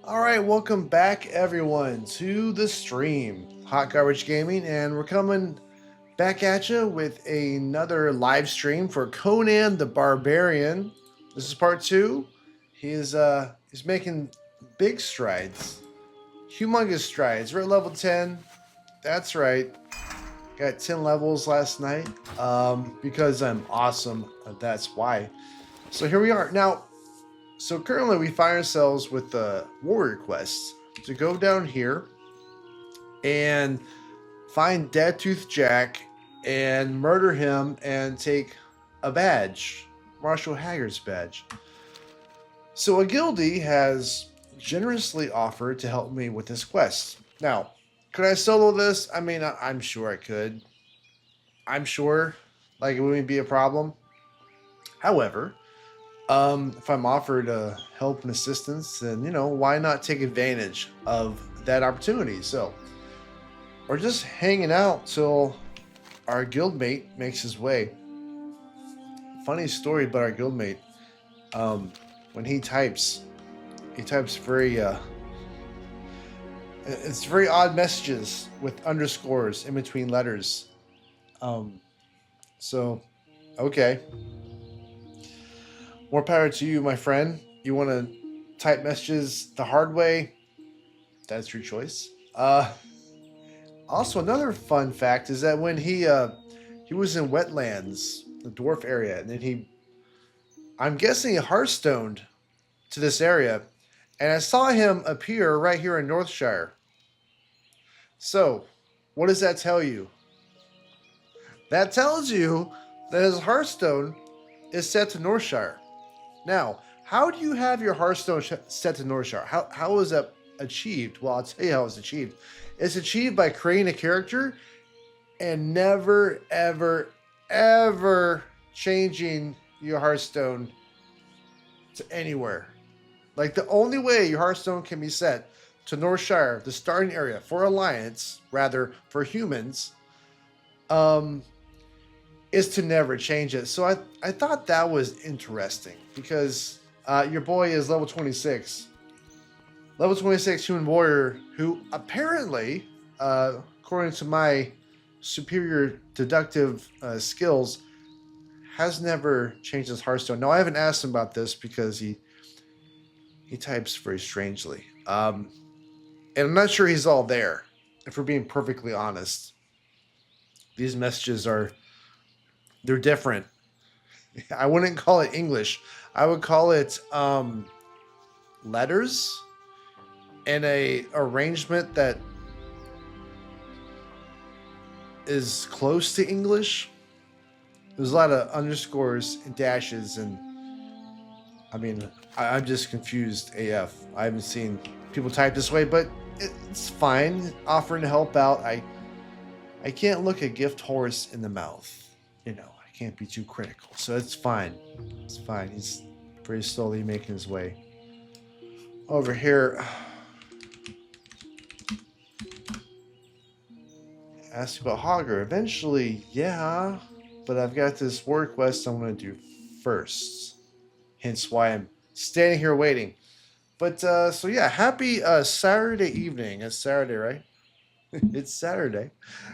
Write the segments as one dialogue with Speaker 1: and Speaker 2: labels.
Speaker 1: All right, welcome back everyone to the stream, Hot Garbage Gaming, and we're coming back at you with another live stream for Conan the Barbarian. This is part two. He's making big strides, humongous strides. We're at level 10. That's right. Got 10 levels last night because I'm awesome. That's why. So here we are now. So currently we find ourselves with the warrior quest to go down here and find Dead Tooth Jack and murder him and take a badge, Marshall Haggard's badge. So a guildie has generously offered to help me with this quest. Now, could I solo this? I mean, I'm sure I could. I'm sure, like, it wouldn't be a problem. However, if I'm offered help and assistance, then why not take advantage of that opportunity? So we're just hanging out till our guildmate makes his way. Funny story about our guildmate. When he types very it's very odd messages with underscores in between letters. So okay. More power to you, my friend. You want to type messages the hard way? That's your choice. Also, another fun fact is that when he was in wetlands, the dwarf area, and then I'm guessing he hearthstoned to this area, and I saw him appear right here in Northshire. So, what does that tell you? That tells you that his hearthstone is set to Northshire. Now, how do you have your Hearthstone set to Northshire? How is that achieved? Well, I'll tell you how it's achieved. It's achieved by creating a character and never, ever, ever changing your Hearthstone to anywhere. Like, the only way your Hearthstone can be set to Northshire, the starting area for Alliance, rather for humans, is to never change it. So I thought that was interesting because your boy is level 26. Level 26 human warrior who apparently, according to my superior deductive skills, has never changed his Hearthstone. Now, I haven't asked him about this because he types very strangely. And I'm not sure he's all there, if we're being perfectly honest. These messages they're different. I wouldn't call it English. I would call it letters in a arrangement that is close to English. There's a lot of underscores and dashes, and I mean, I'm just confused AF. I haven't seen people type this way, but it's fine. Offering to help out. I can't look a gift horse in the mouth. I can't be too critical. So it's fine. It's fine. He's very slowly making his way over here. Ask about Hogger. Eventually, yeah. But I've got this war quest I'm going to do first. Hence why I'm standing here waiting. But, so yeah, happy Saturday evening. It's Saturday, right? It's Saturday.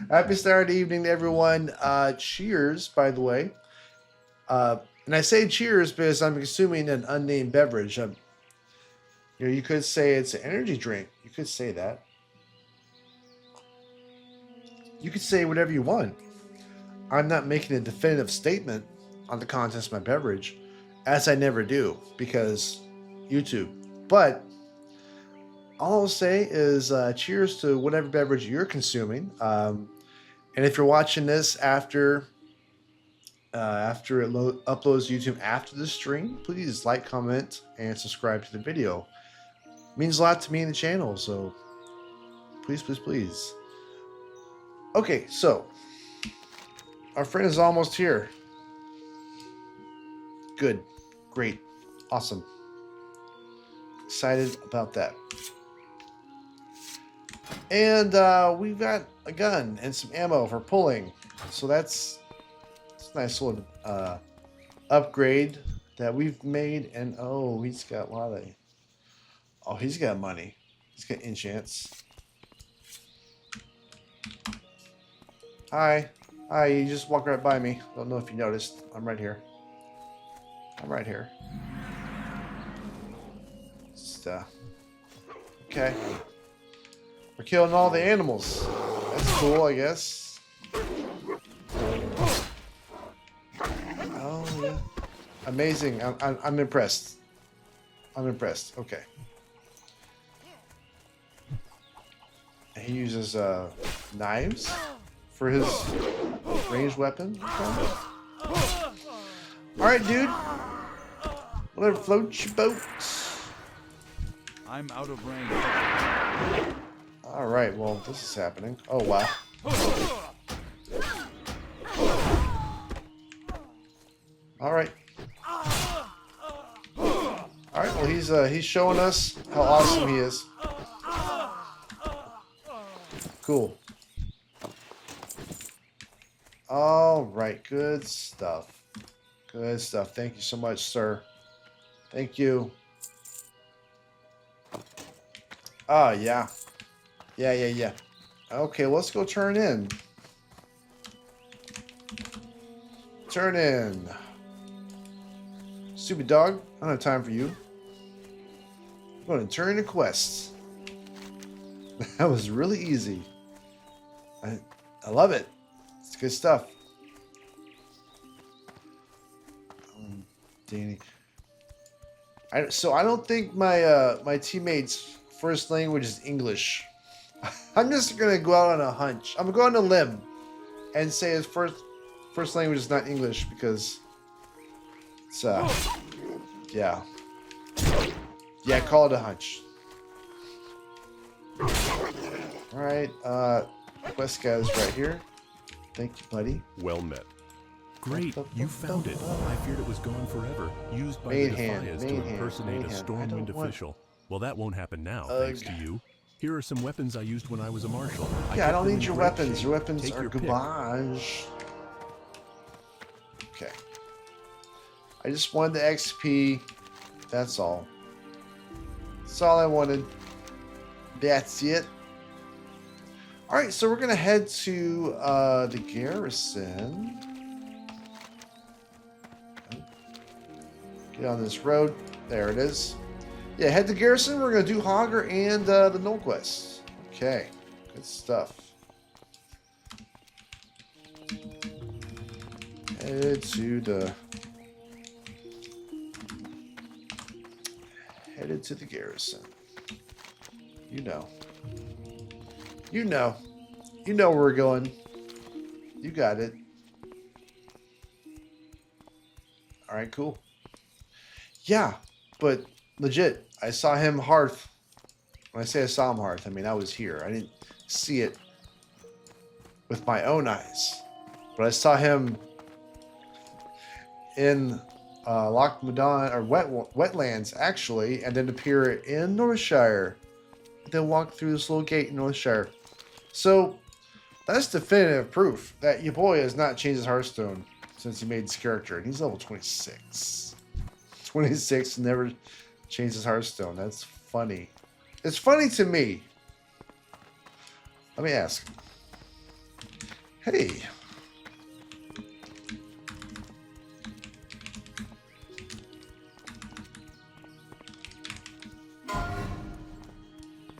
Speaker 1: Happy Saturday evening to everyone. Cheers, by the way. And I say cheers because I'm consuming an unnamed beverage. You could say it's an energy drink. You could say that. You could say whatever you want. I'm not making a definitive statement on the contents of my beverage, as I never do, because YouTube. But all I'll say is cheers to whatever beverage you're consuming. And if you're watching this after it uploads YouTube after the stream, please like, comment, and subscribe to the video. It means a lot to me and the channel, so please, please, please. Okay, so our friend is almost here. Good, great, awesome. Excited about that. And we've got a gun and some ammo for pulling. So that's a nice little upgrade that we've made. And oh, he's got a lot of Oh, he's got money. He's got enchants. Hi. Hi, you just walked right by me. Don't know if you noticed. I'm right here. I'm right here. Just, okay. We're killing all the animals. That's cool, I guess. Oh, yeah. Amazing. I'm impressed. I'm impressed. Okay. He uses knives for his ranged weapon. Okay. All right, dude. Whatever floats your boat.
Speaker 2: I'm out of range.
Speaker 1: All right. Well, this is happening. Oh wow. All right. All right. Well, he's showing us how awesome he is. Cool. All right. Good stuff. Good stuff. Thank you so much, sir. Thank you. Oh, yeah. Yeah. Okay, let's go turn in. Turn in. Stupid dog. I don't have time for you. I'm going to turn in quests. That was really easy. I love it. It's good stuff. Danny. So I don't think my my teammates' first language is English. I'm just gonna go out on a hunch. I'm gonna go on a limb and say his first language is not English because it's yeah. Call it a hunch. All right, quest guy's right here. Thank you, buddy.
Speaker 3: Well met.
Speaker 4: Great, you found it. I feared it was gone forever, used by
Speaker 1: Main
Speaker 4: the
Speaker 1: hand,
Speaker 4: Defias
Speaker 1: main
Speaker 4: to
Speaker 1: hand,
Speaker 4: impersonate
Speaker 1: main
Speaker 4: a
Speaker 1: hand. I
Speaker 4: Stormwind
Speaker 1: don't want-
Speaker 4: official. Well, that won't happen now, thanks to you. Here are some weapons I used when I was a marshal.
Speaker 1: Yeah, I
Speaker 4: kept
Speaker 1: don't
Speaker 4: them
Speaker 1: need
Speaker 4: in
Speaker 1: your
Speaker 4: great
Speaker 1: weapons.
Speaker 4: shape.
Speaker 1: Your weapons
Speaker 4: Take
Speaker 1: are
Speaker 4: your pick.
Speaker 1: garbage. Okay. I just wanted the XP. That's all. That's all I wanted. That's it. Alright, so we're going to head to the garrison. Get on this road. There it is. Yeah, head to garrison. We're going to do Hogger and the Null Quest. Okay, good stuff. Headed to the garrison. You know where we're going. You got it. All right, cool. Yeah, but legit, I saw him Hearth. When I say I saw him Hearth, I mean I was here. I didn't see it with my own eyes, but I saw him in Loch Modan or wetlands actually, and then appear in Northshire. Then walk through this little gate in Northshire. So that's definitive proof that your boy has not changed his Hearthstone since he made this character, and he's level 26. 26 and never changed his Hearthstone. That's funny. It's funny to me. Let me ask. Hey.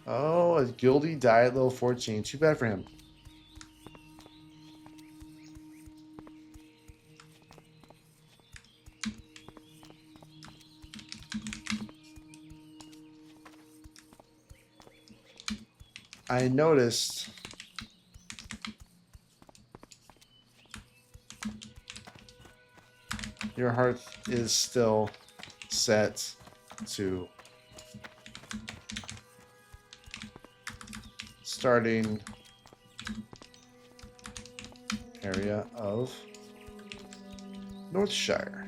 Speaker 1: Oh, a Guildy died at level 14. Too bad for him. I noticed your hearth is still set to starting area of Northshire.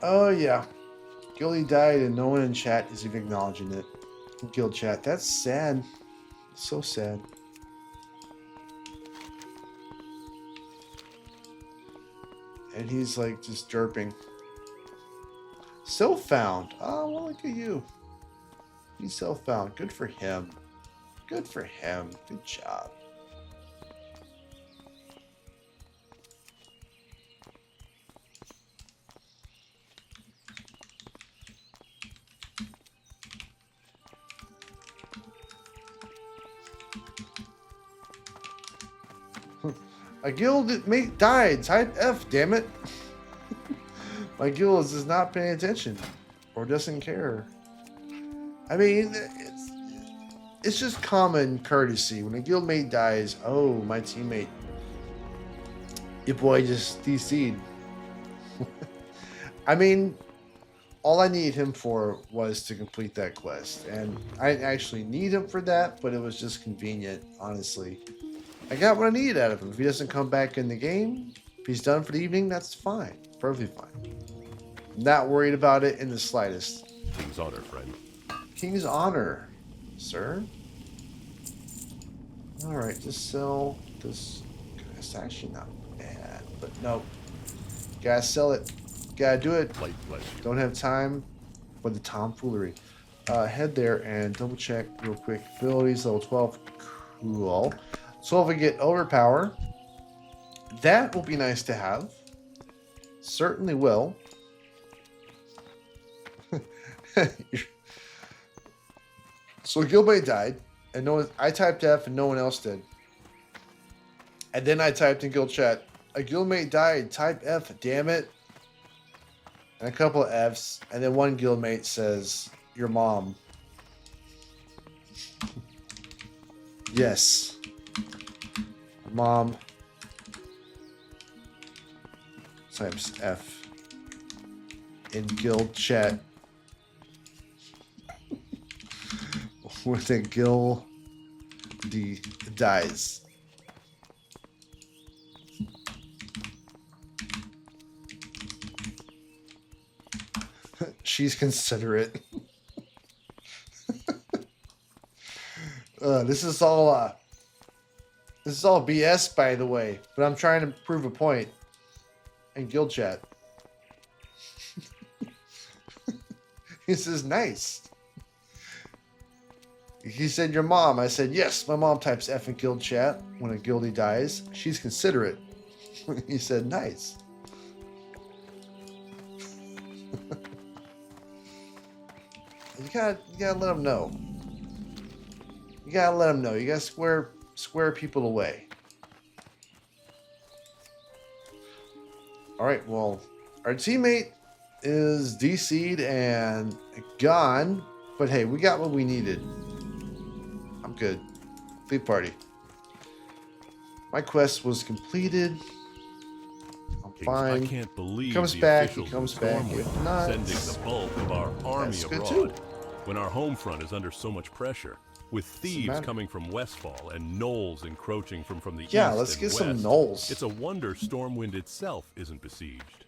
Speaker 1: Oh yeah. Gilly died and no one in chat is even acknowledging it. Guild chat. That's sad. So sad. And he's like just derping. Self-found. Oh, well, look at you. He's self-found. Good for him. Good for him. Good job. My guild mate died. Type F, damn it. My guild is not paying attention or doesn't care. I mean, it's just common courtesy. When a guildmate dies, oh, my teammate, your boy just DC'd. I mean, all I needed him for was to complete that quest. And I didn't actually need him for that, but it was just convenient, honestly. I got what I needed out of him. If he doesn't come back in the game, if he's done for the evening, that's fine. Perfectly fine. Not worried about it in the slightest.
Speaker 4: King's honor, friend.
Speaker 1: King's honor, sir. Alright, just sell this. It's actually not bad, but no. Gotta sell it. Gotta do it.
Speaker 4: Light bless you.
Speaker 1: Don't have time for the tomfoolery. Head there and double check real quick. Abilities, level 12. Cool. So if we get overpower, that will be nice to have. Certainly will. So Gilbay died, and no one, I typed F and no one else did. And then I typed in guild chat, a guildmate died, type F, damn it. And a couple of Fs, and then one guildmate says, your mom. Yes. Mom. Types F. In guild chat. With a gill D dies. She's considerate. This is all BS, by the way, but I'm trying to prove a point in guild chat. He says nice. He said, your mom. I said, yes, my mom types F in guild chat when a guildie dies. She's considerate. He said, nice. You gotta let them know. You gotta let them know. You gotta square people away. All right, well, our teammate is DC'd and gone, but hey, we got what we needed. I'm good. Leave party. My quest was completed. I'm fine.
Speaker 4: I can't believe
Speaker 1: He comes
Speaker 4: the
Speaker 1: back. He
Speaker 4: officials
Speaker 1: comes
Speaker 4: of
Speaker 1: back.
Speaker 4: Stormwind
Speaker 1: If not,
Speaker 4: sending the bulk of our army
Speaker 1: that's good
Speaker 4: abroad
Speaker 1: too.
Speaker 4: when our home front is under so much pressure, with thieves
Speaker 1: matter.
Speaker 4: coming from Westfall and gnolls encroaching from the east
Speaker 1: let's
Speaker 4: and
Speaker 1: get some
Speaker 4: west.
Speaker 1: gnolls.
Speaker 4: It's a wonder Stormwind itself isn't besieged.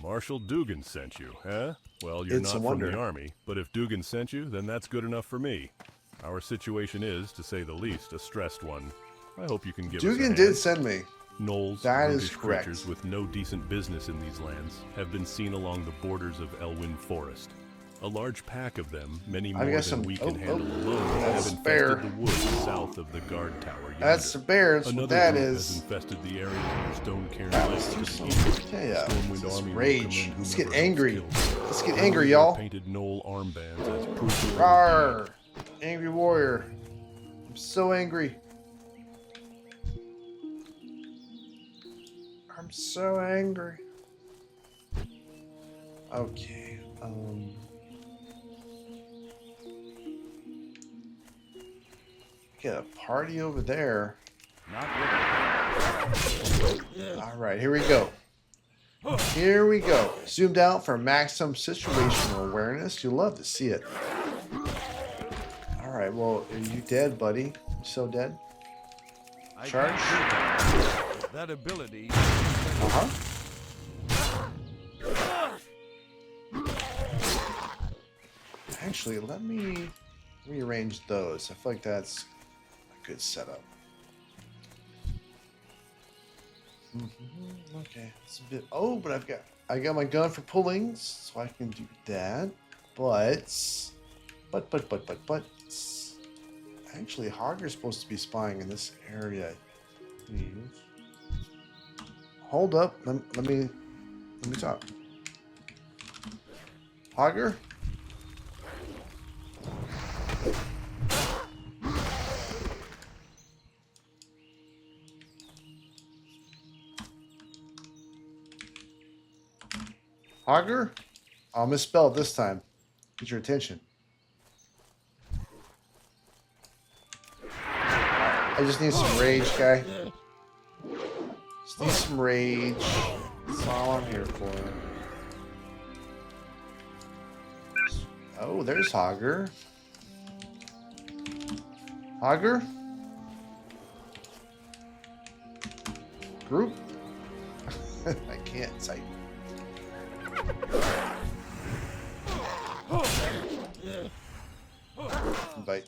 Speaker 4: Marshal Dugan sent you, huh? Well, you're
Speaker 1: It's a
Speaker 4: not from
Speaker 1: wonder.
Speaker 4: the army, but if Dugan sent you, then that's good enough for me. Our situation is, to say the least, a stressed one. I hope you can give us a
Speaker 1: Dugan
Speaker 4: hand.
Speaker 1: did send me.
Speaker 4: Gnolls,
Speaker 1: That is
Speaker 4: brutish
Speaker 1: correct.
Speaker 4: creatures with no decent business in these lands, have been seen along the borders of Elwyn Forest. A large pack of them, many
Speaker 1: I
Speaker 4: more
Speaker 1: guess
Speaker 4: than
Speaker 1: some-
Speaker 4: we can
Speaker 1: oh,
Speaker 4: handle
Speaker 1: oh,
Speaker 4: alone,
Speaker 1: that's
Speaker 4: have infested
Speaker 1: fair.
Speaker 4: the woods south of the guard tower yonder.
Speaker 1: That's the bear. That's what
Speaker 4: Another
Speaker 1: that
Speaker 4: group
Speaker 1: is.
Speaker 4: has infested the areas near Stone Cairn
Speaker 1: Yeah,
Speaker 4: Lake
Speaker 1: let's
Speaker 4: to
Speaker 1: do
Speaker 4: the
Speaker 1: some.
Speaker 4: east.
Speaker 1: Yeah,
Speaker 4: Stormwind
Speaker 1: let's
Speaker 4: Army will
Speaker 1: rage.
Speaker 4: commend
Speaker 1: Let's
Speaker 4: whomever
Speaker 1: get angry.
Speaker 4: helps killed.
Speaker 1: Let's get
Speaker 4: We'll
Speaker 1: angry,
Speaker 4: wear
Speaker 1: y'all.
Speaker 4: Painted gnoll armbands as proof of
Speaker 1: Rawr! Angry warrior. I'm so angry. I'm so angry. Okay. Get a party over there.
Speaker 2: Not ready.
Speaker 1: All right, here we go. Here we go. Zoomed out for maximum situational awareness. You'll love to see it. All right, well, are you dead, buddy? You so dead?
Speaker 2: I
Speaker 1: Charge.
Speaker 2: can't do that. That ability.
Speaker 1: Uh-huh. Actually, let me rearrange those. I feel like that's a good setup. Okay, it's a bit. Oh, but I got my gun for pulling, so I can do that. But actually, Hogger's supposed to be spying in this area. Please. Hold up. Let me talk. Hogger? Hogger? I'll misspell it this time. Get your attention. I just need some rage, guy. Just need some rage. That's all I'm here for. Oh, there's Hogger. Hogger? Group? I can't type. Invite.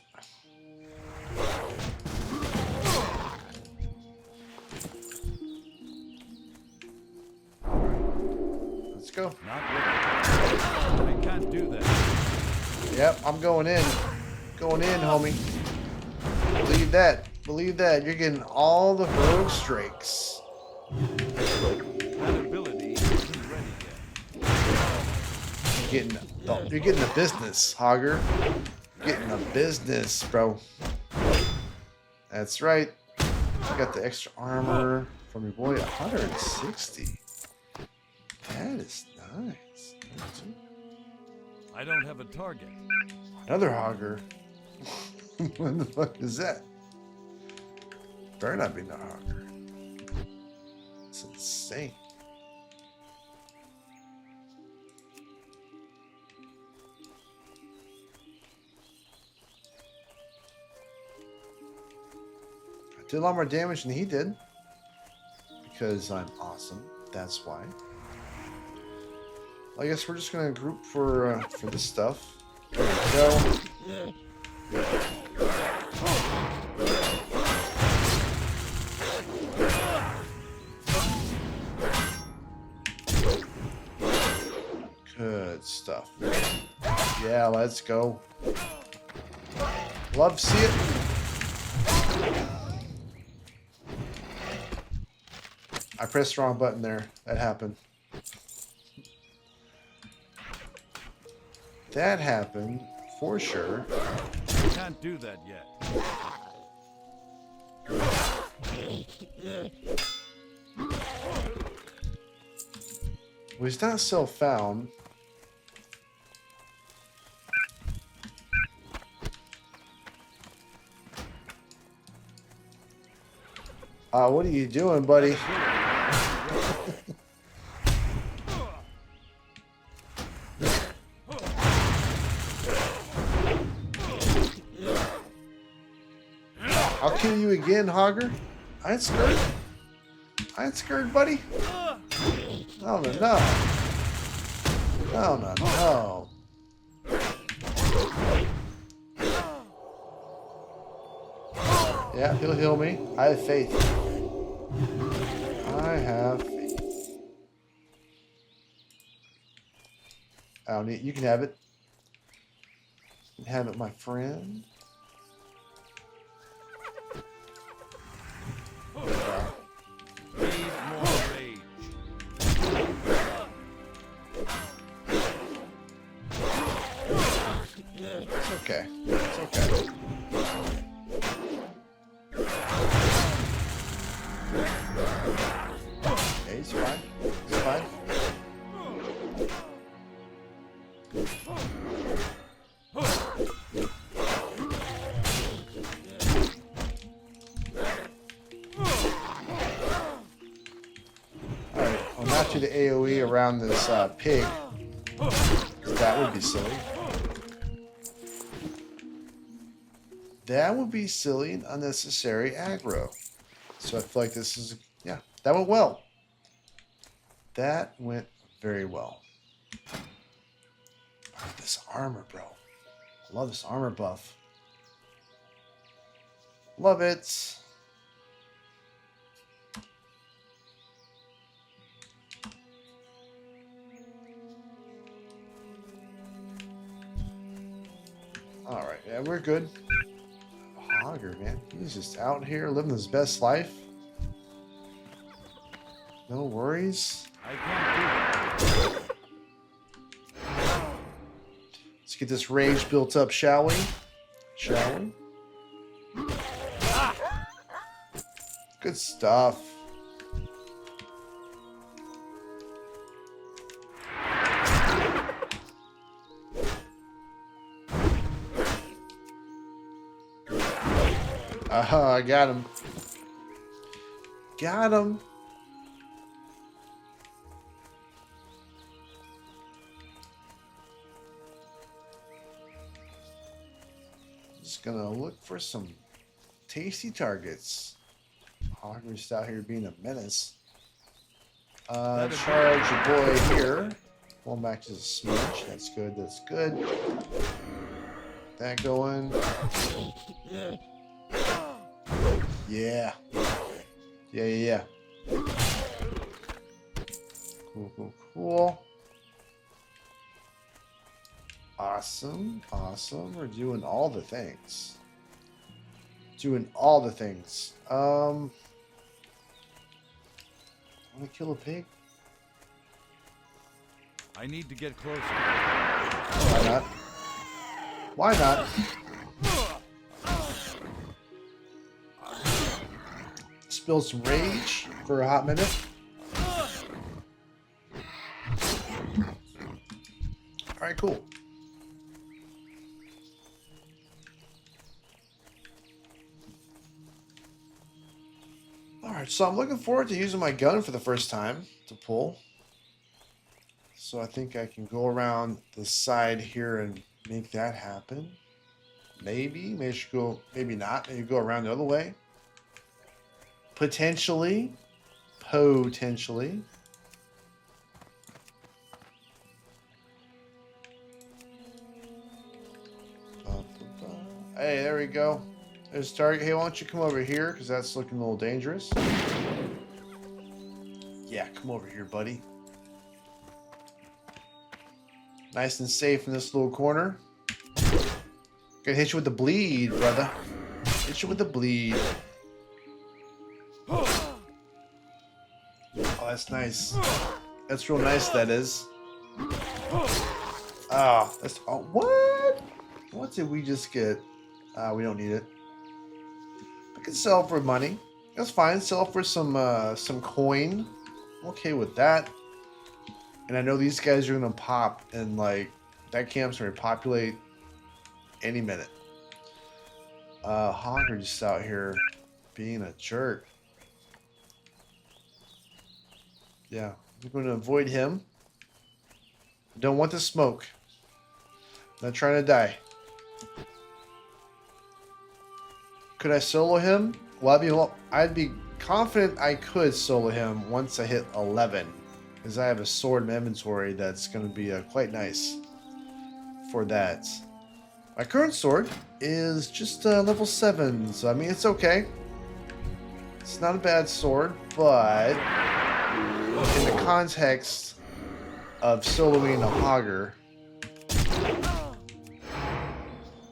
Speaker 1: Let's go.
Speaker 2: Not really. I can't do that.
Speaker 1: Yep, I'm going in. Going in, homie. Believe that. Believe that. You're getting all the rogue strikes.
Speaker 2: That ability isn't ready yet.
Speaker 1: You're getting the business, Hogger. Getting the business, bro. That's right. I got the extra armor from your boy. 160. That is nice.
Speaker 2: I don't have a target.
Speaker 1: Another Hogger. What the fuck is that? Better not be no Hogger. It's insane. I did a lot more damage than he did. Because I'm awesome. That's why. I guess we're just gonna group for this stuff. There we go. Good stuff. Yeah, let's go. Love to see it. I pressed the wrong button there. That happened. That happened for sure.
Speaker 2: I can't do that yet.
Speaker 1: Well, he's not self-found. What are you doing, buddy? I'll kill you again, Hogger. I ain't scared. I ain't scared, buddy. No, no, no. No, no, no. Yeah, he'll heal me. I have faith. I have faith. I don't need. You can have it. You can have it, my friend.
Speaker 2: Need more rage.
Speaker 1: It's okay. It's okay. Okay, he's fine. He's fine. Alright, I'll not do the AoE around this pig. That would be silly. That would be silly and unnecessary aggro. So I feel like this is, yeah, that went well. That went very well. Oh, this armor, bro. Love this armor buff. Love it. Alright, yeah, we're good. Hogger, man. He's just out here living his best life. No worries.
Speaker 2: I can't do that.
Speaker 1: Let's get this rage built up, shall we? Shall we? Good stuff. Aha, I got him. Got him. Just gonna look for some tasty targets. Hogger's out here being a menace. Charge your boy here. One back to the smudge. That's good. That's good. That going. Yeah. Yeah. Cool. Awesome. We're doing all the things. I want to kill a pig?
Speaker 2: I need to get closer.
Speaker 1: Why not? Spill some rage for a hot minute. Alright, cool. Alright, so I'm looking forward to using my gun for the first time to pull. So I think I can go around the side here and make that happen. Maybe I should go, maybe not. Maybe go around the other way. Potentially. Hey, there we go. There's target. Hey, why don't you come over here? Because that's looking a little dangerous. Yeah, come over here, buddy. Nice and safe in this little corner. Gonna hit you with the bleed, brother. Hit you with the bleed. Oh, that's nice. That's real nice, that is. Oh, that's... Oh, what? What did we just get? We don't need it. I can sell it for money. That's fine. Sell it for some coin. I'm okay with that. And I know these guys are gonna pop, and like that camp's gonna repopulate any minute. Hogger just out here being a jerk. Yeah, I'm going to avoid him. I don't want the smoke. I'm not trying to die. Could I solo him? Well, I'd be confident I could solo him once I hit 11. Because I have a sword in my inventory that's going to be quite nice for that. My current sword is just level 7. So, I mean, it's okay. It's not a bad sword, but in the context of soloing a hogger,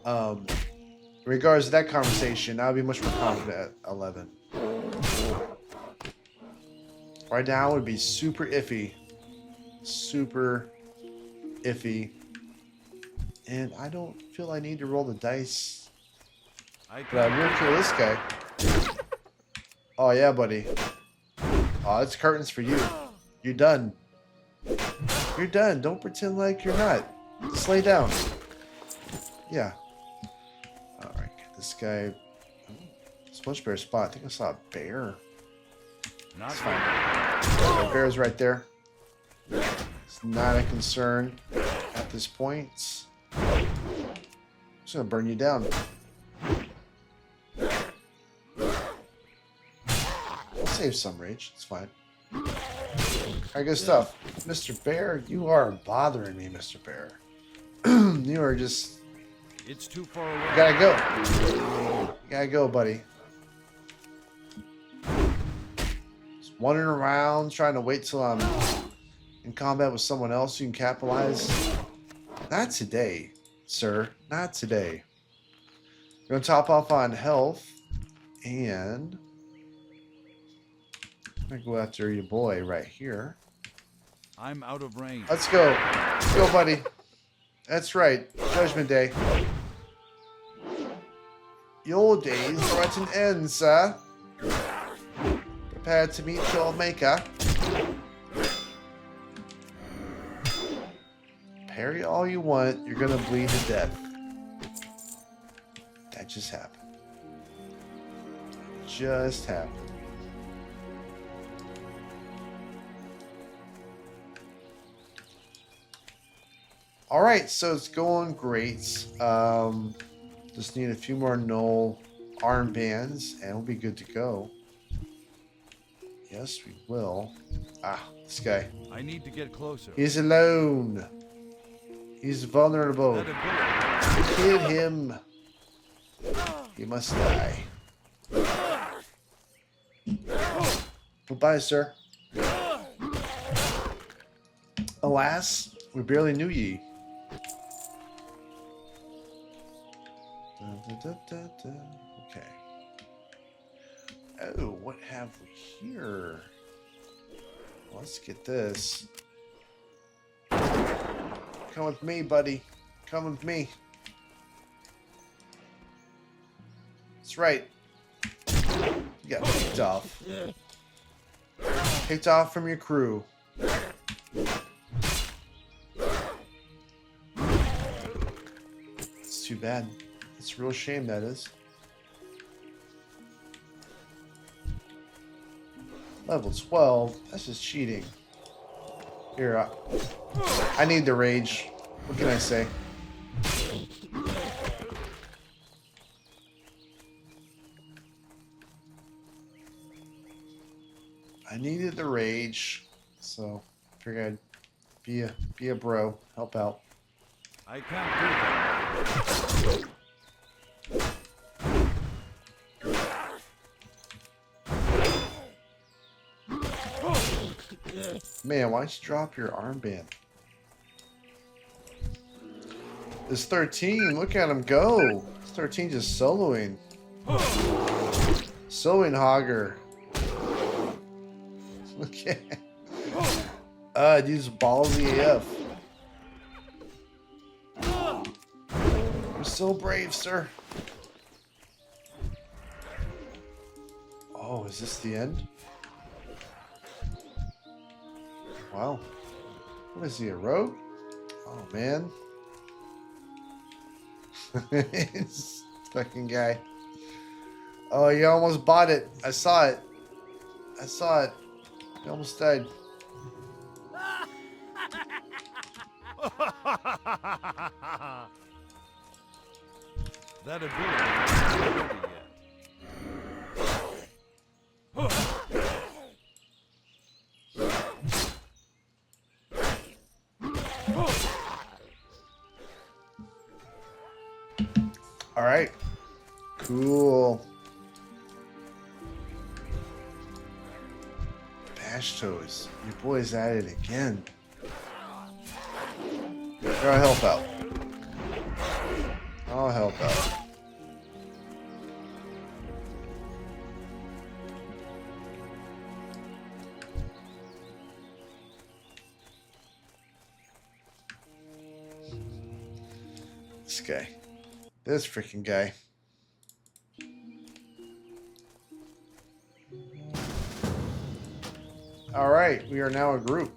Speaker 1: in regards to that conversation, I would be much more confident at 11. Right now would be super iffy. Super iffy. And I don't feel I need to roll the dice. But I will kill this guy. Oh yeah, buddy. Oh, it's curtains for you. You're done. You're done. Don't pretend like you're not. Just lay down. Yeah. Alright, get this guy. It's a much better spot. I think I saw a bear.
Speaker 2: Not
Speaker 1: It's fine. The bear's right there. It's not a concern at this point. I'm just gonna burn you down. I'll save some rage. It's fine. Alright, good stuff. Mr. Bear, you are bothering me, Mr. Bear. You are just
Speaker 2: It's too far away.
Speaker 1: You gotta go. You gotta go, buddy. Just wandering around, trying to wait till I'm in combat with someone else so you can capitalize. Not today, sir. Not today. We're gonna top off on health, and I'm gonna go after your boy right here.
Speaker 2: I'm out of range.
Speaker 1: Let's go. Let's go, buddy. That's right. Judgment Day. The old days are at an end, sir. Prepare to meet your maker. Parry all you want. You're gonna bleed to death. That just happened. Just happened. All right, so it's going great. Just need a few more null armbands, and we'll be good to go. Yes, we will. Ah, this guy.
Speaker 2: I need to get closer.
Speaker 1: He's alone. He's vulnerable.
Speaker 2: That ability.
Speaker 1: Kill him. He must die. Goodbye, sir. Alas, we barely knew ye. Okay. Oh, what have we here? Let's get this. Come with me, buddy. Come with me. That's right. You got picked off. Picked off from your crew. It's too bad. It's a real shame, that is. Level 12. That's just cheating. Here, I need the rage. What can I say? I needed the rage, so figured I'd be a bro, help out.
Speaker 2: I can't do that.
Speaker 1: Man, why don't you drop your armband? This 13, look at him go. This 13 just soloing. Soloing Hogger. Look at dude's ballsy AF. You're so brave, sir. Oh, is this the end? Wow. What is he, a rogue? Oh, man. This fucking guy. Oh, you almost bought it. I saw it. I saw it. You almost died.
Speaker 2: That ability is not ready yet.
Speaker 1: All right. Cool. Bash toes. Your boy's at it again. Here, I'll help out. I'll help out. This guy. This freaking guy. All right, we are now a group.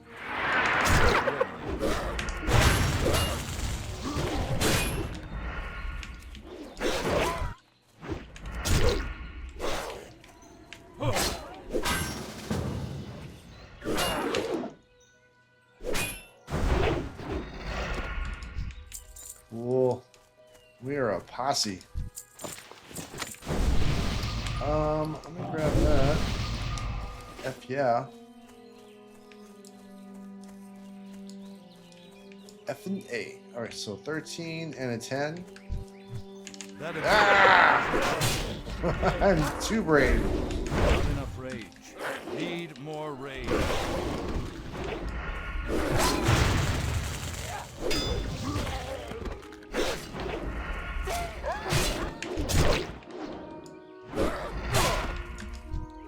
Speaker 1: Cool. We are a posse. Let me grab that. F yeah. F and A. Alright, so 13 and a 10.
Speaker 2: That
Speaker 1: I'm too brave.
Speaker 2: Not enough rage. Need more rage.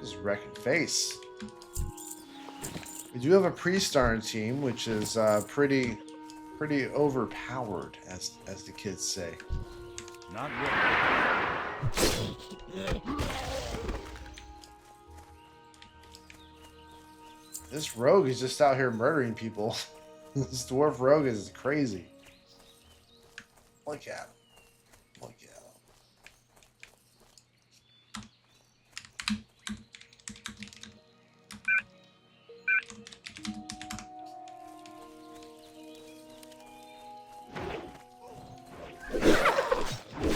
Speaker 1: Just wrecking face. We do have a priest on our team, which is pretty overpowered, as the kids say.
Speaker 2: Not ready.
Speaker 1: This rogue is just out here murdering people. This dwarf rogue is crazy. Look at him. Look at him.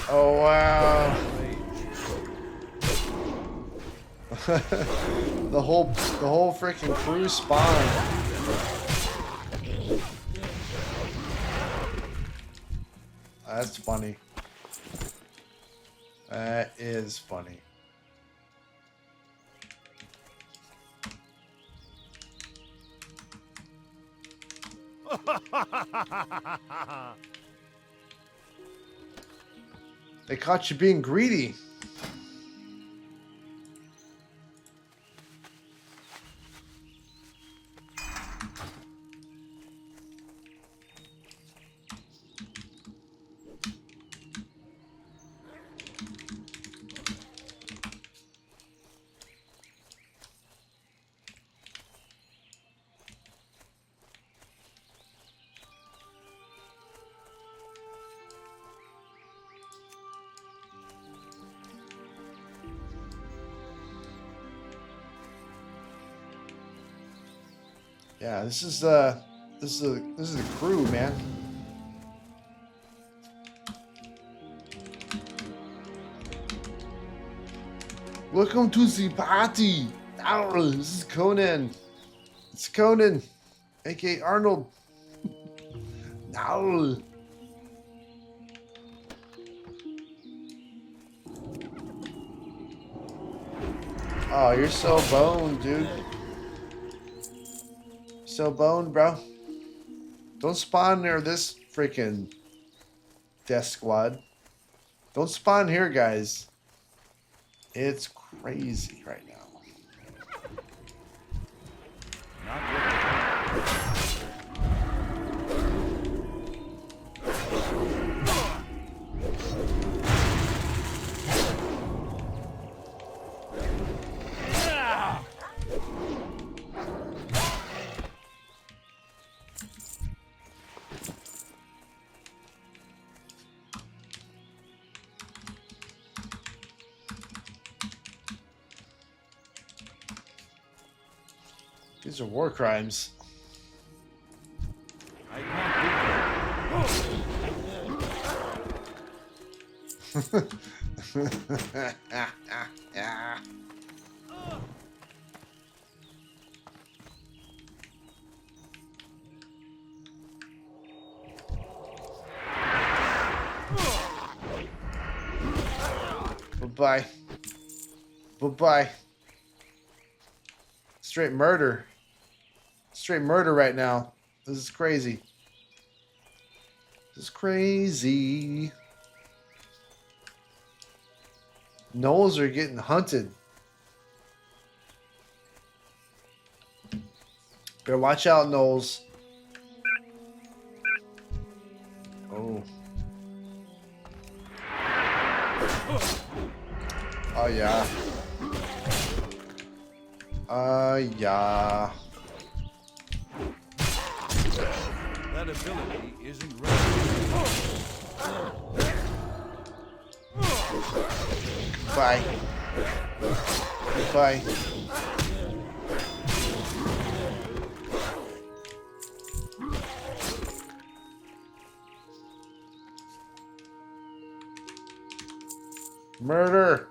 Speaker 1: Oh wow. the whole freaking crew spawned. That's funny. That is funny. They caught you being greedy. Yeah, this is the crew, man. Welcome to the party. Ow, this is Conan. It's Conan, aka Arnold. Ow. Oh, you're so boned, dude. So boned, bro. Don't spawn near this freaking death squad. Don't spawn here, guys. It's crazy right now.
Speaker 2: Not ready.
Speaker 1: These are war crimes.
Speaker 2: I can't do that.
Speaker 1: Bye-bye. Bye-bye. Straight murder. Straight murder right now. This is crazy. This is crazy. Gnolls are getting hunted. Better watch out, Gnolls. Oh. Oh, yeah. Yeah.
Speaker 2: That ability isn't ready.
Speaker 1: Bye. Bye. Murder.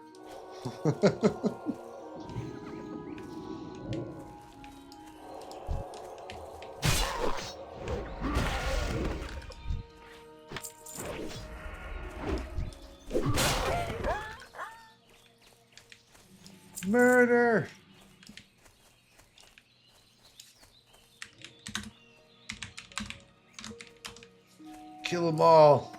Speaker 1: Murder! Kill them all.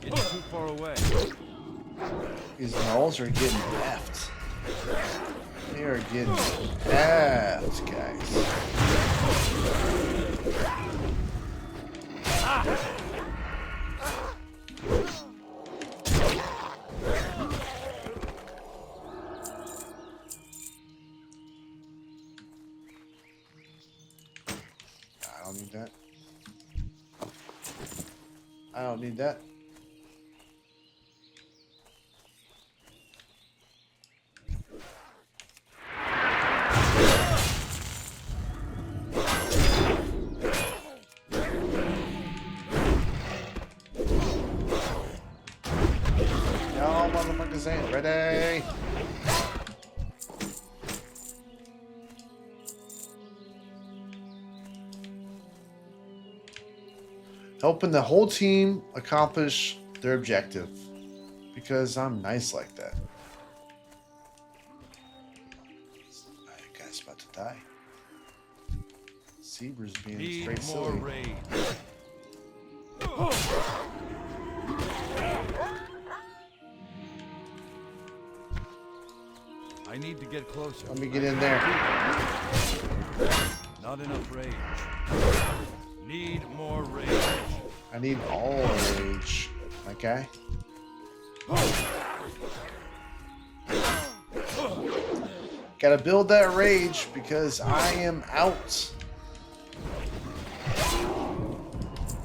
Speaker 2: Getting too far away.
Speaker 1: These gnolls are getting effed. They are getting effed, guys. I don't need that. I don't need that. Y'all motherfuckers ain't ready. Helping the whole team accomplish their objective. Because I'm nice like that. That guy's about to die. Zebra's being
Speaker 2: Need
Speaker 1: straight
Speaker 2: more
Speaker 1: silly.
Speaker 2: rage. I need to get closer.
Speaker 1: Let me get in there.
Speaker 2: Not enough rage. Need more rage.
Speaker 1: I need all rage. Okay. Gotta build that rage because I am out.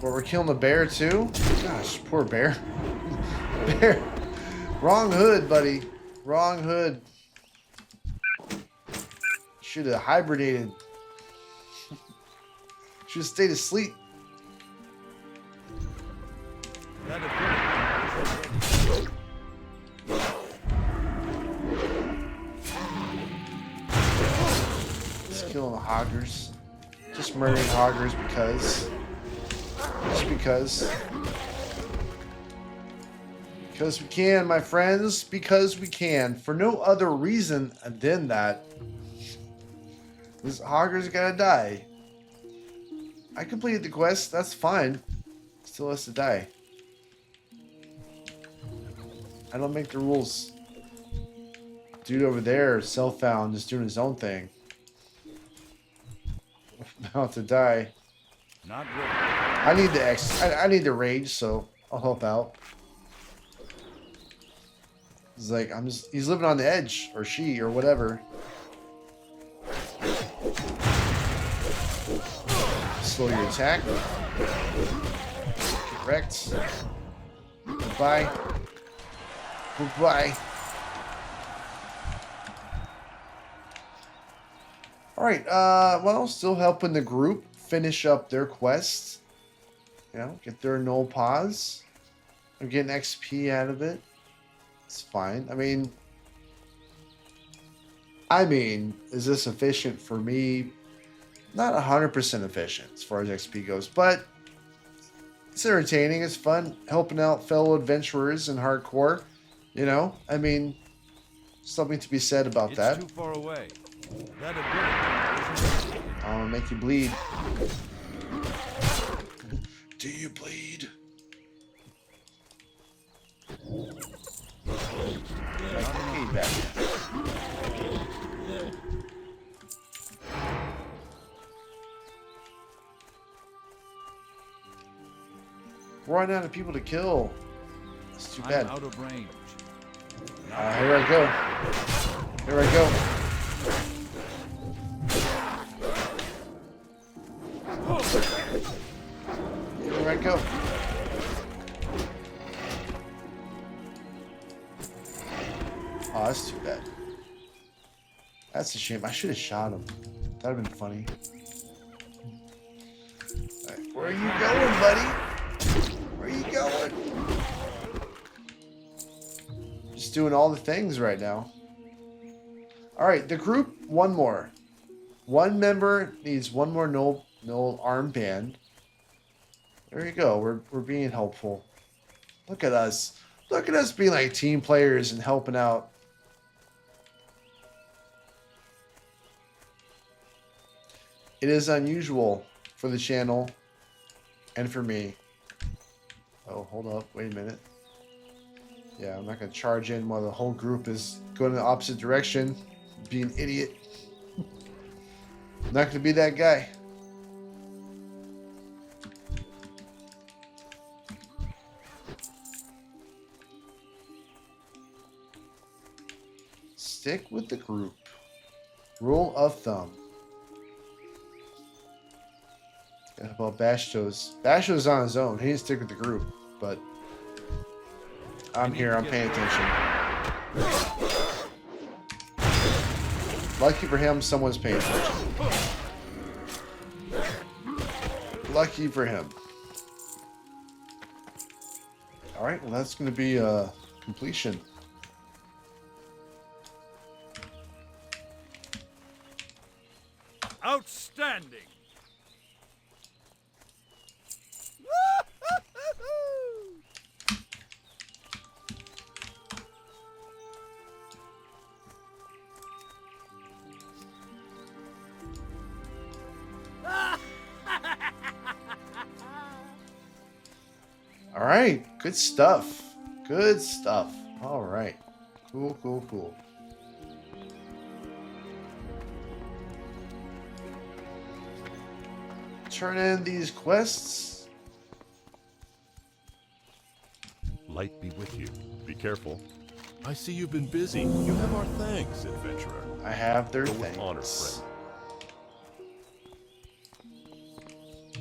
Speaker 1: But we're killing the bear too? Gosh, poor bear. Bear. Wrong hood, buddy. Wrong hood. Should have hibernated. Should have stayed asleep.
Speaker 2: That
Speaker 1: Just killing the hoggers. Just murdering hoggers because. Just because. Because we can, my friends. Because we can. For no other reason than that. This hogger's gotta die. I completed the quest. That's fine. Still has to die. I don't make the rules. Dude over there, self-found, just doing his own thing. About to die.
Speaker 2: not ready.
Speaker 1: I need the I need the rage, so I'll help out. He's like, he's living on the edge, or she, or whatever. Slow your attack. Correct. Goodbye. Goodbye. Alright, well, still helping the group finish up their quests. You know, get their null pause. I'm getting XP out of it. It's fine. I mean, is this efficient for me? Not 100% efficient as far as XP goes, but it's entertaining. It's fun helping out fellow adventurers in hardcore. You know, I mean, something to be said about that.
Speaker 2: It's too far away. That ability isn't.
Speaker 1: I'm gonna make you bleed. Do you bleed? Like the feedback. We're running out of people to kill. That's too bad.
Speaker 2: I'm out of range.
Speaker 1: Here I go. Here I go. Here I go. Oh, that's too bad. That's a shame. I should have shot him. That'd have been funny. Right, where are you going, buddy? going. Just doing all the things right now. All right, the group, one more. One member needs one more no armband. There you go. We're being helpful. Look at us. Look at us being like team players and helping out. It is unusual for the channel and for me. Oh, hold up. Wait a minute. Yeah, I'm not going to charge in while the whole group is going in the opposite direction. Be an idiot. I'm not going to be that guy. Stick with the group. Rule of thumb. How about Bashto's? Bashto's on his own. He didn't stick with the group, but I'm here. I'm paying attention. Lucky for him, someone's paying attention. Lucky for him. All right, well, that's going to be a completion.
Speaker 2: Outstanding.
Speaker 1: All right, good stuff. Good stuff. All right. Cool, cool, cool. Turn in these quests.
Speaker 4: Light be with you. Be careful. I see you've been busy. You have our thanks, adventurer.
Speaker 1: I have their
Speaker 4: Go with honor,
Speaker 1: thanks.
Speaker 4: friend.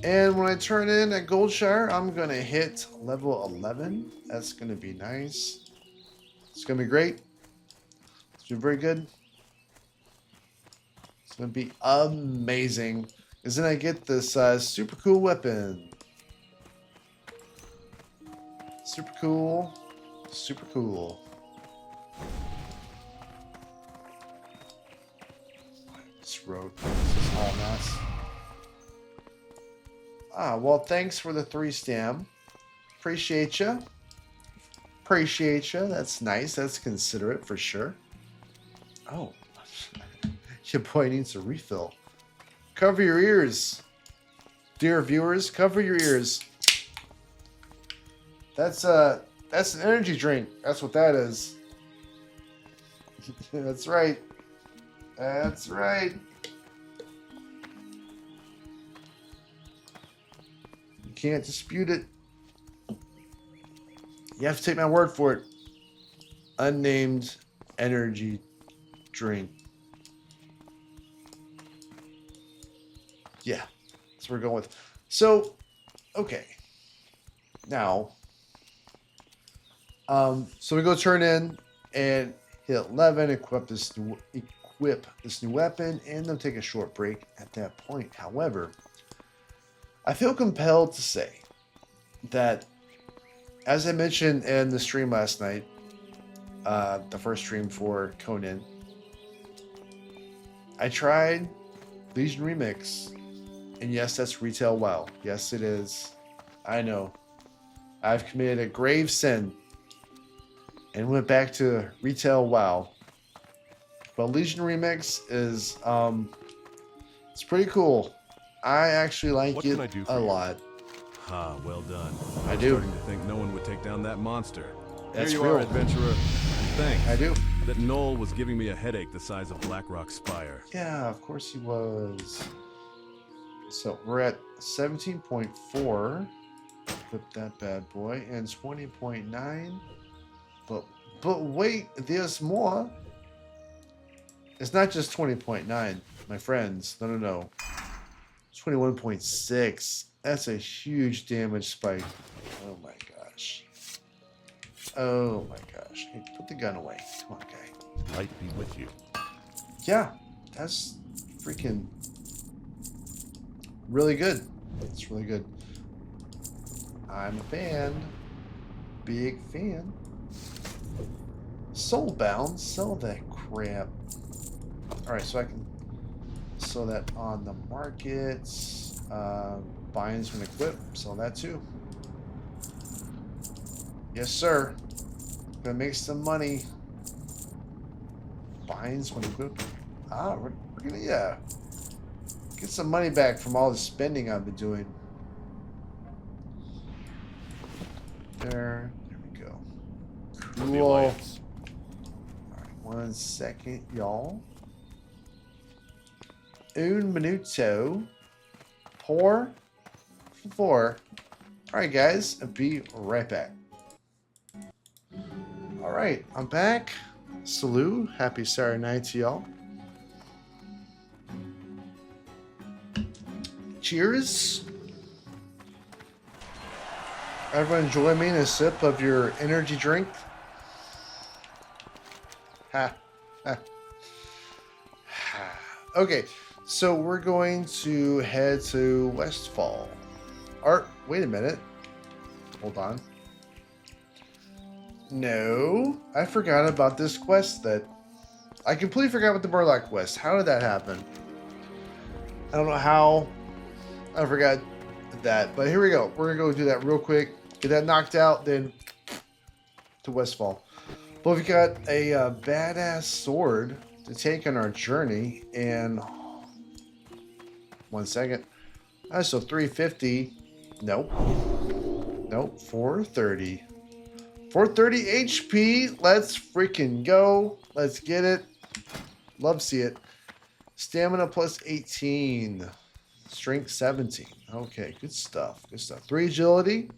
Speaker 1: And when I turn in at Goldshire, I'm going to hit level 11. That's going to be nice. It's going to be great. It's going to be very good. It's going to be amazing. Because then I get this super cool weapon. Super cool. Super cool. This road. This is all mess. Ah, well, thanks for the 3 stam. Appreciate you. Appreciate you. That's nice. That's considerate for sure. Oh, your boy needs a refill. Cover your ears, dear viewers. Cover your ears. That's an energy drink. That's what that is. That's right. That's right. You can't dispute it. You have to take my word for it. Unnamed energy drink. Yeah, that's what we're going with. So, okay. Now, so we go turn in and hit 11, equip this new weapon, and then take a short break at that point. However, I feel compelled to say that, as I mentioned in the stream last night, the first stream for Conan, I tried Legion Remix. And yes, that's retail WoW. Yes, it is. I know. I've committed a grave sin and went back to retail WoW. But Legion Remix is it's pretty cool. I actually like
Speaker 4: What
Speaker 1: it
Speaker 4: can I do for
Speaker 1: a
Speaker 4: you?
Speaker 1: lot.
Speaker 4: Ah, well done.
Speaker 1: I
Speaker 4: I'm
Speaker 1: do.
Speaker 4: starting to think no one would take down that monster.
Speaker 1: That's
Speaker 4: Here you
Speaker 1: real.
Speaker 4: are, adventurer. And thanks.
Speaker 1: I do.
Speaker 4: That knoll was giving me a headache the size of Blackrock Spire.
Speaker 1: Yeah, of course he was. So we're at 17.4. Flip that bad boy. And 20.9. But wait, there's more. It's not just 20.9, my friends. No. 21.6. That's a huge damage spike. Oh my gosh. Oh my gosh. Hey, put the gun away. Come on, guy.
Speaker 4: Light be with you.
Speaker 1: Yeah, that's freaking really good. It's really good. I'm a fan. big fan. Soulbound, sell that crap. Alright, so I can sell that on the markets. Binds when equipped, sell that too. Yes, sir. Gonna make some money. Binds when equipped. Ah, we're gonna, yeah. Get some money back from all the spending I've been doing. There we go. Cool. Alright, 1 second, y'all. Un minuto. Por favor. Alright, guys, I'll be right back. Alright, I'm back. Salute. Happy Saturday night to y'all. Cheers. Everyone join me in a sip of your energy drink. Ha. Ha. Okay, so we're going to head to Westfall. Wait a minute. Hold on. No, I forgot about this quest I completely forgot about the Murloc quest. How did that happen? I don't know how I forgot that, but here we go. We're gonna go do that real quick. Get that knocked out, then to Westfall. But we've got a badass sword to take on our journey, and 1 second. So 350. Nope. 430. 430 HP. Let's freaking go. Let's get it. Love to see it. Stamina plus 18. Strength 17. Okay, good stuff. Good stuff. 3 agility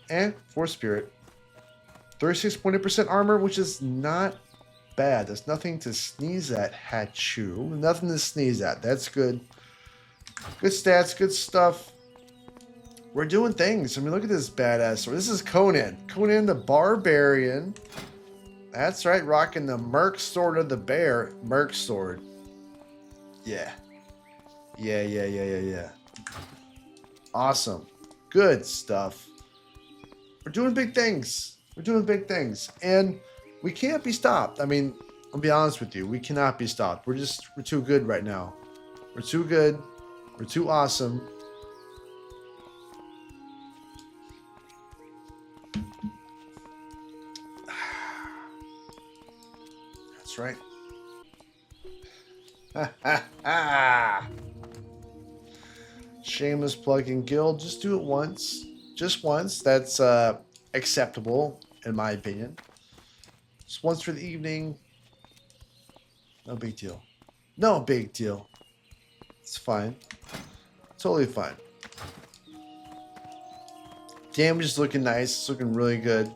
Speaker 1: and 4 spirit. 36.8% armor, which is not bad. There's nothing to sneeze at, Hachu. Nothing to sneeze at. That's good. Good stats, good stuff. We're doing things. I mean, look at this badass sword. This is Conan. Conan the Barbarian. That's right, rocking the Merc Sword of the Bear. Merc Sword. Yeah. Yeah. Awesome. Good stuff. We're doing big things. We're doing big things. And we can't be stopped. I mean, I'll be honest with you. We cannot be stopped. We're too good right now. We're too good. We're too awesome. That's right. Shameless plug in guild. Just do it once. Just once. That's acceptable, in my opinion. Just once for the evening. No big deal. No big deal. It's fine. Totally fine. Damage is looking nice. It's looking really good.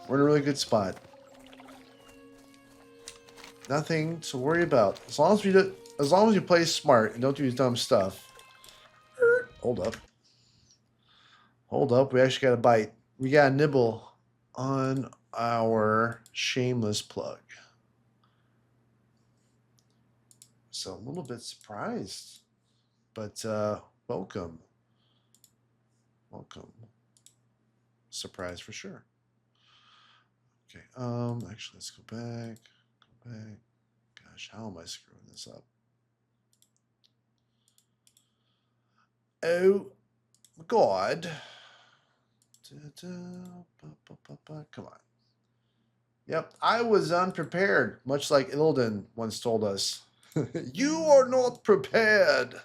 Speaker 1: We're in a really good spot. Nothing to worry about. As long as you play smart and don't do dumb stuff. Hold up. Hold up. We actually got a bite. We got a nibble on our shameless plug. So a little bit surprised, but welcome. Welcome. Surprise for sure. Okay. Actually, let's go back. Gosh, how am I screwing this up? Oh, God. Come on. Yep, I was unprepared, much like Illidan once told us. You are not prepared.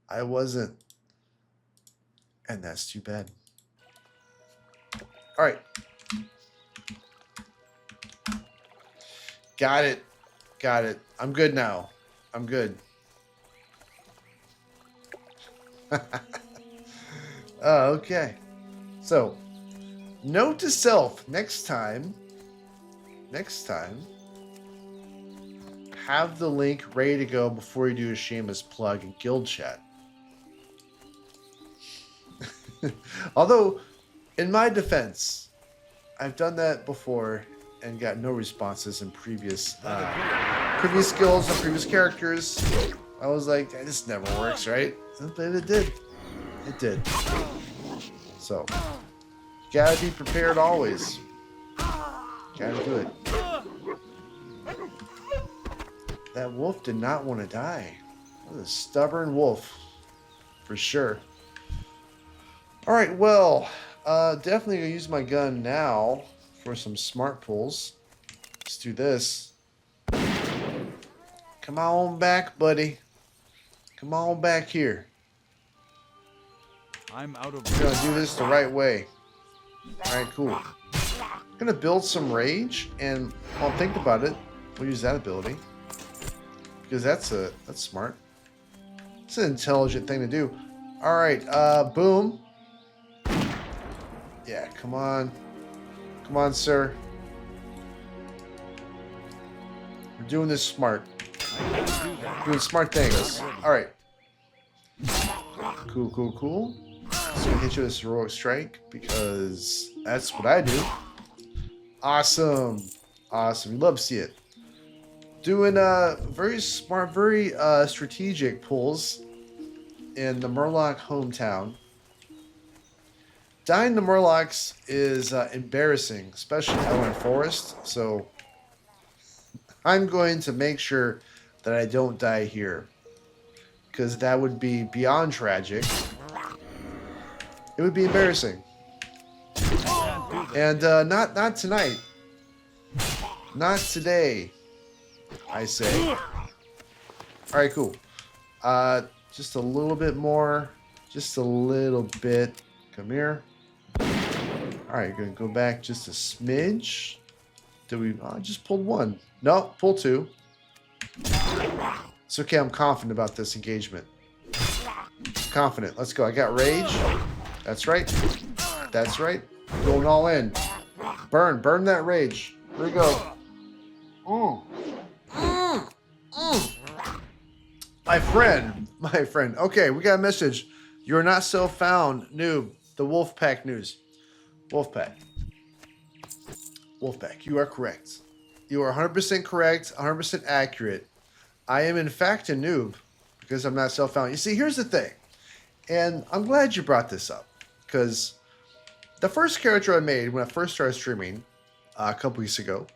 Speaker 1: I wasn't. And that's too bad. All right. Got it. I'm good now. I'm good. Okay. So, note to self, next time, have the link ready to go before you do a shameless plug in guild chat. Although, in my defense, I've done that before and got no responses in previous skills and previous characters. I was like, this never works, right? But it did. It did. So, gotta be prepared always. Gotta do it. That wolf did not want to die. What a stubborn wolf. For sure. Alright, well, definitely gonna use my gun now for some smart pulls. Let's do this. Come on back, buddy. Come on back here.
Speaker 2: I'm out of.
Speaker 1: We're gonna do this the right way. Alright, cool. I'm gonna build some rage, and while I'm thinking about it, we'll use that ability. Because that's smart. It's an intelligent thing to do. Alright, boom. Yeah, come on. Come on, sir. We're doing this smart. Doing smart things. Alright. Cool, cool, cool. So we hit you with this heroic strike because that's what I do. Awesome. Awesome. You love to see it. Doing very smart, very strategic pulls in the Murloc hometown. Dying to Murlocs is embarrassing, especially out in forest. So I'm going to make sure that I don't die here, because that would be beyond tragic. It would be embarrassing. And not tonight. Not today, I say. Alright, cool. Just a little bit more. Just a little bit. Come here. Alright, gonna go back just a smidge. Did we... I just pulled one. No, pull two. It's okay, I'm confident about this engagement. Confident. Let's go. I got rage. That's right. That's right. Going all in. Burn. Burn that rage. Here we go. My friend. My friend. Okay, we got a message. You are not self-found, noob. The Wolfpack news. Wolfpack. Wolfpack, you are correct. You are 100% correct, 100% accurate. I am in fact a noob because I'm not self-found. You see, here's the thing. And I'm glad you brought this up, because the first character I made when I first started streaming a couple weeks ago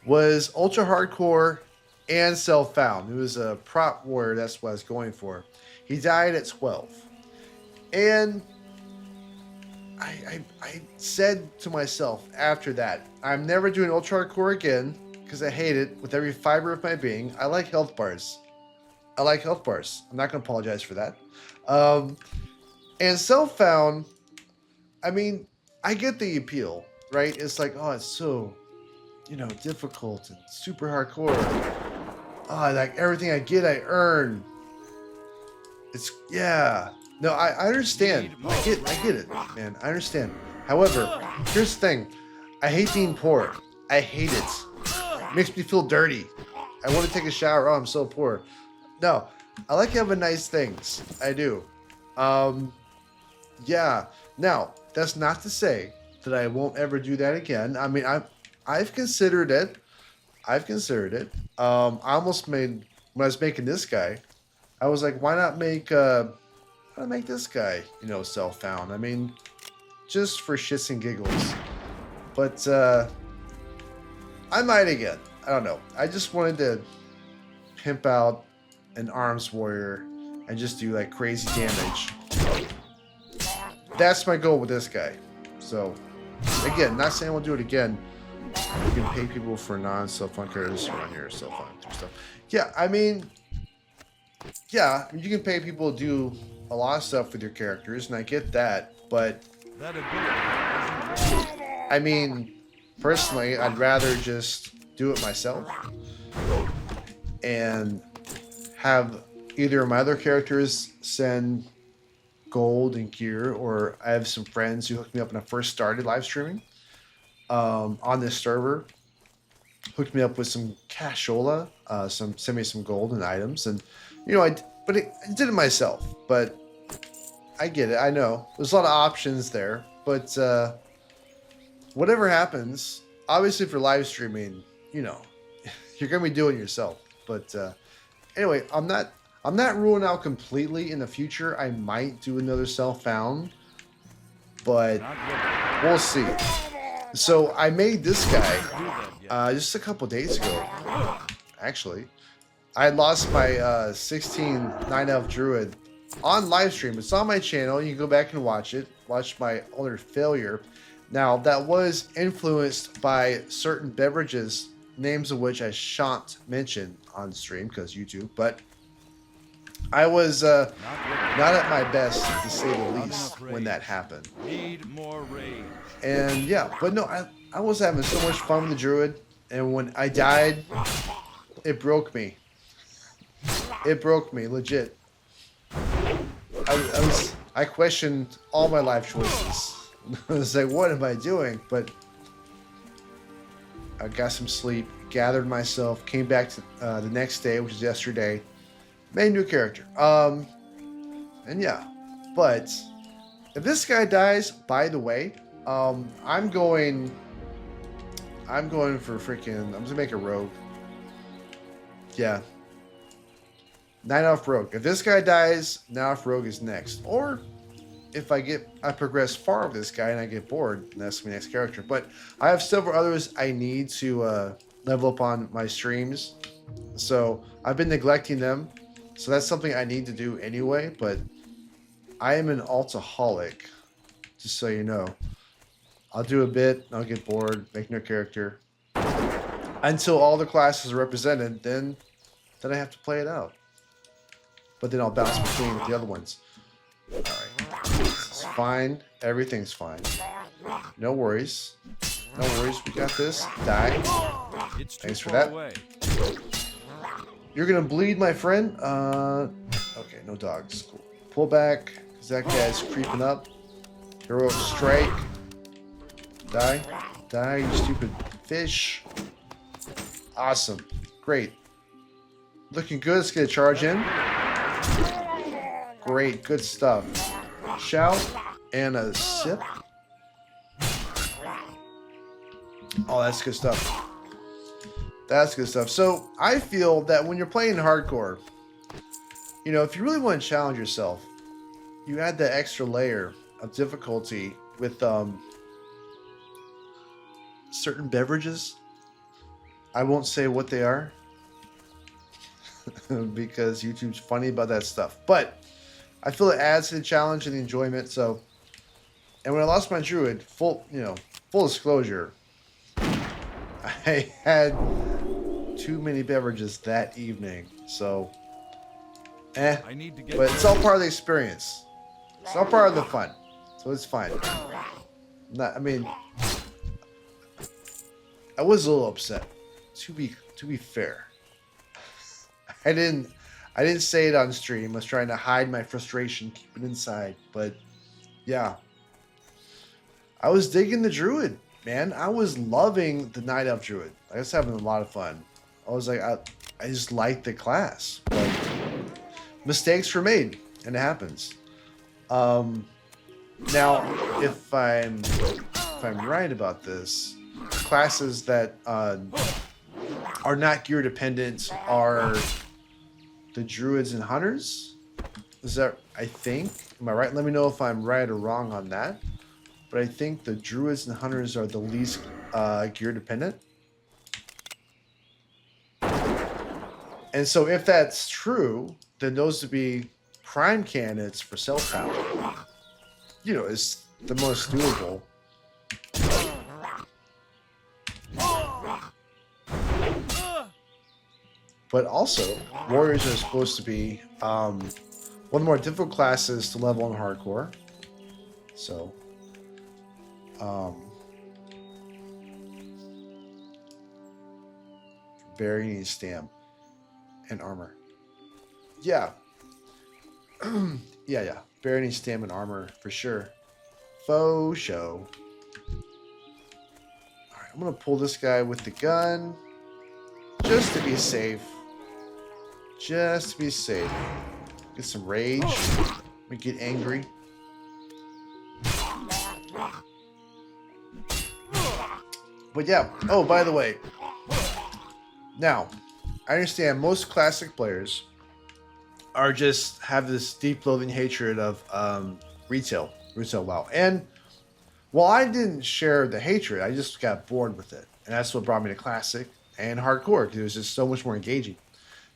Speaker 1: was ultra hardcore and self-found. It was a prop warrior. That's what I was going for. He died at 12. And I said to myself after that, I'm never doing ultra hardcore again because I hate it with every fiber of my being. I like health bars. I like health bars. I'm not going to apologize for that. And self-found, I mean, I get the appeal, right? It's like, oh, it's so, difficult and super hardcore. Oh, like everything I get, I earn. It's, yeah. No, I understand. I get it, man. I understand. However, here's the thing. I hate being poor. I hate it. It makes me feel dirty. I want to take a shower. Oh, I'm so poor. No, I like having nice things. I do. Yeah. Now, that's not to say that I won't ever do that again. I mean, I've considered it. I almost made, when I was making this guy, I was like, why not make this guy, self-found? I mean, just for shits and giggles. But I might again. I don't know. I just wanted to pimp out an arms warrior and just do like crazy damage. That's my goal with this guy. So, again, not saying we'll do it again. You can pay people for non-self-found characters around here, self-found stuff. Yeah, I mean, yeah, you can pay people to do a lot of stuff with your characters, and I get that, but I mean, personally, I'd rather just do it myself and have either of my other characters send gold and gear, or I have some friends who hooked me up when I first started live streaming on this server, hooked me up with some cashola, sent me some gold and items, and I did it myself, but I get it. I know there's a lot of options there, but whatever happens, obviously for live streaming, you're gonna be doing it yourself. But anyway, I'm not ruling out completely. In the future, I might do another self-found, but
Speaker 2: Not ready.
Speaker 1: we'll see. So I made this guy
Speaker 2: Do that yet.
Speaker 1: just a couple days ago. Actually, I lost my 16 9 elf druid on live stream. It's on my channel. You can go back and watch it. Watch my utter failure. Now that was influenced by certain beverages, names of which I shan't mention on stream because YouTube. But I was
Speaker 2: Not ready.
Speaker 1: not at my best, to say the least, when that happened.
Speaker 2: Need more rage.
Speaker 1: And yeah, but no, I was having so much fun with the druid, and when I died, it broke me. It broke me, legit. I questioned all my life choices. I was like, what am I doing? But I got some sleep, gathered myself, came back to the next day, which is yesterday, made a new character. And yeah, but if this guy dies, by the way, I'm going for freaking. I'm gonna make a rogue. Yeah. 9 off rogue. If this guy dies, 9 off rogue is next. Or if I progress far with this guy and I get bored, that's my next character. But I have several others I need to level up on my streams. So I've been neglecting them. So that's something I need to do anyway. But I am an altaholic, just so you know. I'll do a bit, I'll get bored, make no character. Until all the classes are represented, then I have to play it out. But then I'll bounce between the other ones. Alright. It's fine. Everything's fine. No worries. No worries. We got this. Die.
Speaker 2: It's too
Speaker 1: Thanks for
Speaker 2: far
Speaker 1: that.
Speaker 2: away.
Speaker 1: You're gonna bleed, my friend. Okay, no dogs. Cool. Pull back, because that guy's creeping up. Heroic strike. Die. Die, you stupid fish. Awesome. Great. Looking good. Let's get a charge in. Great. Good stuff. Shout and a sip. Oh, that's good stuff. That's good stuff. So I feel that when you're playing hardcore, you know, if you really want to challenge yourself, you add that extra layer of difficulty with certain beverages. I won't say what they are because YouTube's funny about that stuff. But I feel it adds to the challenge and the enjoyment. So, and when I lost my druid, full disclosure, I had too many beverages that evening. So,
Speaker 2: I need to get
Speaker 1: but it's all part of the experience. It's all part of the fun. So it's fine. I mean, I was a little upset. To be fair, I didn't say it on stream. I was trying to hide my frustration, keep it inside. But yeah, I was digging the druid, man. I was loving the night elf druid. I was having a lot of fun. I was like, I just liked the class. But mistakes were made, and it happens. Now, if I'm right about this, classes that are not gear dependent are the druids and hunters. Is that, I think, am I right? Let me know if I'm right or wrong on that. But I think the druids and hunters are the least gear dependent. And so if that's true, then those would be prime candidates for self power. You know, it's the most doable. But also, warriors are supposed to be one of the more difficult classes to level in hardcore. So, Barry needs stamp and armor. Yeah. yeah. Barry needs stamp and armor for sure. Faux show. Alright, I'm gonna pull this guy with the gun. Just to be safe. Just to be safe. Get some rage. We get angry. But yeah. Oh, by the way. Now, I understand most classic players have this deep loathing hatred of retail WoW. And Well, I didn't share the hatred. I just got bored with it, and that's what brought me to classic and hardcore because it was just so much more engaging.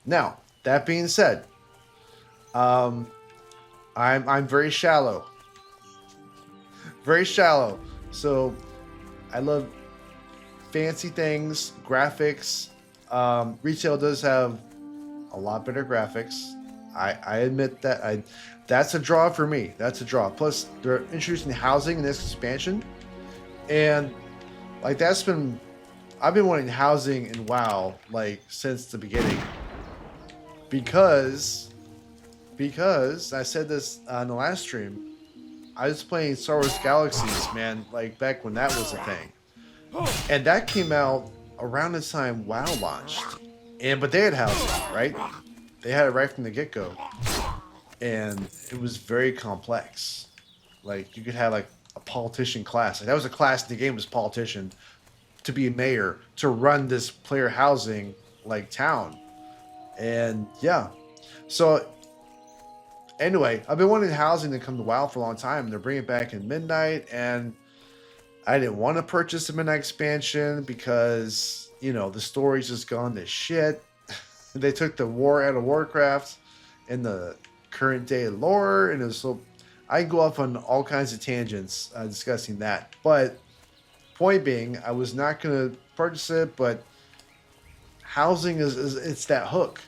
Speaker 1: Now, that being said, um, I'm very shallow, very shallow. So I love fancy things, graphics. Retail does have a lot better graphics. I admit that. That's a draw for me. That's a draw. Plus, they're introducing housing in this expansion, and like I've been wanting housing in WoW like since the beginning because I said this on the last stream. I was playing Star Wars Galaxies, man, like back when that was a thing, and that came out around the time WoW launched, but they had housing, right? They had it right from the get-go, and it was very complex. Like you could have like a politician class. Like that was a class in the game, was politician, to be a mayor, to run this player housing like town, and yeah. So anyway, I've been wanting housing to come to WoW for a long time, and they're bringing it back in Midnight, and I didn't want to purchase the Midnight expansion because, you know, the story's just gone to shit. They took the war out of Warcraft and the current day lore, and it was so... I can go off on all kinds of tangents discussing that. But point being, I was not going to purchase it, but housing is it's that hook.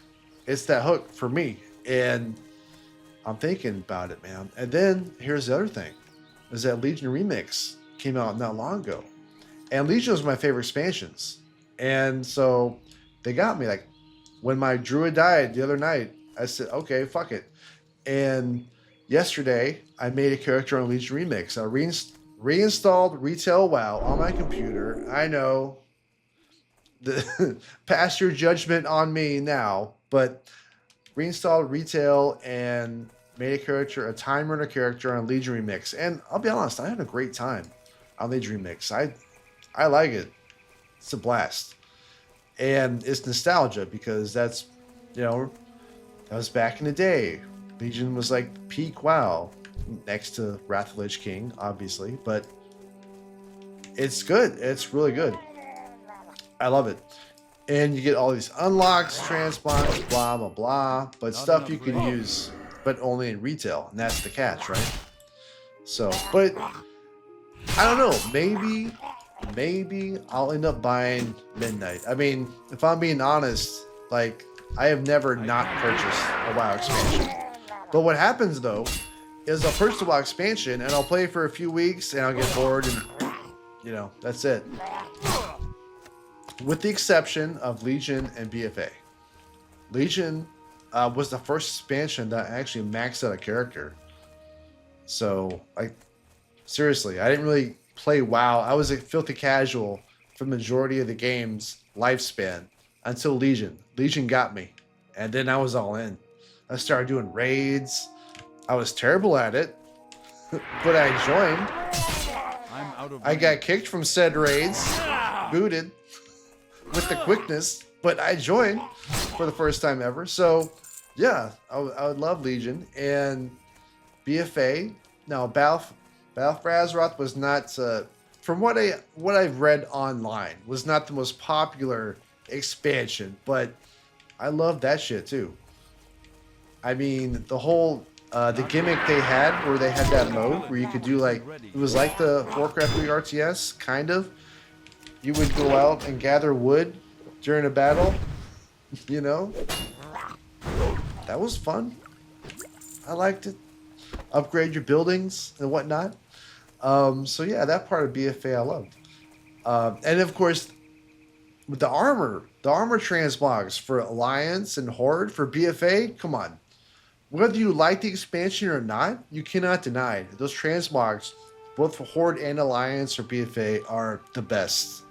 Speaker 1: It's that hook for me. And I'm thinking about it, man. And then here's the other thing, is that Legion Remix came out not long ago. And Legion was my favorite expansions. And so they got me. Like, when my druid died the other night, I said, okay, fuck it. And yesterday, I made a character on Legion Remix. I reinstalled Retail WoW on my computer. I know, pass your judgment on me now, but reinstalled Retail and made a character, a Time Runner character on Legion Remix. And I'll be honest, I had a great time on Legion Remix. I like it. It's a blast. And it's nostalgia because that's, you know, that was back in the day. Legion was like peak WoW, next to Wrath of the Lich King, obviously, but it's good. It's really good. I love it. And you get all these unlocks, transplants, blah, blah, blah, but stuff you can use, but only in retail, and that's the catch, right? So, but I don't know, maybe I'll end up buying Midnight. I mean, if I'm being honest, like, I have never not purchased a WoW expansion. But what happens, though, is I'll purchase a WoW expansion, and I'll play for a few weeks, and I'll get bored, and, you know, that's it. With the exception of Legion and BFA. Legion was the first expansion that actually maxed out a character. So, like, seriously, I didn't really play WoW. I was a filthy casual for the majority of the game's lifespan until Legion. Legion got me, and then I was all in. I started doing raids. I was terrible at it, but I joined. I got kicked from said raids, booted with the quickness, but I joined for the first time ever. So, yeah, I would love Legion. And BFA, now Battle for Azeroth was not, from what I've read online, was not the most popular expansion, but I love that shit too. I mean, the whole the gimmick they had where they had that mode where you could do like, it was like the Warcraft 3 RTS, kind of. You would go out and gather wood during a battle, you know? That was fun. I liked it. Upgrade your buildings and whatnot. So yeah, that part of BFA I loved. And of course, with the armor transmogs for Alliance and Horde for BFA, come on. Whether you like the expansion or not, you cannot deny it. Those transmogs, both for Horde and Alliance or BFA, are the best.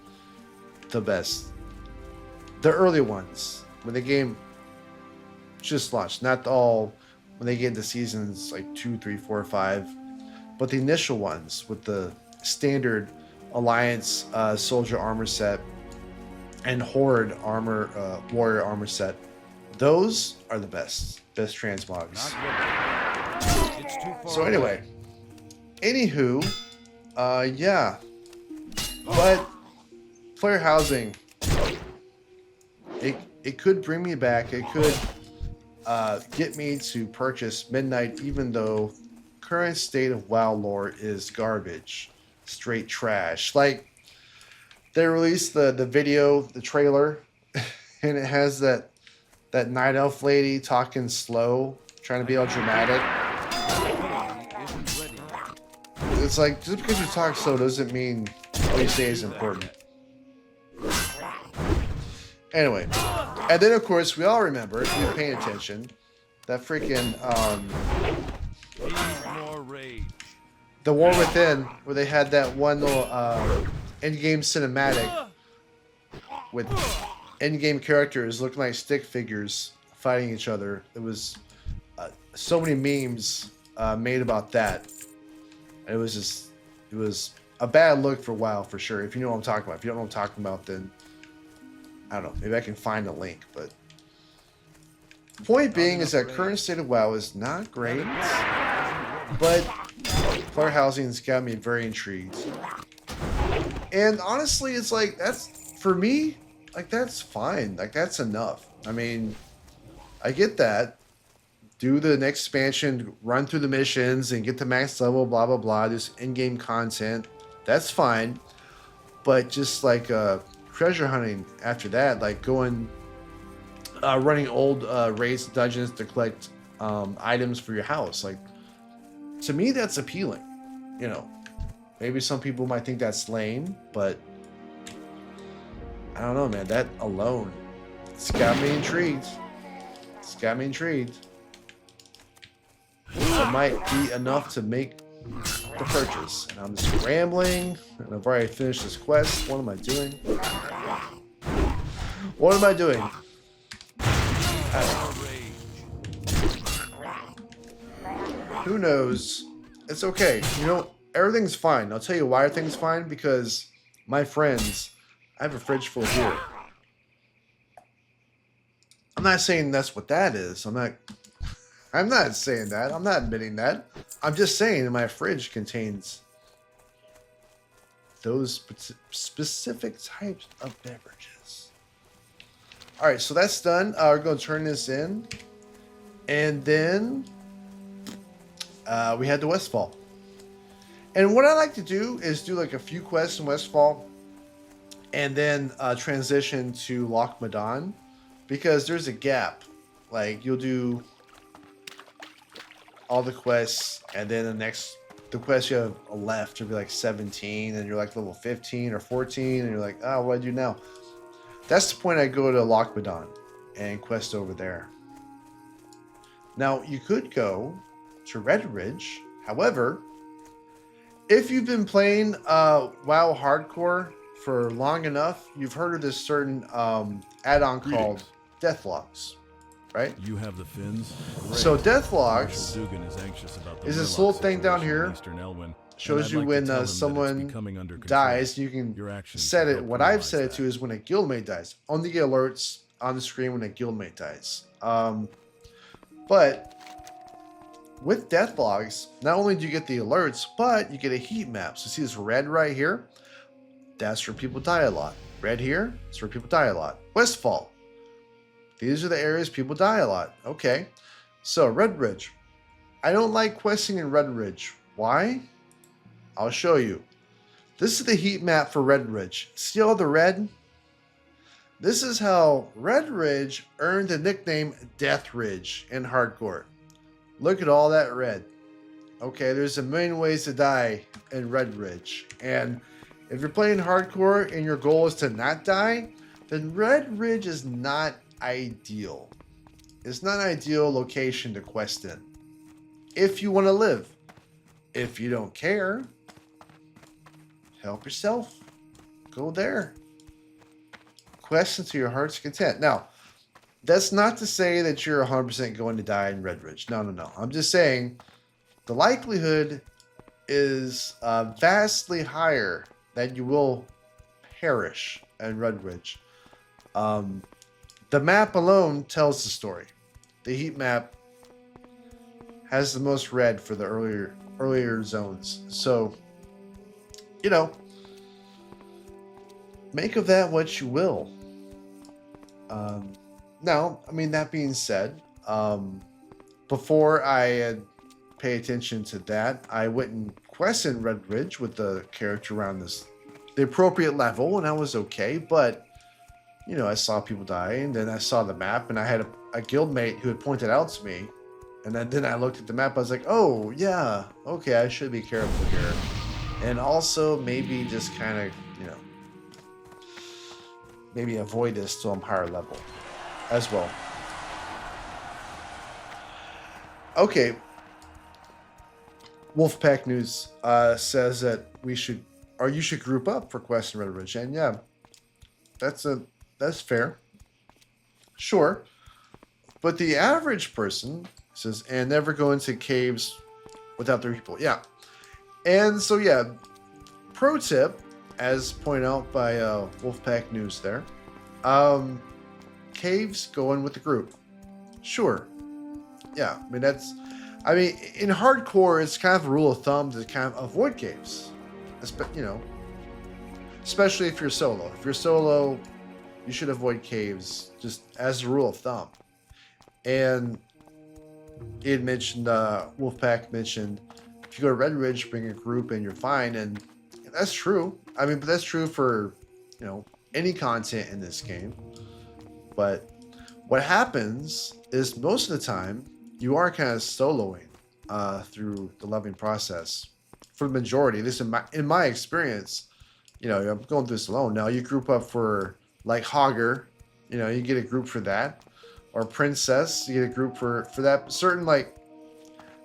Speaker 1: The best. The early ones, when the game just launched, not all when they get into seasons like 2, 3, 4, 5, but the initial ones with the standard Alliance soldier armor set and Horde armor warrior armor set, those are the best transmogs. So anyway, anywho, Yeah. But player housing, it could bring me back. It could get me to purchase Midnight, even though current state of WoW lore is garbage, straight trash. Like they released the video, the trailer, and it has that night elf lady talking slow, trying to be all dramatic. It's like, just because you talk slow doesn't mean what you say is important. Anyway, and then of course we all remember, if you're paying attention, that freaking
Speaker 2: More rage.
Speaker 1: the War Within, where they had that one little in-game cinematic with in-game characters looking like stick figures fighting each other. It was so many memes made about that. It was a bad look for WoW for sure. If you know what I'm talking about. If you don't know what I'm talking about, then I don't know. Maybe I can find a link. But point being is that current state of WoW is not great, but player housing's got me very intrigued. And honestly, it's like, that's for me. Like, that's fine. Like, that's enough. I mean, I get that. Do the next expansion, run through the missions, and get to max level, blah, blah, blah. There's in-game content. That's fine. But just like treasure hunting after that, like going, running old raids, dungeons to collect items for your house. Like, to me, that's appealing. You know, maybe some people might think that's lame, but I don't know, man. That alone, it's got me intrigued. It's got me intrigued. It might be enough to make the purchase. And I'm just rambling, and I've already finished this quest. What am I doing? What am I doing? Who knows? It's okay. You know, everything's fine. I'll tell you why everything's fine. Because my friends, I have a fridge full here. I'm not saying that's what that is. I'm not saying that. I'm not admitting that. I'm just saying that my fridge contains those specific types of beverages. All right, so that's done. We're going to turn this in. And then we head to Westfall. And what I like to do is do like a few quests in Westfall and then transition to Loch Madan, because there's a gap. Like, you'll do all the quests, and then the quest you have left will be like 17, and you're like level 15 or 14, and you're like, oh, what do I do now? That's the point I go to Loch Madan and quest over there. Now, you could go to Red Ridge. However, if you've been playing WoW Hardcore for long enough, you've heard of this certain add-on called Deathlogs, right?
Speaker 4: You have the Finns? Great.
Speaker 1: So Deathlogs
Speaker 4: Marshal Dugan is anxious about the
Speaker 1: is this
Speaker 4: Murloc
Speaker 1: little thing down
Speaker 4: situation in
Speaker 1: here.
Speaker 4: Eastern Elwyn,
Speaker 1: Shows
Speaker 4: and
Speaker 1: you
Speaker 4: I'd like
Speaker 1: when
Speaker 4: to tell him that it's
Speaker 1: someone
Speaker 4: becoming under control.
Speaker 1: dies. You can
Speaker 4: Your actions
Speaker 1: set
Speaker 4: will
Speaker 1: it.
Speaker 4: help
Speaker 1: What I've
Speaker 4: realize
Speaker 1: set it
Speaker 4: that.
Speaker 1: to is when a guildmate dies. Only get alerts on the screen when a guildmate dies. But with Deathlogs, not only do you get the alerts, but you get a heat map. So see this red right here? That's where people die a lot. Red here, that's where people die a lot. Westfall. These are the areas people die a lot. Okay. So Red Ridge. I don't like questing in Red Ridge. Why? I'll show you. This is the heat map for Red Ridge. See all the red? This is how Red Ridge earned the nickname Death Ridge in Hardcore. Look at all that red. Okay, there's a million ways to die in Red Ridge. And if you're playing Hardcore and your goal is to not die, then Red Ridge is not ideal. It's not an ideal location to quest in. If you want to live. If you don't care, help yourself. Go there. Quest unto your heart's content. Now, that's not to say that you're 100% going to die in Red Ridge. No, no, no. I'm just saying the likelihood is vastly higher that you will perish in Red Ridge. The map alone tells the story. The heat map has the most red for the earlier zones. So you know, make of that what you will. Now, I mean, that being said, before I had paid attention to that, I went and quested Red Ridge with the character around the appropriate level, and I was okay. But you know, I saw people die, and then I saw the map, and I had a guildmate who had pointed out to me, and then I looked at the map. I was like, oh yeah, okay, I should be careful here, and also maybe just kind of, you know, maybe avoid this till I'm higher level as well. Okay. Wolfpack News says that we should, or you should group up for Quest and Red Ridge, and yeah, that's fair. Sure. But the average person says, and never go into caves without 3 people. Yeah. And so, yeah, pro tip, as pointed out by Wolfpack News there, caves go in with the group. Sure. Yeah. I mean, in hardcore, it's kind of a rule of thumb to kind of avoid caves. You know, especially if you're solo. If you're solo, you should avoid caves, just as a rule of thumb. And he had mentioned, Wolfpack mentioned, if you go to Red Ridge, bring a group and you're fine. And that's true. I mean, but that's true for, you know, any content in this game. But what happens is most of the time, you are kind of soloing through the leveling process. For the majority, this in my experience, you know, I'm going through this alone. Now you group up for like Hogger, you know, you get a group for that, or Princess, you get a group for that. Certain like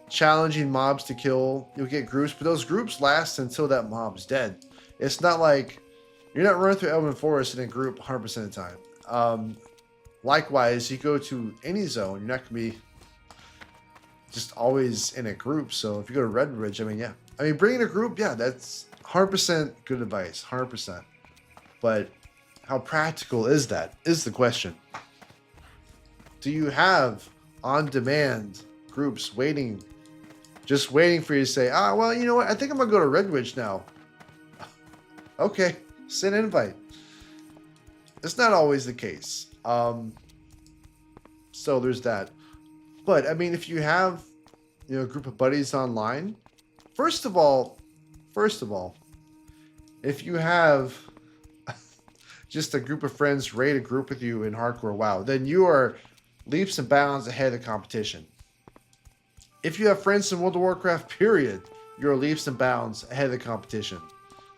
Speaker 1: challenging mobs to kill, you'll get groups, but those groups last until that mob's dead. It's not like you're not running through Elven Forest in a group 100% of the time. Likewise, you go to any zone, you're not going to be just always in a group. So if you go to Red Ridge, I mean, yeah. I mean, bringing a group, yeah, that's 100% good advice, 100%. But how practical is that, is the question. Do you have on-demand groups just waiting for you to say, well, you know what, I think I'm going to go to Red Ridge now. Okay, send an invite. It's not always the case. So there's that. But, I mean, if you have, you know, a group of buddies online, first of all, if you have just a group of friends ready to group with you in hardcore WoW, then you are leaps and bounds ahead of the competition. If you have friends in World of Warcraft, period, you're leaps and bounds ahead of the competition.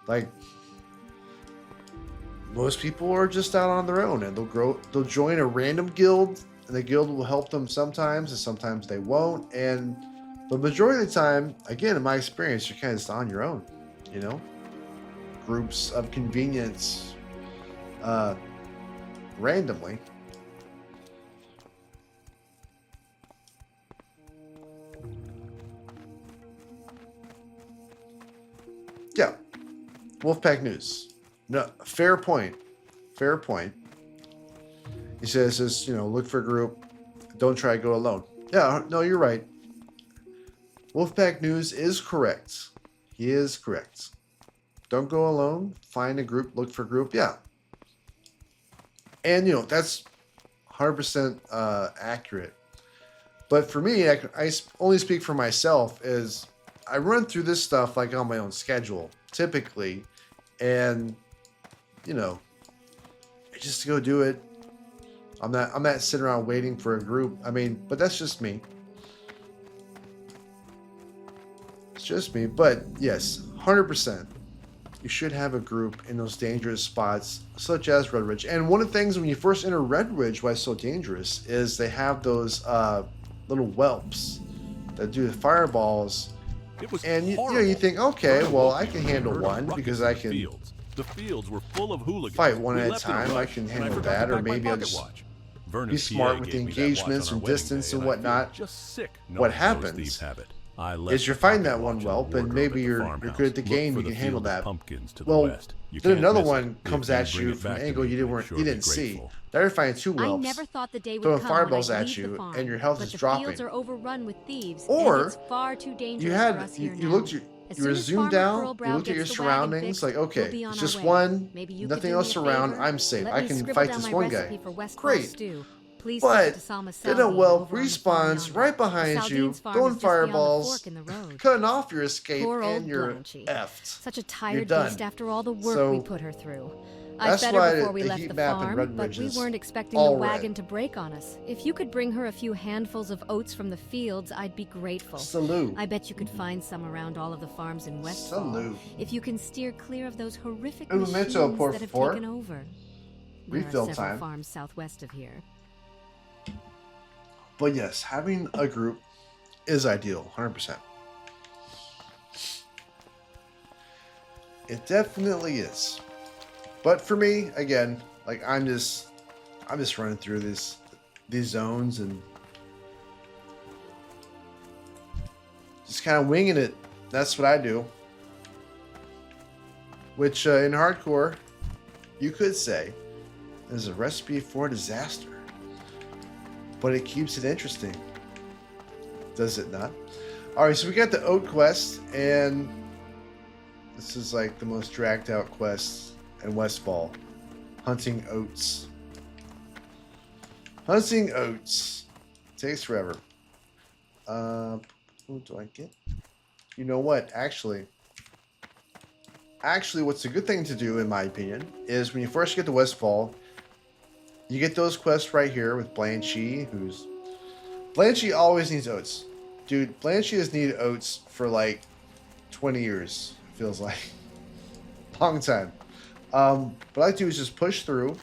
Speaker 1: Like, most people are just out on their own, and they'll join a random guild, and the guild will help them sometimes, and sometimes they won't. And the majority of the time, again, in my experience, you're kind of just on your own, you know? Groups of convenience, randomly. Yeah. Wolfpack News. No, fair point. Fair point. He says, you know, look for a group. Don't try to go alone. Yeah, no, you're right. Wolfpack News is correct. He is correct. Don't go alone. Find a group. Look for a group. Yeah. And, you know, that's 100% accurate. But for me, I only speak for myself, is I run through this stuff like on my own schedule, typically. And, you know, just go do it. I'm not sitting around waiting for a group. I mean, but that's just me. It's just me. But yes, 100%. You should have a group in those dangerous spots, such as Red Ridge. And one of the things when you first enter Red Ridge, why it's so dangerous, is they have those little whelps that do the fireballs. And you think, okay, well, I can handle one because I can
Speaker 4: The fields were full of hooligans.
Speaker 1: Fight one at a time. I can handle that, or maybe I'll just be smart with the engagements and distance and whatnot. What happens is you're fighting that one whelp, and maybe you're good at the game, you can handle that. Well, then another one comes at you from an angle you didn't see. Now you're fighting two whelps,
Speaker 3: never thought the day would
Speaker 1: throwing
Speaker 3: come
Speaker 1: fireballs
Speaker 3: when I'd
Speaker 1: at
Speaker 3: leave
Speaker 1: you,
Speaker 3: the farm,
Speaker 1: and your health
Speaker 3: but
Speaker 1: is
Speaker 3: the
Speaker 1: dropping.
Speaker 3: fields are overrun with thieves,
Speaker 1: Or
Speaker 3: and it's far too dangerous
Speaker 1: You
Speaker 3: for
Speaker 1: had
Speaker 3: us here
Speaker 1: you
Speaker 3: now. As
Speaker 1: you
Speaker 3: soon as
Speaker 1: zoom
Speaker 3: Farmer
Speaker 1: down, you
Speaker 3: Pearlbrow
Speaker 1: look at your
Speaker 3: gets the wagon
Speaker 1: surroundings,
Speaker 3: fixed,
Speaker 1: like,
Speaker 3: we'll
Speaker 1: okay,
Speaker 3: be on
Speaker 1: it's
Speaker 3: our
Speaker 1: just
Speaker 3: way.
Speaker 1: one,
Speaker 3: Maybe you could
Speaker 1: nothing
Speaker 3: do me
Speaker 1: else
Speaker 3: a
Speaker 1: around,
Speaker 3: favor?
Speaker 1: I'm safe.
Speaker 3: Let
Speaker 1: I
Speaker 3: me
Speaker 1: can
Speaker 3: scribble
Speaker 1: fight
Speaker 3: down
Speaker 1: this
Speaker 3: my
Speaker 1: one guy.
Speaker 3: recipe for Westfall
Speaker 1: Great.
Speaker 3: stew. Please
Speaker 1: But
Speaker 3: take it to Salma
Speaker 1: then a
Speaker 3: Saldean
Speaker 1: whelp
Speaker 3: over on the farm
Speaker 1: respawns
Speaker 3: yonder.
Speaker 1: right
Speaker 3: The
Speaker 1: behind you,
Speaker 3: Saldean's farm
Speaker 1: throwing
Speaker 3: is just beyond the
Speaker 1: fireballs,
Speaker 3: fork in the road.
Speaker 1: cutting off your escape,
Speaker 3: Poor
Speaker 1: and
Speaker 3: old
Speaker 1: you're
Speaker 3: Blanchie.
Speaker 1: effed.
Speaker 3: Such a
Speaker 1: You're
Speaker 3: tired
Speaker 1: done.
Speaker 3: beast after all the work
Speaker 1: So,
Speaker 3: we put her through. I
Speaker 1: that's
Speaker 3: fed
Speaker 1: why
Speaker 3: her before we
Speaker 1: the
Speaker 3: left
Speaker 1: heat
Speaker 3: the
Speaker 1: map in
Speaker 3: farm,
Speaker 1: Red
Speaker 3: but
Speaker 1: Ridge
Speaker 3: we
Speaker 1: is
Speaker 3: weren't expecting
Speaker 1: all
Speaker 3: the
Speaker 1: red.
Speaker 3: wagon to break on us. If you could bring her a few handfuls of oats from the fields, I'd be grateful.
Speaker 1: Salute.
Speaker 3: I bet you could find some around all of the farms in Westfall.
Speaker 1: Salute.
Speaker 3: If you can steer clear of those horrific
Speaker 1: Un
Speaker 3: machines
Speaker 1: momento, por
Speaker 3: that have
Speaker 1: favor.
Speaker 3: taken over.
Speaker 1: Refill
Speaker 3: There are several
Speaker 1: time.
Speaker 3: farms southwest of here.
Speaker 1: But yes, having a group is ideal, 100%. It definitely is. But for me, again, like I'm just running through these zones and just kind of winging it. That's what I do. Which in hardcore, you could say is a recipe for disaster. But it keeps it interesting. Does it not? Alright, so we got the Oat quest, and this is like the most dragged out quest in Westfall. Hunting oats. Hunting oats. Takes forever. Who do I get? You know what? Actually, what's a good thing to do, in my opinion, is when you first get to Westfall, you get those quests right here with Blanchie, Blanchie always needs oats. Dude, Blanchie has needed oats for like 20 years, it feels like. Long time. What I like to do is just push through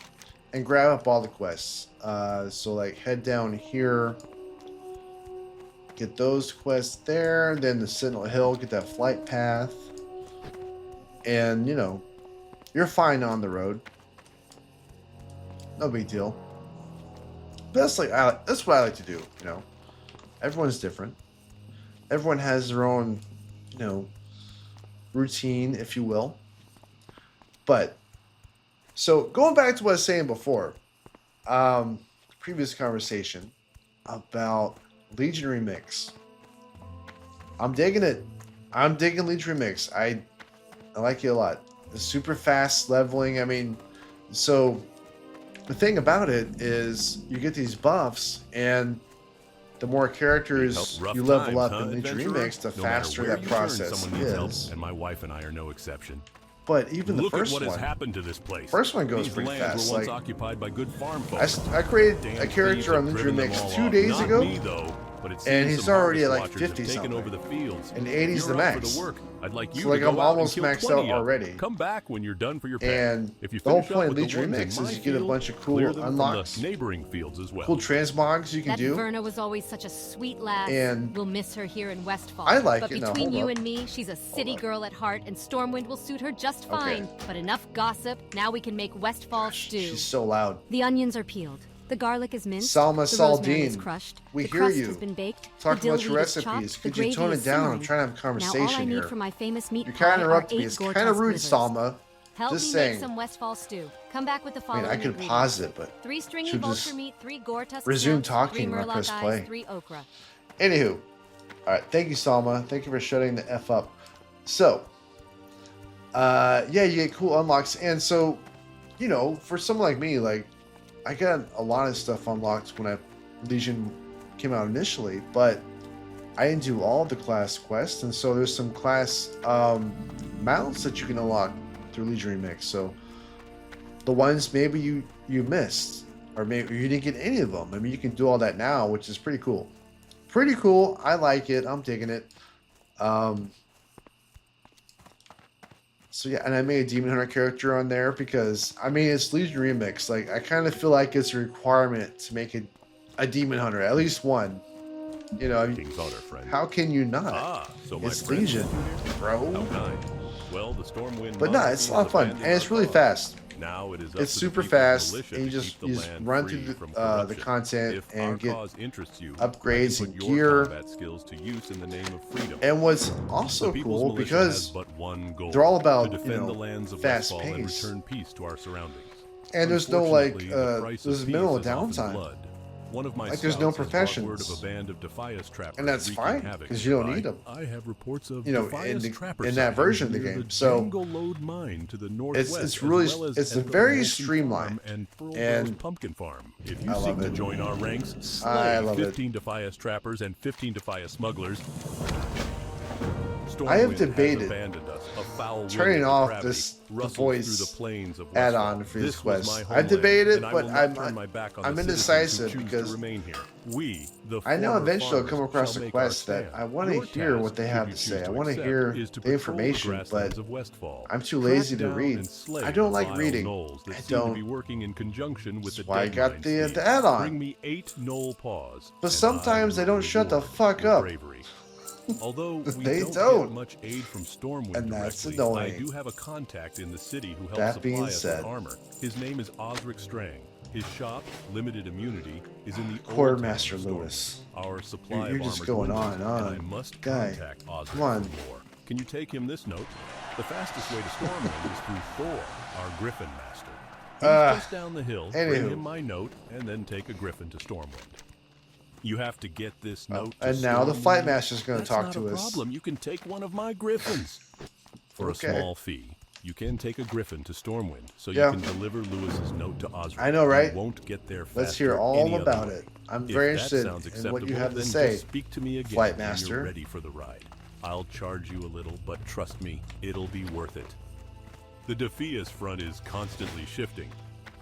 Speaker 1: and grab up all the quests. So like head down here, get those quests there, then the Sentinel Hill, get that flight path. And, you know, you're fine on the road. No big deal. But that's what I like to do, you know. Everyone's different. Everyone has their own, you know, routine, if you will. But, so going back to what I was saying before, previous conversation about Legion Remix. I'm digging it. I'm digging Legion Remix. I like it a lot. It's super fast leveling. I mean, so the thing about it is you get these buffs, and the more characters you level up in Legion Remix, the faster that process is.
Speaker 4: And my wife and I are no exception.
Speaker 1: But even the
Speaker 4: Look at
Speaker 1: first
Speaker 4: what has
Speaker 1: one,
Speaker 4: happened to this place.
Speaker 1: first one goes
Speaker 4: These
Speaker 1: pretty
Speaker 4: lands
Speaker 1: fast.
Speaker 4: were once
Speaker 1: Like,
Speaker 4: occupied by good farm folk.
Speaker 1: I created
Speaker 4: Damn
Speaker 1: a
Speaker 4: thieves
Speaker 1: character on
Speaker 4: have
Speaker 1: Legion
Speaker 4: driven them
Speaker 1: Remix
Speaker 4: all
Speaker 1: 2
Speaker 4: off.
Speaker 1: days
Speaker 4: Not
Speaker 1: ago,
Speaker 4: me, though, but it
Speaker 1: and
Speaker 4: seems
Speaker 1: he's
Speaker 4: some
Speaker 1: already at
Speaker 4: harvest
Speaker 1: like
Speaker 4: watchers have
Speaker 1: 50
Speaker 4: taken
Speaker 1: something.
Speaker 4: over the fields.
Speaker 1: And 80's
Speaker 4: You're
Speaker 1: the
Speaker 4: up
Speaker 1: max.
Speaker 4: For the work. I'd like you
Speaker 1: So, like,
Speaker 4: to go
Speaker 1: I'm
Speaker 4: out and
Speaker 1: almost
Speaker 4: kill
Speaker 1: maxed
Speaker 4: 20
Speaker 1: out
Speaker 4: of
Speaker 1: already.
Speaker 4: them. Come back when you're done for your pay.
Speaker 1: And
Speaker 4: If you
Speaker 1: the whole
Speaker 4: finish up
Speaker 1: point of
Speaker 4: with the
Speaker 1: Legion
Speaker 4: ones in
Speaker 1: Remix
Speaker 4: my
Speaker 1: is you get a
Speaker 4: field,
Speaker 1: bunch of cool
Speaker 4: clear them from the
Speaker 1: unlocks,
Speaker 4: neighboring fields as well.
Speaker 1: cool transmogs you can
Speaker 3: That
Speaker 1: do.
Speaker 3: Verna was always such a sweet lass.
Speaker 1: And
Speaker 3: we'll miss her here in Westfall.
Speaker 1: I like
Speaker 3: but
Speaker 1: it. Now,
Speaker 3: between
Speaker 1: hold
Speaker 3: you
Speaker 1: up.
Speaker 3: and me, she's a city
Speaker 1: up.
Speaker 3: girl at heart, and Stormwind will suit her just fine. But enough gossip. Now we can make Westfall stew.
Speaker 1: She's so loud.
Speaker 3: The onions are peeled. The garlic is minced.
Speaker 1: Salma
Speaker 3: the rosemary is
Speaker 1: Saldean,
Speaker 3: crushed.
Speaker 1: we
Speaker 3: the
Speaker 1: hear
Speaker 3: crust
Speaker 1: you.
Speaker 3: has been baked.
Speaker 1: Talk
Speaker 3: the
Speaker 1: about
Speaker 3: dill
Speaker 1: your
Speaker 3: wheat is
Speaker 1: recipes.
Speaker 3: chopped, the
Speaker 1: Could you
Speaker 3: gravy
Speaker 1: tone
Speaker 3: is
Speaker 1: it down? I'm
Speaker 3: simmering.
Speaker 1: trying to have a
Speaker 3: Now all I
Speaker 1: conversation
Speaker 3: need
Speaker 1: here.
Speaker 3: for my famous meat
Speaker 1: You're
Speaker 3: pie
Speaker 1: kind of
Speaker 3: are
Speaker 1: interrupting me.
Speaker 3: 8
Speaker 1: It's
Speaker 3: Gore
Speaker 1: kind of
Speaker 3: Tusk
Speaker 1: rude,
Speaker 3: livers.
Speaker 1: Salma.
Speaker 3: Help
Speaker 1: Just
Speaker 3: me
Speaker 1: saying.
Speaker 3: make some Westfall stew. Come back with the
Speaker 1: I
Speaker 3: following
Speaker 1: mean, I could
Speaker 3: ingredients.
Speaker 1: pause it, but
Speaker 3: 3 stringy
Speaker 1: should
Speaker 3: vulture
Speaker 1: just
Speaker 3: meat, 3 Gore Tusk
Speaker 1: resume
Speaker 3: snouts,
Speaker 1: talking
Speaker 3: 3
Speaker 1: when I press
Speaker 3: Murloc
Speaker 1: play.
Speaker 3: eyes, 3 okra.
Speaker 1: Anywho, all right. Thank you, Salma. Thank you for shutting the f up. So, yeah, you get cool unlocks, and so, you know, for someone like me, like I got a lot of stuff unlocked when Legion came out initially, but I didn't do all of the class quests, and so there's some class mounts that you can unlock through Legion Remix. So the ones maybe you missed, or maybe you didn't get any of them. I mean, you can do all that now, which is pretty cool. Pretty cool. I like it. I'm digging it. So yeah, and I made a Demon Hunter character on there because, I mean, it's Legion Remix. Like, I kind of feel like it's a requirement to make a Demon Hunter, at least one. You know,
Speaker 4: King's honor, friend.
Speaker 1: how can you not?
Speaker 4: So my
Speaker 1: It's
Speaker 4: friend
Speaker 1: Legion,
Speaker 4: is here?
Speaker 1: bro.
Speaker 4: How kind. Well, the Stormwind
Speaker 1: But no,
Speaker 4: monarchy
Speaker 1: it's a lot of
Speaker 4: has
Speaker 1: fun,
Speaker 4: abandoned
Speaker 1: and it's
Speaker 4: our
Speaker 1: really
Speaker 4: cause.
Speaker 1: fast.
Speaker 4: Now it is up
Speaker 1: It's
Speaker 4: to
Speaker 1: super
Speaker 4: the people's
Speaker 1: fast,
Speaker 4: militia
Speaker 1: and you
Speaker 4: to
Speaker 1: just
Speaker 4: keep the land
Speaker 1: run
Speaker 4: free
Speaker 1: through
Speaker 4: from
Speaker 1: the
Speaker 4: corruption.
Speaker 1: content
Speaker 4: If
Speaker 1: and
Speaker 4: our
Speaker 1: get
Speaker 4: cause interests you,
Speaker 1: upgrades
Speaker 4: I can
Speaker 1: and
Speaker 4: put your
Speaker 1: gear.
Speaker 4: combat skills to use in the name of freedom.
Speaker 1: And what's
Speaker 4: The
Speaker 1: also
Speaker 4: People's
Speaker 1: cool,
Speaker 4: Militia has
Speaker 1: because
Speaker 4: but one goal,
Speaker 1: they're all about,
Speaker 4: to
Speaker 1: you
Speaker 4: defend the
Speaker 1: know,
Speaker 4: lands of
Speaker 1: fast
Speaker 4: Westfall and
Speaker 1: pace.
Speaker 4: return peace to our surroundings.
Speaker 1: And there's no, like,
Speaker 4: Unfortunately, the price of
Speaker 1: there's
Speaker 4: peace
Speaker 1: minimal
Speaker 4: is often
Speaker 1: downtime.
Speaker 4: blood. One of my
Speaker 1: Like there's no
Speaker 4: scouts has brought word
Speaker 1: professions.
Speaker 4: of a band of Defias trappers
Speaker 1: And that's
Speaker 4: wreaking
Speaker 1: fine,
Speaker 4: havoc
Speaker 1: 'cause you don't
Speaker 4: nearby.
Speaker 1: need 'em.
Speaker 4: I have reports of
Speaker 1: You know,
Speaker 4: Defias
Speaker 1: in
Speaker 4: trapper
Speaker 1: that
Speaker 4: sightings
Speaker 1: version of the
Speaker 4: near
Speaker 1: game. So
Speaker 4: Jango Lode mine to the northwest,
Speaker 1: it's really
Speaker 4: as well as
Speaker 1: it's a
Speaker 4: at the
Speaker 1: very
Speaker 4: Molten
Speaker 1: Farm
Speaker 4: streamlined and Furlgrow's
Speaker 1: and
Speaker 4: pumpkin farm. If you
Speaker 1: I
Speaker 4: seek
Speaker 1: love
Speaker 4: to
Speaker 1: it.
Speaker 4: join our ranks,
Speaker 1: I
Speaker 4: slay
Speaker 1: love it.
Speaker 4: 15 Defias trappers and 15 Defias smugglers.
Speaker 1: I have
Speaker 4: Stormwind
Speaker 1: debated
Speaker 4: has abandoned us. A foul
Speaker 1: turning
Speaker 4: wind of
Speaker 1: off
Speaker 4: depravity
Speaker 1: this the
Speaker 4: rustles
Speaker 1: voice
Speaker 4: through the plains of
Speaker 1: add-on
Speaker 4: Westfall.
Speaker 1: for these
Speaker 4: This was
Speaker 1: quests.
Speaker 4: my
Speaker 1: I've
Speaker 4: homeland,
Speaker 1: debated,
Speaker 4: and I
Speaker 1: but
Speaker 4: will not turn my back on
Speaker 1: I'm
Speaker 4: the citizens
Speaker 1: indecisive
Speaker 4: who choose
Speaker 1: because
Speaker 4: to remain here. We, the
Speaker 1: I know
Speaker 4: former
Speaker 1: eventually I'll
Speaker 4: farmers,
Speaker 1: come across
Speaker 4: shall
Speaker 1: a
Speaker 4: make our
Speaker 1: quest that
Speaker 4: stand.
Speaker 1: I want to
Speaker 4: Your
Speaker 1: hear what
Speaker 4: task,
Speaker 1: they
Speaker 4: should
Speaker 1: have
Speaker 4: you
Speaker 1: to
Speaker 4: choose
Speaker 1: say. I
Speaker 4: to
Speaker 1: want to
Speaker 4: accept,
Speaker 1: hear
Speaker 4: is to
Speaker 1: the
Speaker 4: patrol
Speaker 1: information,
Speaker 4: grasslands
Speaker 1: but
Speaker 4: of Westfall.
Speaker 1: I'm too
Speaker 4: Track
Speaker 1: lazy to
Speaker 4: down
Speaker 1: read.
Speaker 4: and slay
Speaker 1: I don't
Speaker 4: the
Speaker 1: like
Speaker 4: vile
Speaker 1: reading.
Speaker 4: gnolls that
Speaker 1: I
Speaker 4: seem to
Speaker 1: don't.
Speaker 4: be working in conjunction with
Speaker 1: That's
Speaker 4: the
Speaker 1: why I got
Speaker 4: dead
Speaker 1: the
Speaker 4: mines
Speaker 1: add-on.
Speaker 4: Bring me 8 gnoll paws.
Speaker 1: But
Speaker 4: and
Speaker 1: sometimes
Speaker 4: I
Speaker 1: they
Speaker 4: will
Speaker 1: don't shut the
Speaker 4: reward
Speaker 1: fuck
Speaker 4: your
Speaker 1: up.
Speaker 4: bravery. Although we
Speaker 1: They
Speaker 4: don't
Speaker 1: don't.
Speaker 4: get much aid from Stormwind
Speaker 1: And that's
Speaker 4: directly, I
Speaker 1: annoying.
Speaker 4: do have a contact in the city who helps
Speaker 1: That
Speaker 4: supply
Speaker 1: being
Speaker 4: us
Speaker 1: said,
Speaker 4: with armor. His name is Osric Strang. His shop, Limited Immunity, is in the old
Speaker 1: Quartermaster
Speaker 4: town of Stormwind.
Speaker 1: Lewis.
Speaker 4: Our supply
Speaker 1: You're
Speaker 4: of
Speaker 1: just
Speaker 4: armor
Speaker 1: going
Speaker 4: dwindles,
Speaker 1: on and on.
Speaker 4: and I must
Speaker 1: Guy,
Speaker 4: contact Osric
Speaker 1: come on.
Speaker 4: for more. Can you take him this note? The fastest way to Stormwind is through Thor, our Griffin Master. He's just down the hill. Bring
Speaker 1: anywho.
Speaker 4: him my note, and then take a Griffin to Stormwind. You have to get this note. to
Speaker 1: And now the
Speaker 4: Stormwind.
Speaker 1: Flight Master's going to
Speaker 4: That's
Speaker 1: talk
Speaker 4: not
Speaker 1: to
Speaker 4: a
Speaker 1: us.
Speaker 4: problem. You can take one of my Griffins. For
Speaker 1: Okay.
Speaker 4: a small fee, you can take a Griffin to Stormwind, so
Speaker 1: Yeah.
Speaker 4: you can deliver Lewis's note to Osric.
Speaker 1: I know, right?
Speaker 4: You won't get there faster
Speaker 1: Let's hear all
Speaker 4: any other
Speaker 1: about
Speaker 4: way.
Speaker 1: it. I'm
Speaker 4: If
Speaker 1: very
Speaker 4: that
Speaker 1: interested
Speaker 4: sounds
Speaker 1: in what you
Speaker 4: acceptable,
Speaker 1: have to
Speaker 4: then
Speaker 1: say,
Speaker 4: just speak to me again
Speaker 1: Flight
Speaker 4: when
Speaker 1: Master.
Speaker 4: you're ready for the ride. I'll charge you a little, but trust me, it'll be worth it. The Defias front is constantly shifting.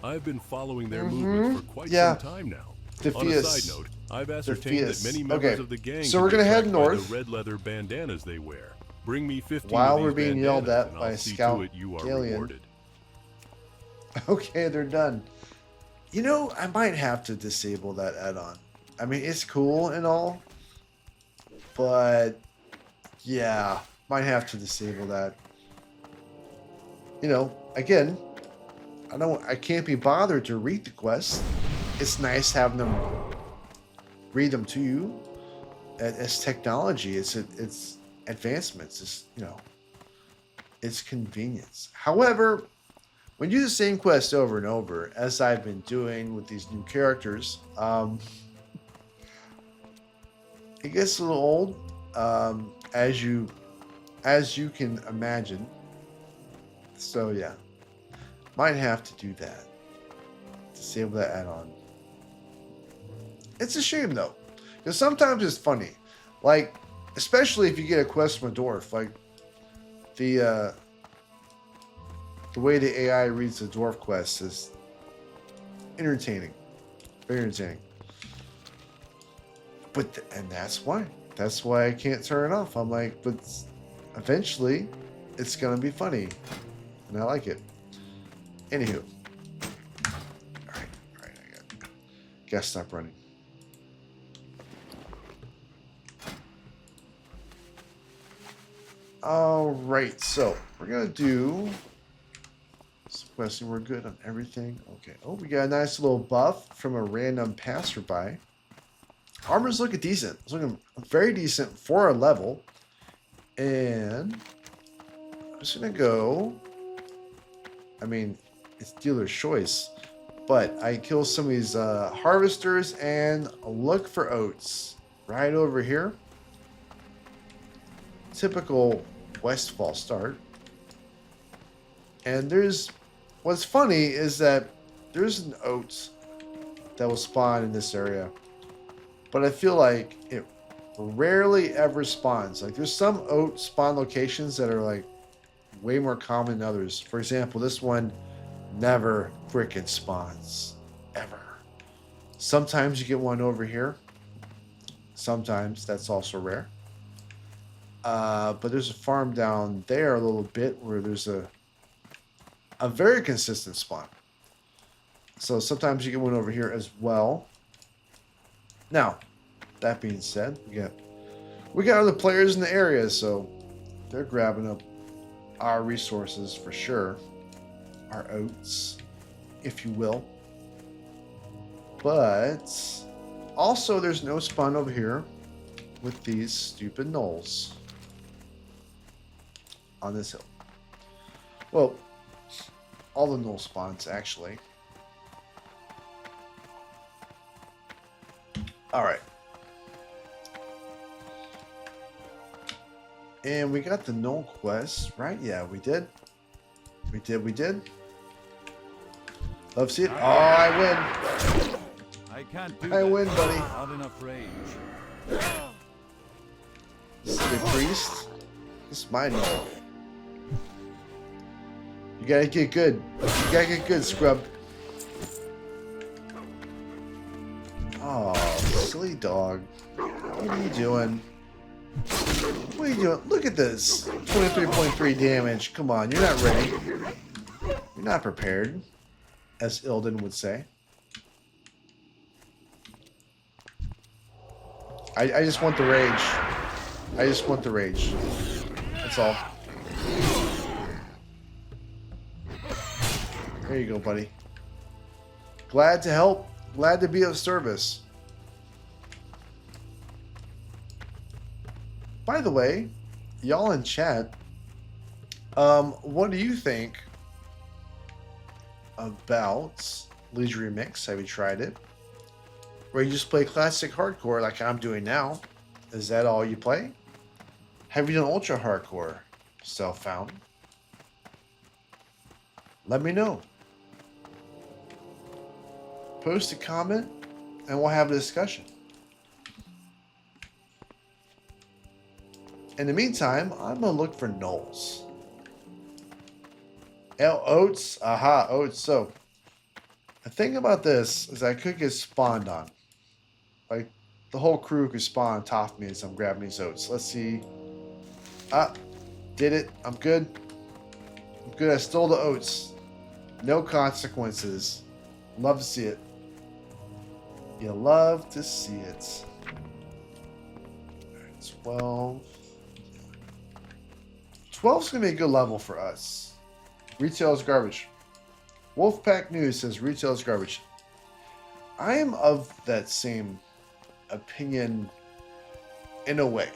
Speaker 4: I've been following their movements for quite
Speaker 1: Yeah.
Speaker 4: some time now. On a
Speaker 1: Defias.
Speaker 4: side note, I've ascertained
Speaker 1: Defias.
Speaker 4: that many members
Speaker 1: Okay,
Speaker 4: of the gang
Speaker 1: so
Speaker 4: can
Speaker 1: we're
Speaker 4: be
Speaker 1: gonna head
Speaker 4: tracked by
Speaker 1: north.
Speaker 4: the red leather bandanas they wear. Bring me 15
Speaker 1: While
Speaker 4: of
Speaker 1: we're
Speaker 4: these
Speaker 1: being yelled
Speaker 4: bandanas,
Speaker 1: at
Speaker 4: and
Speaker 1: by
Speaker 4: I'll see
Speaker 1: Scout
Speaker 4: to it you are
Speaker 1: Galleon.
Speaker 4: rewarded.
Speaker 1: Okay, they're done. You know, I might have to disable that add-on. I mean, it's cool and all, but yeah, might have to disable that. You know, again, I can't be bothered to read the quests. It's nice having them read them to you. It's technology. It's advancements. It's, you know, it's convenience. However, when you do the same quest over and over, as I've been doing with these new characters, it gets a little old, as you can imagine. So yeah, might have to do that. Disable that add-on. It's a shame though, because sometimes it's funny, like especially if you get a quest from a dwarf, like the way the AI reads the dwarf quest is entertaining, very entertaining. But and that's why I can't turn it off. I'm like, but eventually, it's gonna be funny, and I like it. Anywho, all right, I gotta stop running. All right, so we're gonna do. Questing, we're good on everything. Okay. Oh, we got a nice little buff from a random passerby. Armor's looking decent. It's looking very decent for a level. And I'm just gonna go. I mean, it's dealer's choice, but I kill some of these harvesters and look for oats right over here. Typical Westfall start. And what's funny is that there's an oat that will spawn in this area, but I feel like it rarely ever spawns. Like there's some oat spawn locations that are like way more common than others. For example, this one never frickin' spawns ever. Sometimes you get one over here. Sometimes that's also rare. But there's a farm down there a little bit where there's a very consistent spawn. So sometimes you get one over here as well. Now, that being said, we got other players in the area, so they're grabbing up our resources for sure. Our oats, if you will. But also there's no spawn over here with these stupid gnolls on this hill. Well, all the null spawns actually. All right. And we got the null quest, right? Yeah, we did. We did. Love to see it. Oh, I win.
Speaker 2: I can't do
Speaker 1: I
Speaker 2: that.
Speaker 1: win, buddy.
Speaker 2: Not enough range.
Speaker 1: Silly priest. This is my null. You gotta get good. You gotta get good, scrub. Oh, silly dog. What are you doing? What are you doing? Look at this. 23.3 damage. Come on, you're not ready. You're not prepared, as Ilden would say. I just want the rage. I just want the rage. That's all. There you go, buddy. Glad to help. Glad to be of service. By the way, y'all in chat, what do you think about Leisure Remix? Have you tried it? Where you just play classic hardcore like I'm doing now? Is that all you play? Have you done ultra hardcore? Self-found? Let me know. Post a comment and we'll have a discussion. In the meantime, I'm gonna look for gnolls. Oats, aha, oats. So the thing about this is I could get spawned on. Like the whole crew could spawn on top of me as I'm grabbing these oats. Let's see. Ah, did it. I'm good. I'm good. I stole the oats. No consequences. Love to see it. You love to see it. Alright, 12. 12's going to be a good level for us. Retail is garbage. Wolfpack News says retail is garbage. I am of that same opinion in a way.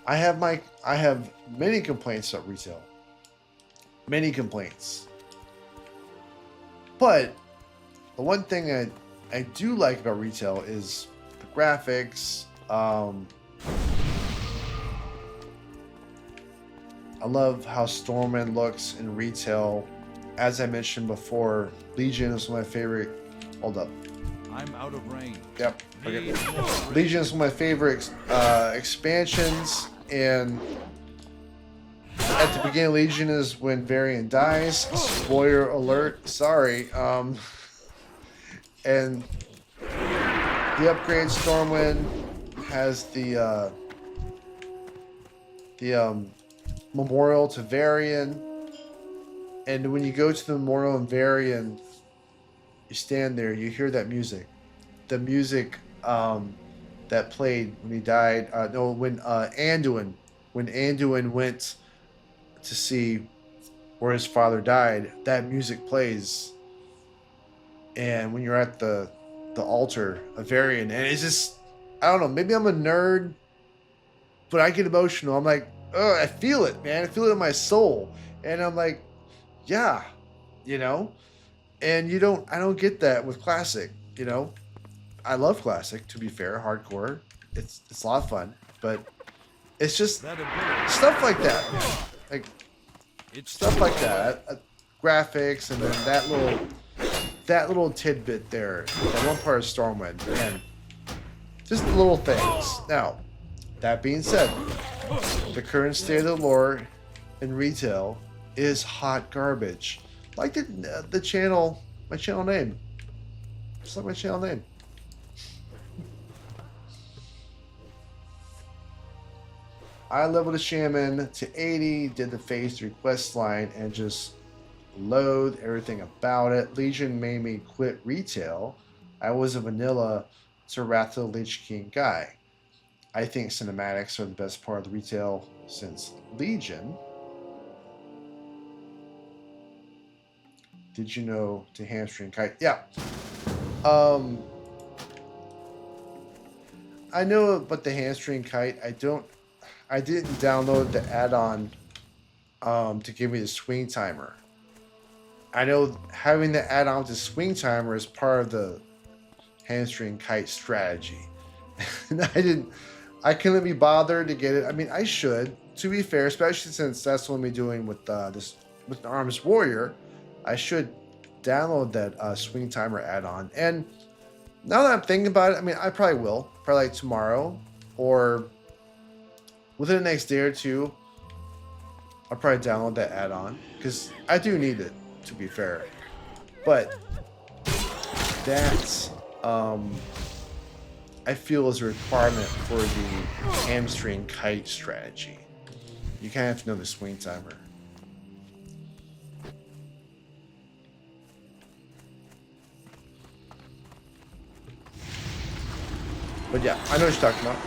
Speaker 1: I have many complaints about retail. Many complaints. But the one thing I do like about retail is the graphics. I love how Stormwind looks in retail. As I mentioned before, Legion is one of my favorite. Hold up.
Speaker 2: I'm out of range.
Speaker 1: Yep. Okay.
Speaker 2: Need more range.
Speaker 1: Legion is one of my favorite expansions, and at the beginning of Legion is when Varian dies. Spoiler alert. Sorry. And the upgrade Stormwind has the memorial to Varian, and when you go to the memorial in Varian, you stand there, you hear that music, the music that played when he died. When Anduin went to see where his father died, that music plays. And when you're at the altar of Varian, and it's just, I don't know, maybe I'm a nerd, but I get emotional. I'm like, oh, I feel it, man. I feel it in my soul. And I'm like, yeah, you know? And I don't get that with Classic, you know? I love Classic, to be fair, hardcore. It's a lot of fun, but it's just
Speaker 2: That ability.
Speaker 1: stuff like that, man. Like,
Speaker 2: It's
Speaker 1: stuff like that. Graphics, and then that little tidbit there, that one part of Stormwind, man. Just the little things. Now, that being said, the current state of the lore in retail is hot garbage. Like the channel, my channel name. Just like my channel name. I leveled a shaman to 80, did the phase 3 quest line, and just loathed everything about it. Legion made me quit retail. I was a vanilla to Wrath of the Lich King guy. I think cinematics are the best part of the retail since Legion. Did you know to hamstring kite? Yeah. I know about the hamstring kite. I didn't download the add-on to give me the swing timer. I know having the add-on to swing timer is part of the hamstring kite strategy. And I couldn't be bothered to get it. I mean, I should, to be fair, especially since that's what I'm doing with with an Arms Warrior. I should download that Swing Timer add-on. And now that I'm thinking about it, I mean, I probably will. Probably like tomorrow or within the next day or two. I'll probably download that add-on because I do need it, to be fair. But that's I feel is a requirement for the hamstring kite strategy. You kind of have to know the swing timer. But yeah, I know what you're talking about.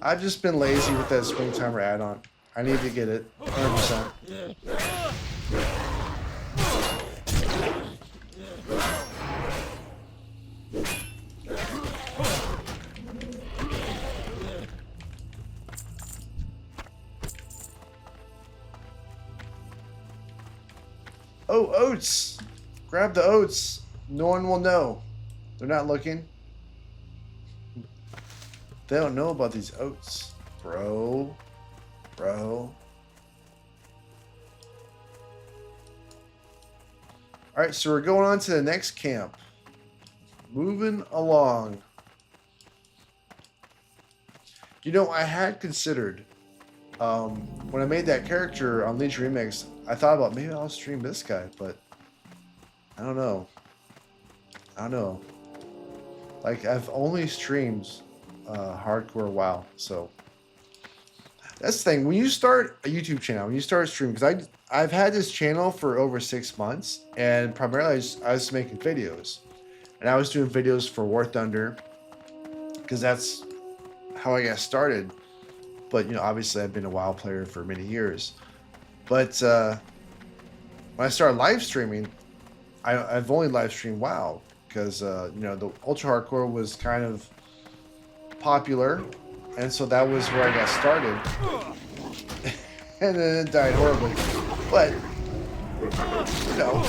Speaker 1: I've just been lazy with that swing timer add-on. I need to get it 100%. Oh, oats! Grab the oats. No one will know. They're not looking. They don't know about these oats. Bro. Alright, so we're going on to the next camp. Moving along. You know, I had considered, when I made that character on Legion Remix, I thought about maybe I'll stream this guy, but I don't know. Like, I've only streamed hardcore WoW, so that's the thing. When you start a YouTube channel, when you start streaming, because I've had this channel for over 6 months, and primarily I was making videos, and I was doing videos for War Thunder, because that's how I got started. But you know, obviously I've been a WoW player for many years. But when I started live streaming, I've only live streamed WoW because you know, the ultra hardcore was kind of popular, and so that was where I got started. And then it died horribly. But you know,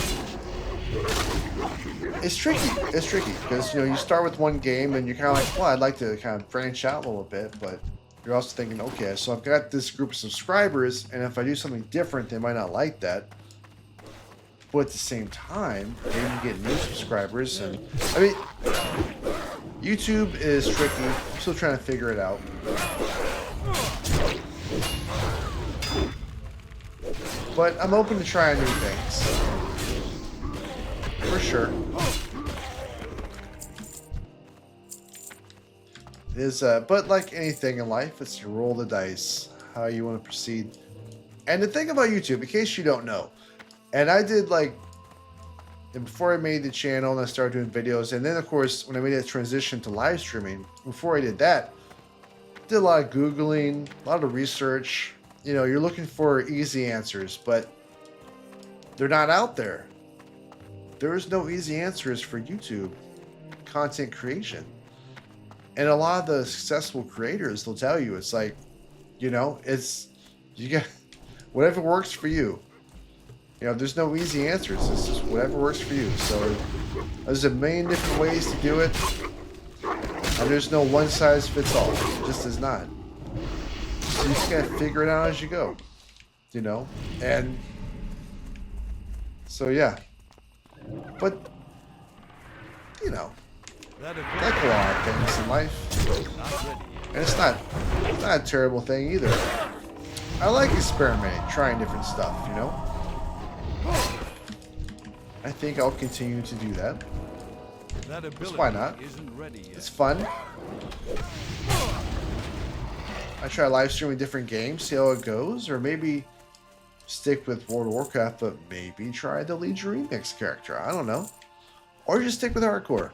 Speaker 1: it's tricky. It's tricky because you know, you start with one game and you're kind of like, well, I'd like to kind of branch out a little bit, but you're also thinking, okay, so I've got this group of subscribers, and if I do something different, they might not like that. But at the same time, maybe you get new subscribers, and I mean, YouTube is tricky. I'm still trying to figure it out. But I'm open to trying new things. For sure. But like anything in life, it's you roll the dice, how you want to proceed. And the thing about YouTube, in case you don't know, and I did like, and before I made the channel and I started doing videos, and then of course when I made that transition to live streaming, before I did that, I did a lot of Googling, a lot of research. You know, you're looking for easy answers, but they're not out there. There is no easy answers for YouTube content creation. And a lot of the successful creators, they'll tell you, it's like, you know, you get whatever works for you. You know, there's no easy answers. It's just whatever works for you. So there's a million different ways to do it. And there's no one size fits all. It just is not. So you just gotta figure it out as you go. You know? And so yeah. But you know, like a lot of things in life. And it's not a terrible thing either. I like experimenting, trying different stuff, you know? I think I'll continue to do that. Just why not? It's fun. I try live streaming different games, see how it goes, or maybe stick with World of Warcraft, but maybe try the Legion Remix character. I don't know. Or just stick with hardcore.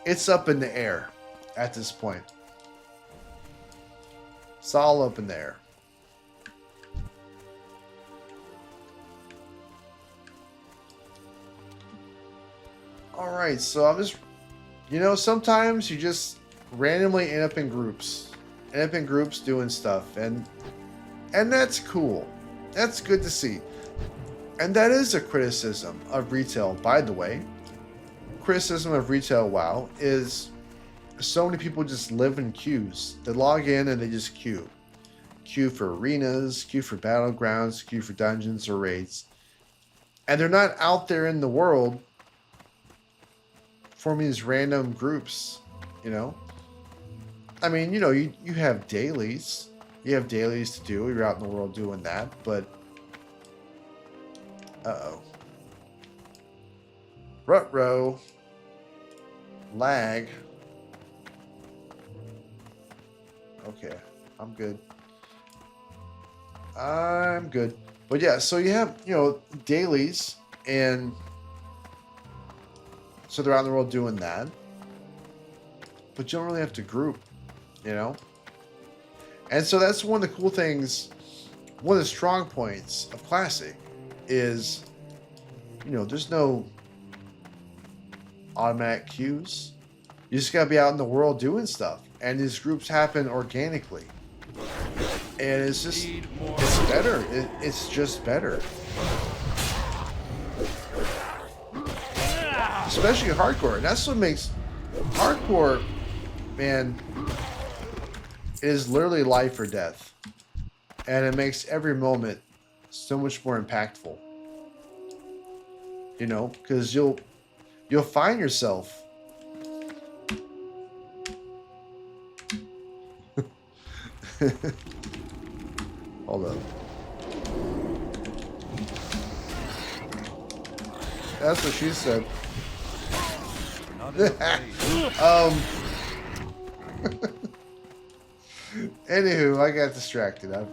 Speaker 1: It's up in the air at this point. It's all up in the air. Alright, so I'm just, you know, sometimes you just randomly end up in groups. End up in groups doing stuff. And And that's cool. That's good to see. And that is a criticism of retail, by the way. Criticism of retail WoW is so many people just live in queues. They log in and they just queue. Queue for arenas, queue for battlegrounds, queue for dungeons or raids. And they're not out there in the world forming these random groups, you know? I mean, you know, you have dailies. You have dailies to do. You're out in the world doing that, but... Uh-oh. Rut-row. Lag. Okay, I'm good. I'm good. But yeah, so you have, you know, dailies, and so they're out in the world doing that. But you don't really have to group, you know? And so that's one of the cool things, one of the strong points of Classic is, you know, there's no automatic queues. You just gotta be out in the world doing stuff. And these groups happen organically. And it's just, it's better. It's just better. Especially hardcore. And that's what makes hardcore, man, it is literally life or death. And it makes every moment so much more impactful. You know, because you'll find yourself hold up. That's what she said. Anywho, I got distracted. I'm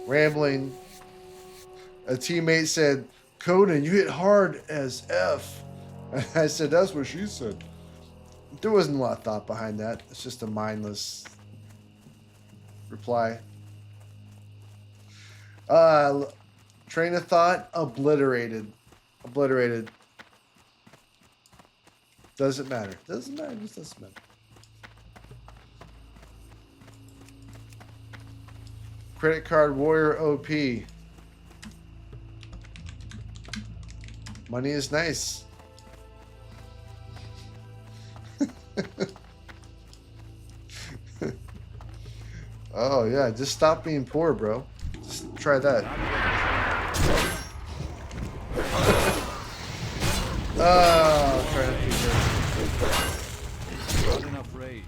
Speaker 1: rambling. A teammate said, "Conan, you hit hard as F." And I said, "That's what she said." There wasn't a lot of thought behind that. It's just a mindless reply. Train of thought obliterated. Obliterated. Doesn't matter. Doesn't matter. Just doesn't matter. Credit card warrior OP. Money is nice. Oh yeah, just stop being poor, bro. Just try that. Oh, trying to figure.
Speaker 2: Not enough rage.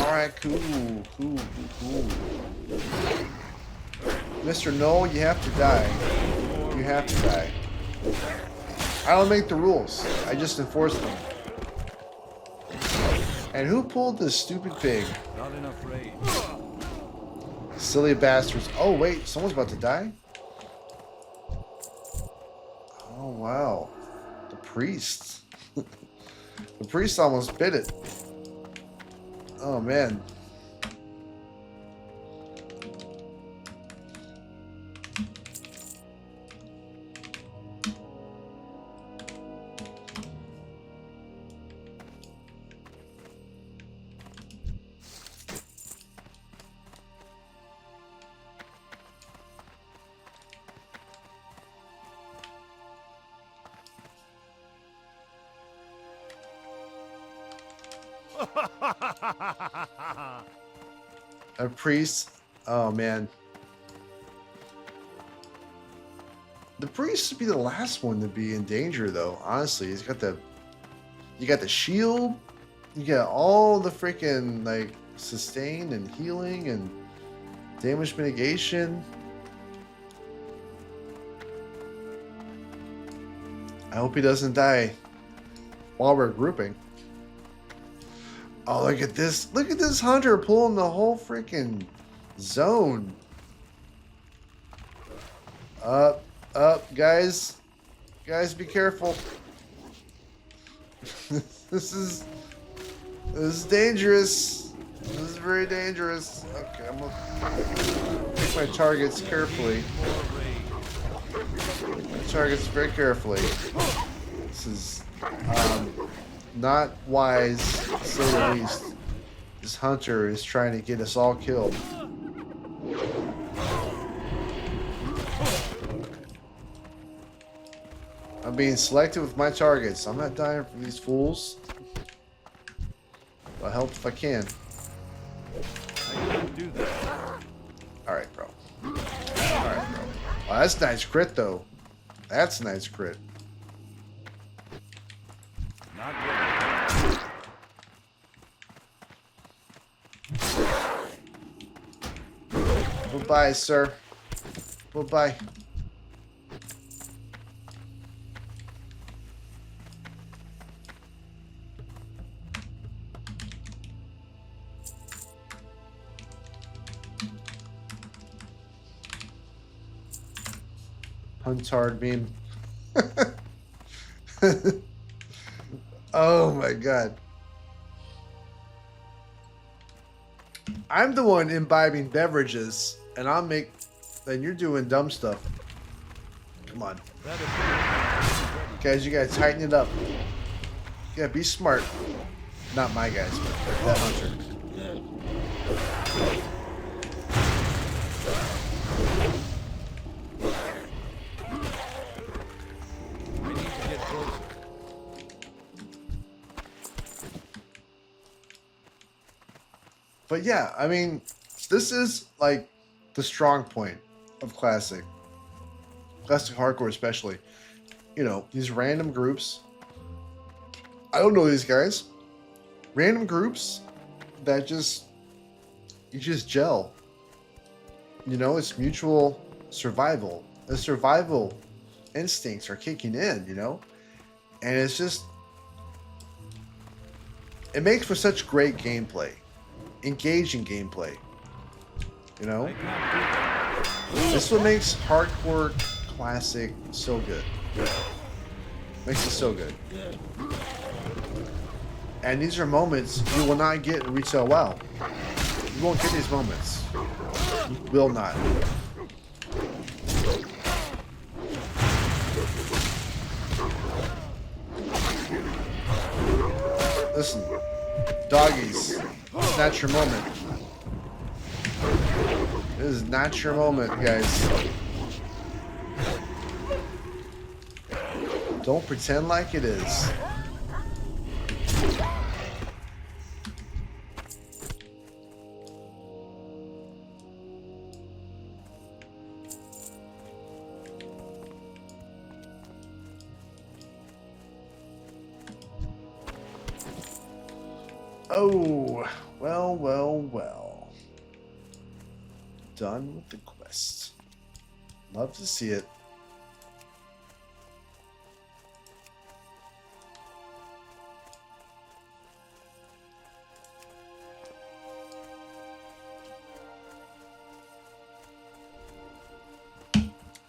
Speaker 1: Alright, cool. Mr. Null, you have to die. You have to die. I don't make the rules. I just enforce them. And who pulled this stupid pig?
Speaker 2: Not enough rage.
Speaker 1: Silly bastards. Oh, wait. Someone's about to die? Oh, wow. The priest. The priest almost bit it. Oh, man. A priest. Oh man. The priest should be the last one to be in danger though, honestly. He's got the you got the shield, you got all the freaking like sustain and healing and damage mitigation. I hope he doesn't die while we're grouping. Oh, look at this. Look at this hunter pulling the whole freaking zone. Up, guys. Guys, be careful. This is dangerous. This is very dangerous. Okay, I'm gonna pick my targets carefully. Pick my targets very carefully. This is not wise, to say the least. This hunter is trying to get us all killed. I'm being selective with my targets. I'm not dying for these fools. I'll help if I can.
Speaker 2: I can't do that.
Speaker 1: Alright, bro. Alright, bro. Oh, that's a nice crit, though. That's a nice crit.
Speaker 2: Not yet.
Speaker 1: Bye-bye, sir. Bye-bye. Huntard meme. Oh my god. I'm the one imbibing beverages, and and you're doing dumb stuff. Come on. Guys, you gotta tighten it up. You gotta be smart. Not my guys, but that hunter.
Speaker 2: We need to get closer.
Speaker 1: But yeah, I mean, this is like the strong point of classic hardcore, especially. You know, these random groups. I don't know these guys. Random groups that you just gel. You know, it's mutual survival. The survival instincts are kicking in, you know? And it's just, it makes for such great gameplay. Engaging gameplay. You know?
Speaker 2: I can't do that.
Speaker 1: This is what makes hardcore classic so good. Makes it so good. And these are moments you will not get in retail WoW. You won't get these moments. You will not. Listen, doggies, it's not your moment. This is not your moment, guys. Don't pretend like it is. Oh, well, well, well. Done with the quest. Love to see it.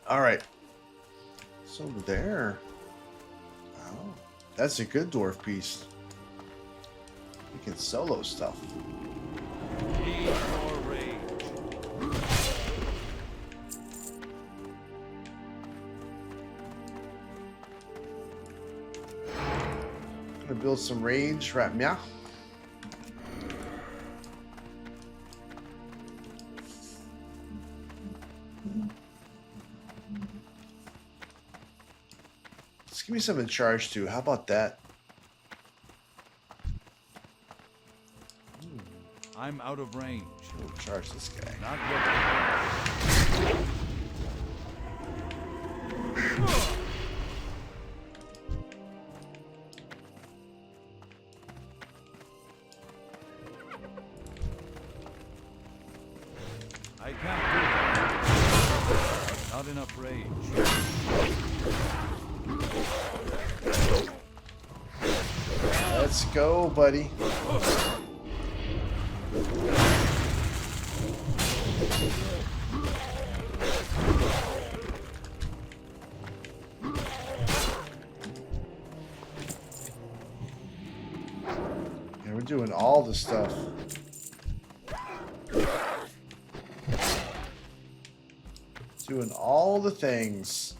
Speaker 1: All right. It's over there. Wow. That's a good dwarf piece. You can solo stuff.
Speaker 2: Need more rage.
Speaker 1: Gonna build some rage right now. Let's give me some in charge too. How about that?
Speaker 2: I'm out of range.
Speaker 1: We'll charge this guy.
Speaker 2: Not yet. I can't do that. Not enough rage.
Speaker 1: Let's go, buddy. Yeah, we're doing all the stuff. Doing all the things.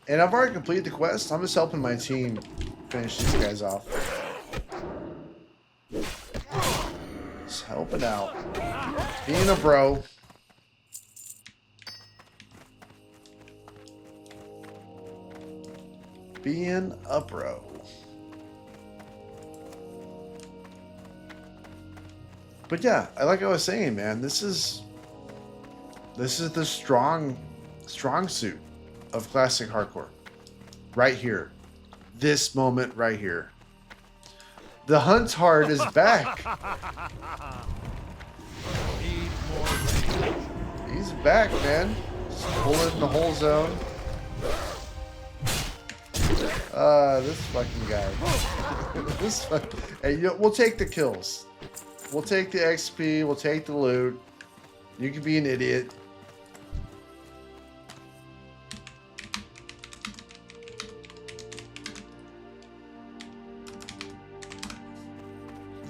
Speaker 1: And I've already completed the quest. I'm just helping my team finish these guys off. Just helping out. Being a bro. Being a bro. But yeah, like I was saying, man, this is the strong suit of classic hardcore. Right here. This moment right here. The Hunt's Heart is back. He's back, man. Just pulling the whole zone. This fucking guy. Hey, we'll take the kills. We'll take the XP. We'll take the loot. You can be an idiot.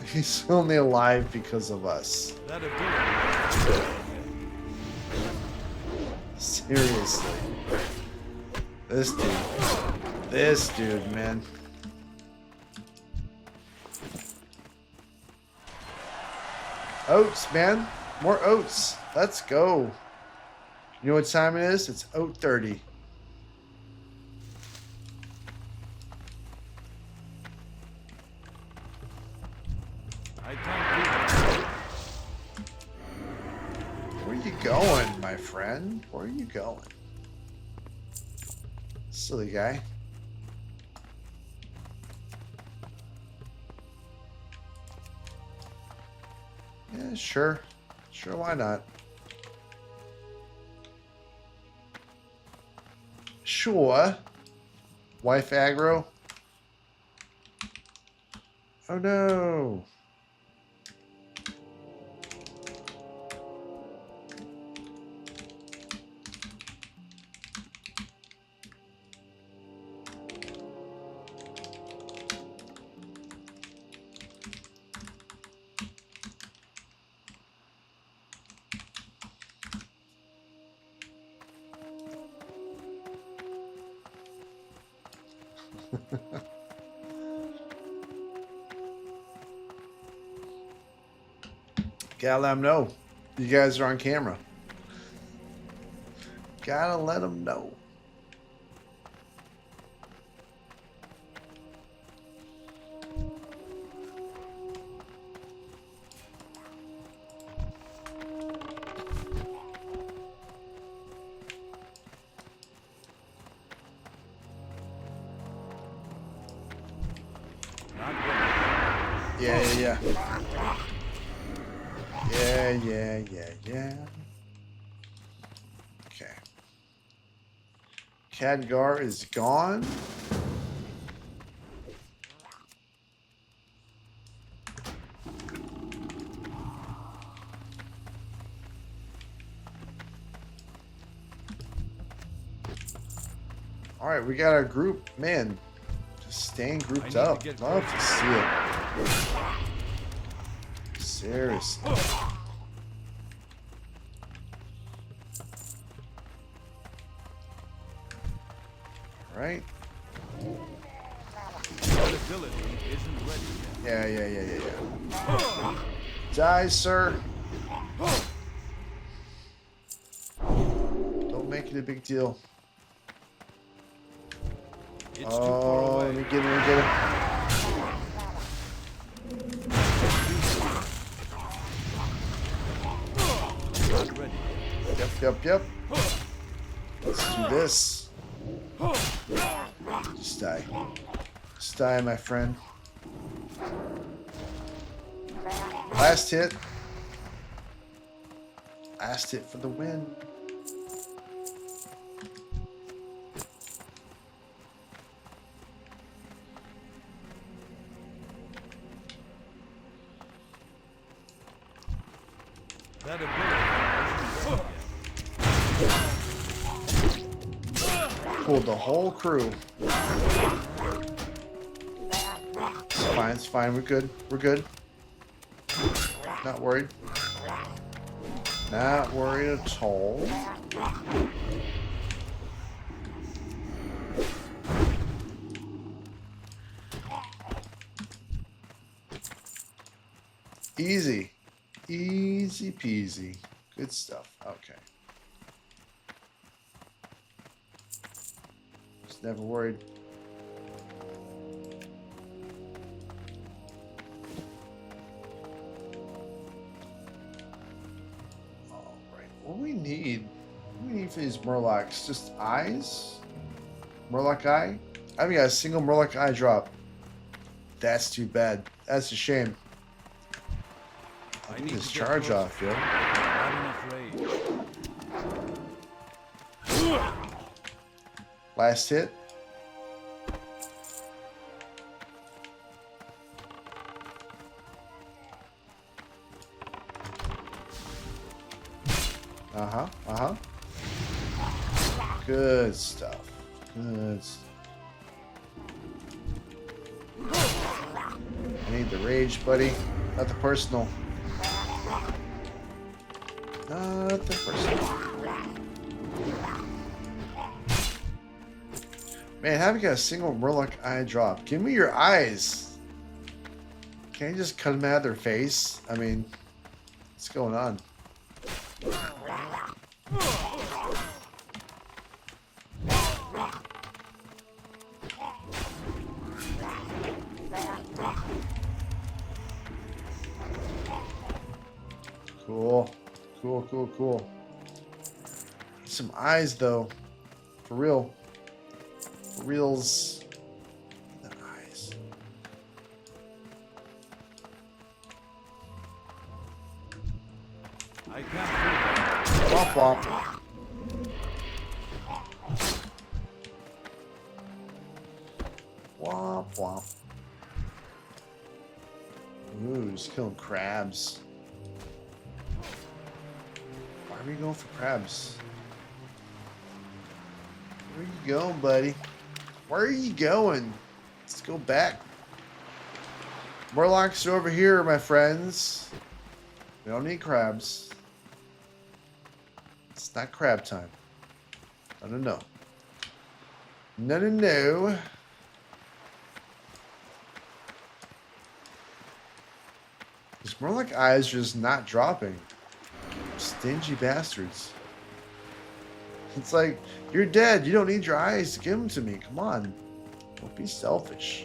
Speaker 1: He's only alive because of us. Seriously. This dude, man. Oats, man. More oats. Let's go. You know what time it is? It's oat 30. Where are you going, my friend? Where are you going? Silly guy. Yeah, sure. Sure, why not? Sure. Wife aggro. Oh no. Gotta let them know you guys are on camera. Gotta let them know. Yeah. Okay. Khadgar is gone. All right, we got our group. Man, just staying grouped up. Love to see it. Seriously. Right? Yeah. Die, sir. Don't make it a big deal. Oh, let me get him. Yep. Let's do this. Just die. Just die, my friend. Last hit. Last hit for the win. Pulled the whole crew. It's fine. We're good. Not worried. Not worried at all. Easy. Easy peasy. Good stuff. Okay. Just never worried. Alright. What do we need? What do we need for these Murlocs? Just eyes? Murloc eye? I haven't got a single Murloc eye drop. That's too bad. That's a shame. I need this charge off, yo.
Speaker 2: Not enough rage.
Speaker 1: Last hit. Uh-huh. Uh-huh. Good stuff. Good stuff. I need the rage, buddy. Not the personal. Not the personal. Man, haven't got a single Murloc eye drop. Give me your eyes. Can't you just cut them out of their face? I mean, what's going on? Cool. Cool, cool, cool. Some eyes, though. For real. For reals. The eyes.
Speaker 2: I can't do that.
Speaker 1: Womp womp. Womp womp. Ooh, just killing crabs. Why are we going for crabs? Where are you going, buddy? Where are you going? Let's go back. Murlocs are over here, my friends. We don't need crabs. It's not crab time. No, no, no. No, no, no. These Murloc eyes are just not dropping. Stingy bastards. It's like, you're dead. You don't need your eyes to give them to me. Come on. Don't be selfish.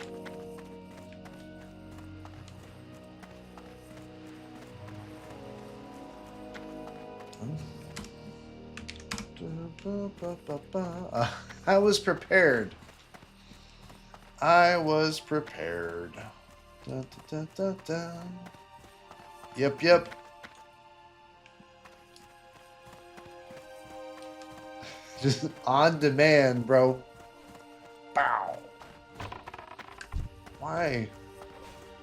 Speaker 1: I was prepared. I was prepared. Da, da, da, da, da. Yep, yep. Just on demand, bro. Bow. Why?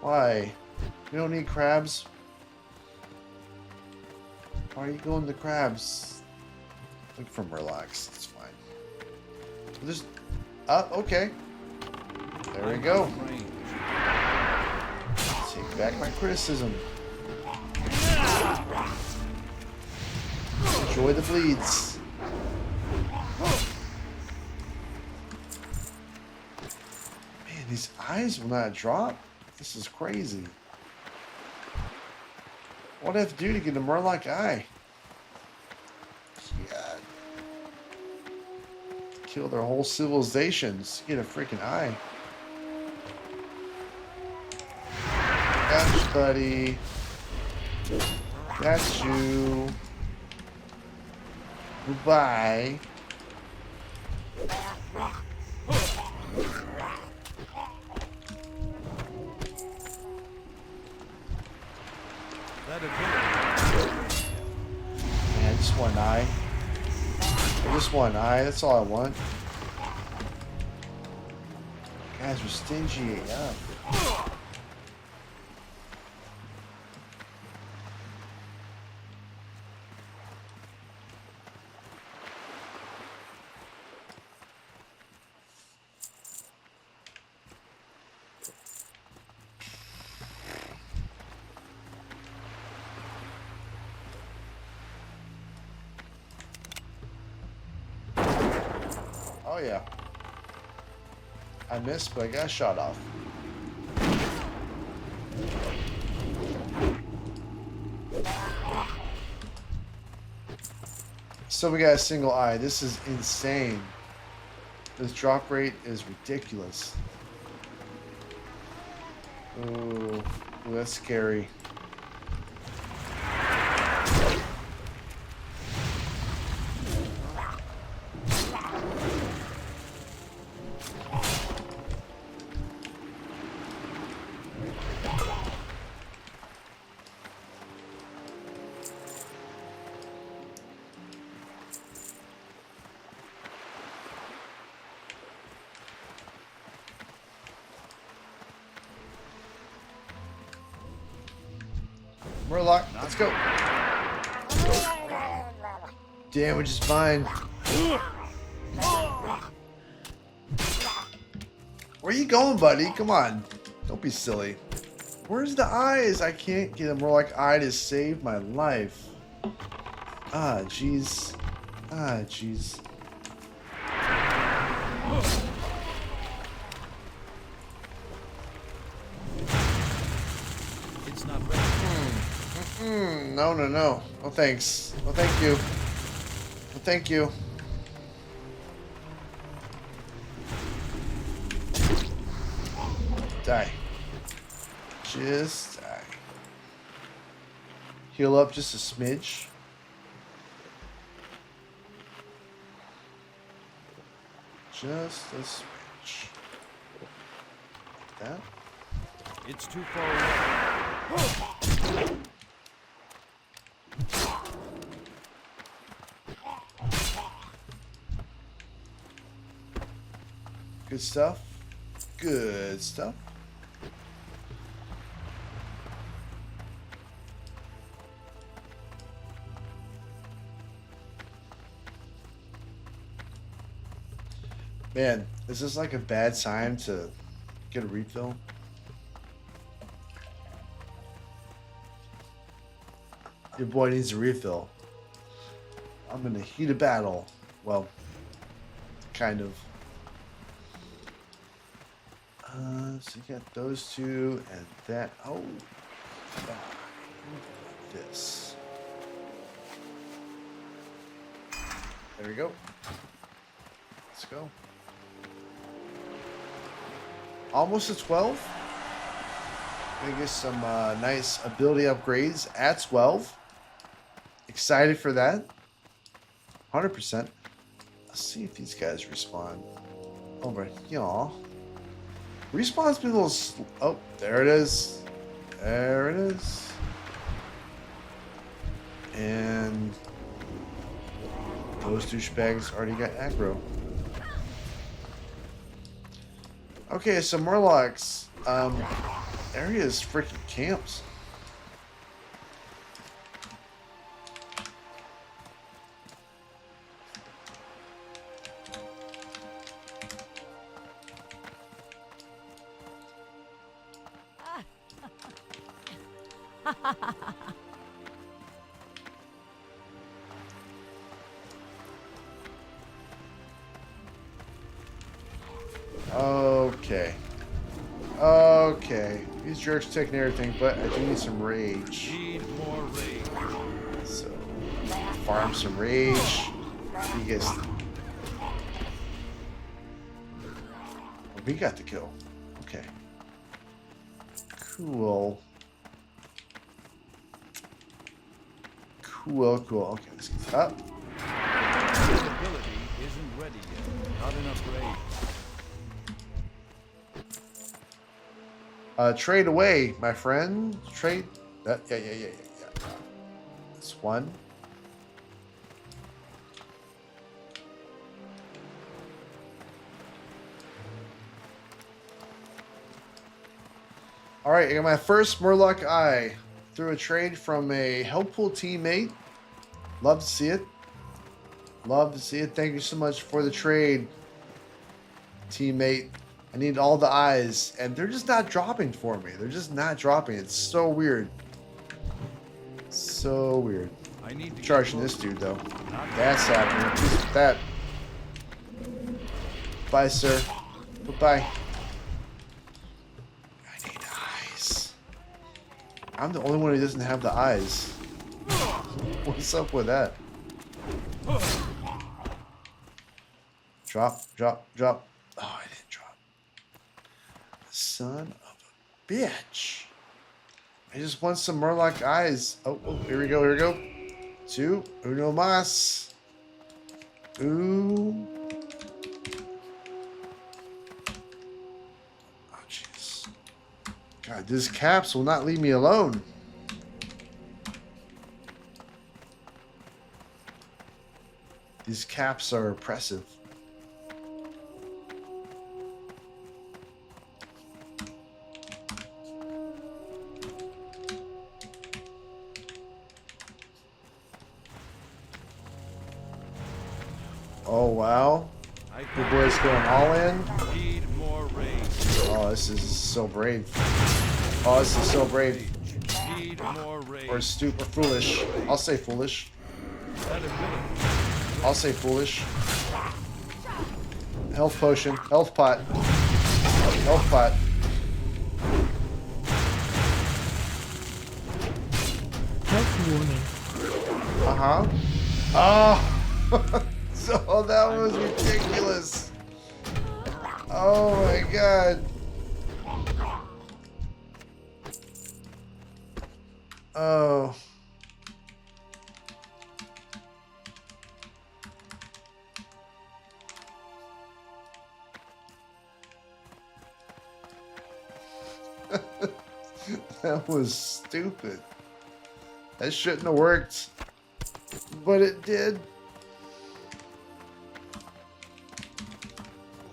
Speaker 1: Why? You don't need crabs? Why are you going to crabs? Look for Murlocs. It's fine. Just okay. There we go. Take back my criticism. Enjoy the bleeds. Man, these eyes will not drop. This is crazy. What do I have to do to get a Murloc eye? God. Kill their whole civilizations. Get a freaking eye. That's buddy. That's you. Goodbye. Man, just one eye. Just one eye, that's all I want. Guys, we're stingy enough. Oh yeah. I missed, but I got a shot off. So we got a single eye. This is insane. This drop rate is ridiculous. Ooh, that's scary. Murloc, let's go. Damage is fine. Where are you going, buddy? Come on. Don't be silly. Where's the eyes? I can't get a Murloc eye to save my life. Ah, jeez. Ah, jeez.
Speaker 2: It's not ready.
Speaker 1: No, no, no. No thanks. No thank you. No thank you. Die. Just die. Heal up just a smidge. Just a smidge. That.
Speaker 2: It's too far away.
Speaker 1: Good stuff. Good stuff. Man, is this like a bad sign to get a refill? Your boy needs a refill. I'm in the heat of battle. Well, kind of. So you got those two and that. Oh, this. There we go. Let's go. Almost to 12. Gonna get some nice ability upgrades at 12. Excited for that. 100%. Let's see if these guys respawn. Over here. Respawn's been a little oh, there it is. There it is. And those douchebags already got aggro. Okay, so Murlocs. Area is freaking camps. Okay. Okay. These jerks taking everything, but I do need some rage.
Speaker 2: Need more rage.
Speaker 1: So, farm some rage. You guys. We got the kill. Okay. Cool. Cool, cool. Okay, let's get up.
Speaker 2: The ability isn't ready yet. Not enough rage.
Speaker 1: Trade away, my friend. Trade. Yeah. This one. All right, I got my first Murloc eye through a trade from a helpful teammate. Love to see it. Love to see it. Thank you so much for the trade, teammate. I need all the eyes, and they're just not dropping for me. They're just not dropping. It's so weird. So weird.
Speaker 2: I need to
Speaker 1: Charging this dude, though. That's happening. Look at that. Bye, sir. Goodbye. I need eyes. I'm the only one who doesn't have the eyes. What's up with that? Drop, drop, drop. Oh, I didn't drop. Son of a bitch. I just want some Murloc eyes. Oh, here we go, here we go. Two, uno mas. Ooh. Oh, jeez. God, these caps will not leave me alone. These caps are oppressive. Oh, wow. Your boy's going all in.
Speaker 2: Need more rage.
Speaker 1: Oh, this is so brave. Oh, this is so brave.
Speaker 2: Need more rage.
Speaker 1: Or stupid or foolish. I'll say foolish.
Speaker 2: That ability.
Speaker 1: I'll say foolish. Health potion. Health pot. Health pot.
Speaker 5: Health warning.
Speaker 1: Uh-huh. Oh! So that was ridiculous. Oh my god. Oh. That was stupid. That shouldn't have worked. But it did.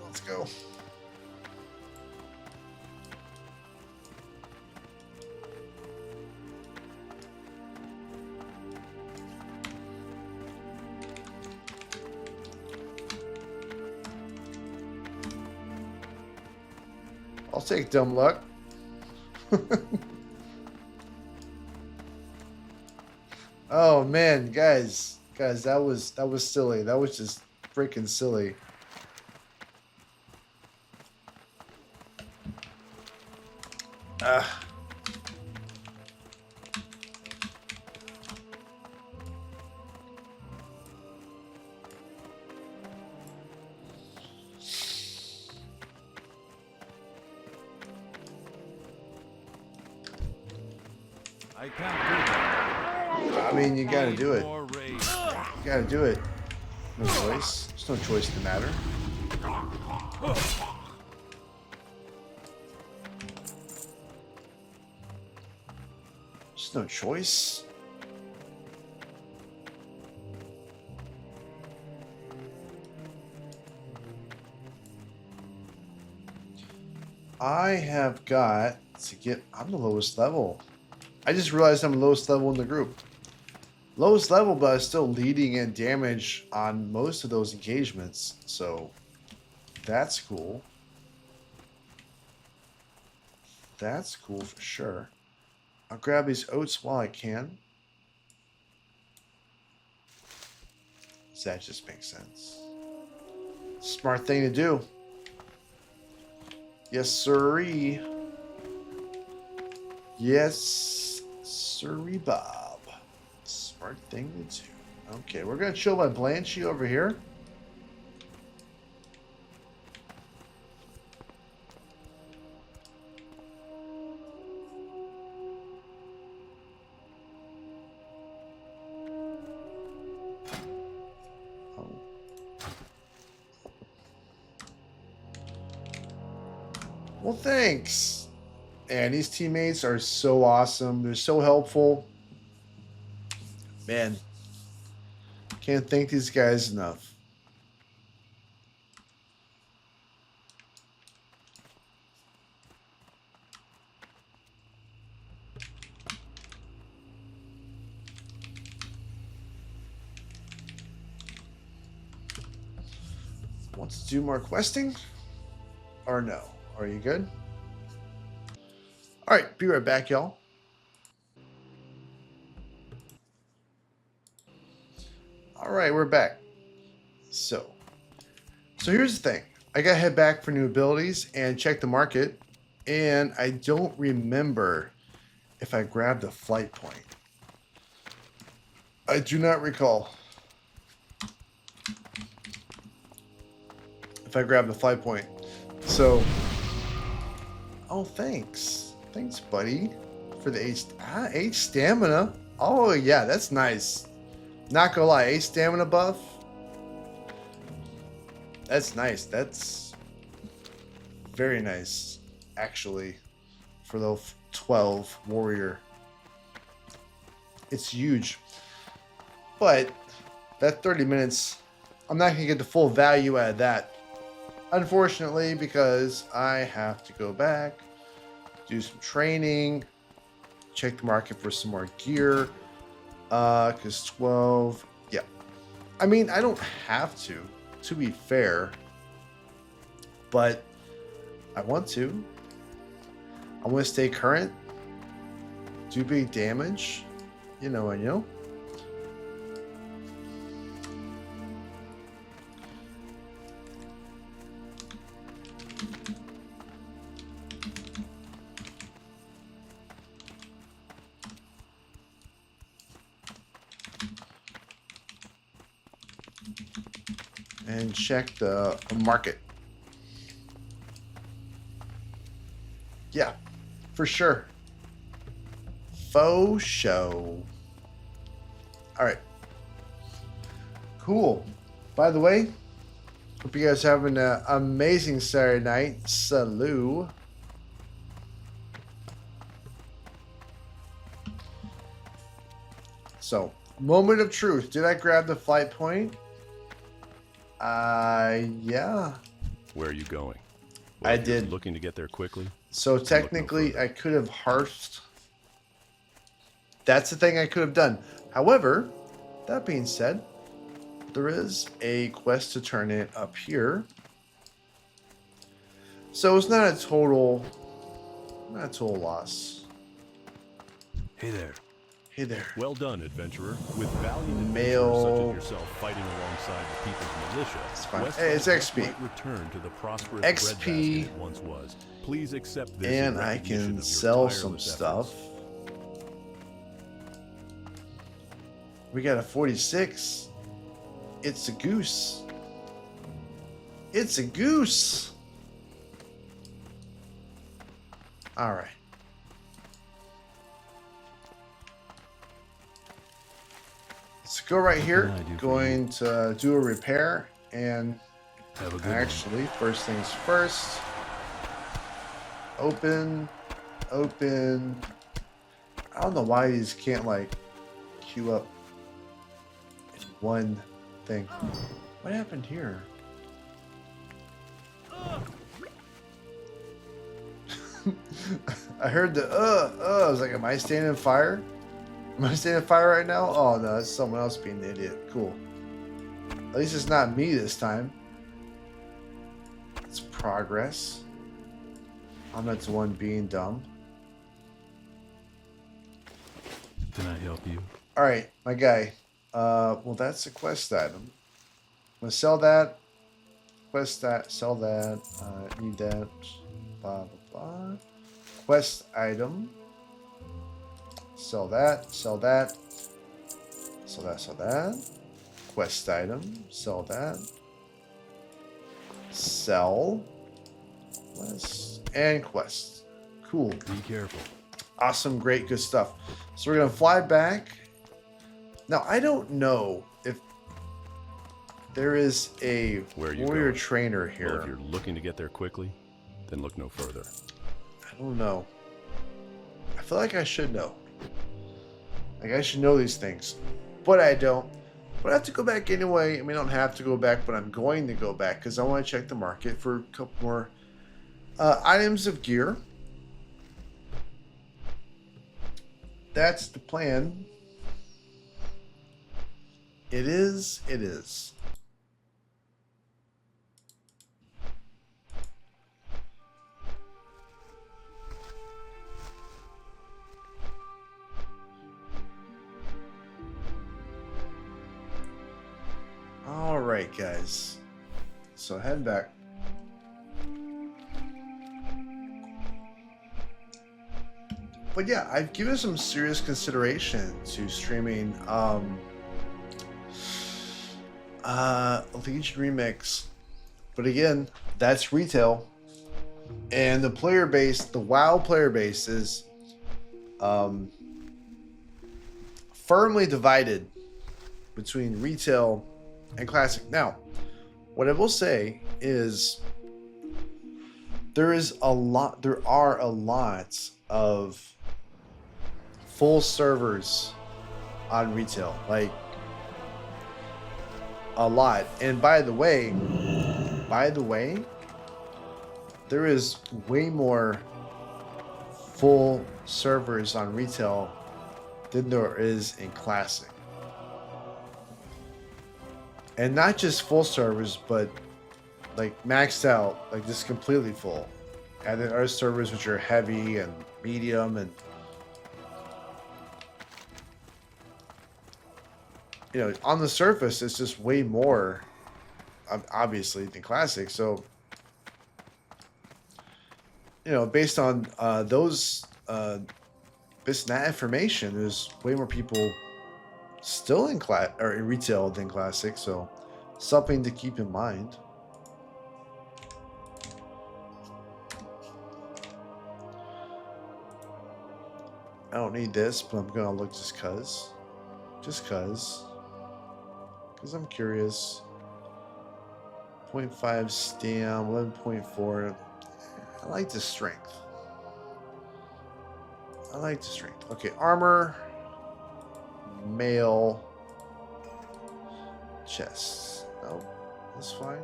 Speaker 1: Let's go. I'll take dumb luck. Oh man, guys, that was silly. That was just freaking silly.
Speaker 2: I can't do that.
Speaker 1: I mean, you gotta do it.
Speaker 2: More rage.
Speaker 1: You gotta do it. No choice. There's no choice in the matter. There's no choice. I have got to get... I'm the lowest level. I just realized I'm the lowest level in the group. Lowest level, but I'm still leading in damage on most of those engagements. So, that's cool. That's cool for sure. I'll grab these oats while I can. Does that just make sense? Smart thing to do. Yes, sirree. Yes, sirree, Bob. Smart thing to do. Okay, we're gonna chill by Blanchy over here. Oh. Well, thanks. And these teammates are so awesome. They're so helpful. Man, can't thank these guys enough. Want to do more questing? Or no? Are you good? All right, be right back, y'all. All right, we're back. So here's the thing. I gotta head back for new abilities and check the market, and I don't remember if I grabbed a flight point. I do not recall. if I grab the flight point. So, oh, thanks. Thanks, buddy, for the 8 stamina. Oh, yeah, that's nice. Not gonna lie, 8 stamina buff. That's nice. That's very nice, actually, for the 12 warrior. It's huge. But that 30 minutes, I'm not going to get the full value out of that. Unfortunately, because I have to go back, do some training, check the market for some more gear. Because 12, yeah. I mean, I don't have to be fair. But I want to. I want to stay current. Do big damage. You know, I know. And check the market. Yeah, for sure. Faux show. All right. Cool. By the way, hope you guys are having an amazing Saturday night. Salute. So, moment of truth. Did I grab the flight point? Yeah.
Speaker 4: Where are you going?
Speaker 1: I
Speaker 4: if you're
Speaker 1: did.
Speaker 4: Looking to get there quickly?
Speaker 1: So technically, I could have harshed. That's the thing I could have done. However, that being said, there is a quest to turn it up here. So it's not a total loss.
Speaker 2: Hey there.
Speaker 1: Hey there.
Speaker 4: Well done, adventurer. With valiant
Speaker 1: Male.
Speaker 4: adventurers such as yourself fighting alongside the people's militia,
Speaker 1: It's fine.
Speaker 4: West
Speaker 1: Hey, it's
Speaker 4: Front
Speaker 1: XP.
Speaker 4: might return to the prosperous
Speaker 1: XP.
Speaker 4: breadbasket it once was. Please accept this in
Speaker 1: And I
Speaker 4: recognition of
Speaker 1: can
Speaker 4: your
Speaker 1: sell some
Speaker 4: tireless
Speaker 1: stuff.
Speaker 4: efforts.
Speaker 1: We got a 46. It's a goose. It's a goose. All right. Let's go right here.
Speaker 2: What can I do for
Speaker 1: Going to do a repair and
Speaker 2: Have a good one.
Speaker 1: actually, first things first. Open. I don't know why these can't like queue up in one thing. What happened here? I heard the I was like, am I standing in fire? Am I standing in fire right now? Oh no, it's someone else being an idiot. Cool. At least it's not me this time. It's progress. I'm not the one being dumb.
Speaker 2: Can I help you?
Speaker 1: Alright, my guy. Well, that's a quest item. I'm gonna sell that. Quest that. Sell that. Need that. Blah, blah, blah. Quest item. Sell that. Sell that. Sell that. Sell that. Quest item. Sell that. Sell. Quest. And quest. Cool.
Speaker 2: Be careful.
Speaker 1: Awesome, great, good stuff. So we're gonna fly back. Now I don't know if there is a
Speaker 4: Where are you
Speaker 1: warrior
Speaker 4: going?
Speaker 1: trainer
Speaker 4: Well,
Speaker 1: here.
Speaker 4: if you're looking to get there quickly, then look no further.
Speaker 1: I don't know. I feel like I should know. Like I should know these things, but I don't. But I have to go back anyway. I mean, I don't have to go back, but I'm going to go back because I want to check the market for a couple more items of gear. That's the plan. It is. It is. All right, guys. So head back. But yeah, I've given some serious consideration to streaming Legion Remix, but But again, that's retail. And the player base, the WoW player base is firmly divided between retail and classic. Now, what I will say is there are a lot of full servers on retail, like a lot. And by the way, there is way more full servers on retail than there is in classic. And not just full servers, but like maxed out, like just completely full. And then other servers which are heavy and medium, and you know, on the surface it's just way more obviously than classic. So you know, based on based on that information, there's way more people still in retail than classic. So something to keep in mind. I don't need this, but I'm gonna look just cause I'm curious. 0.5 stam, 11.4. I like the strength. Okay, armor, mail, chest. No, that's fine.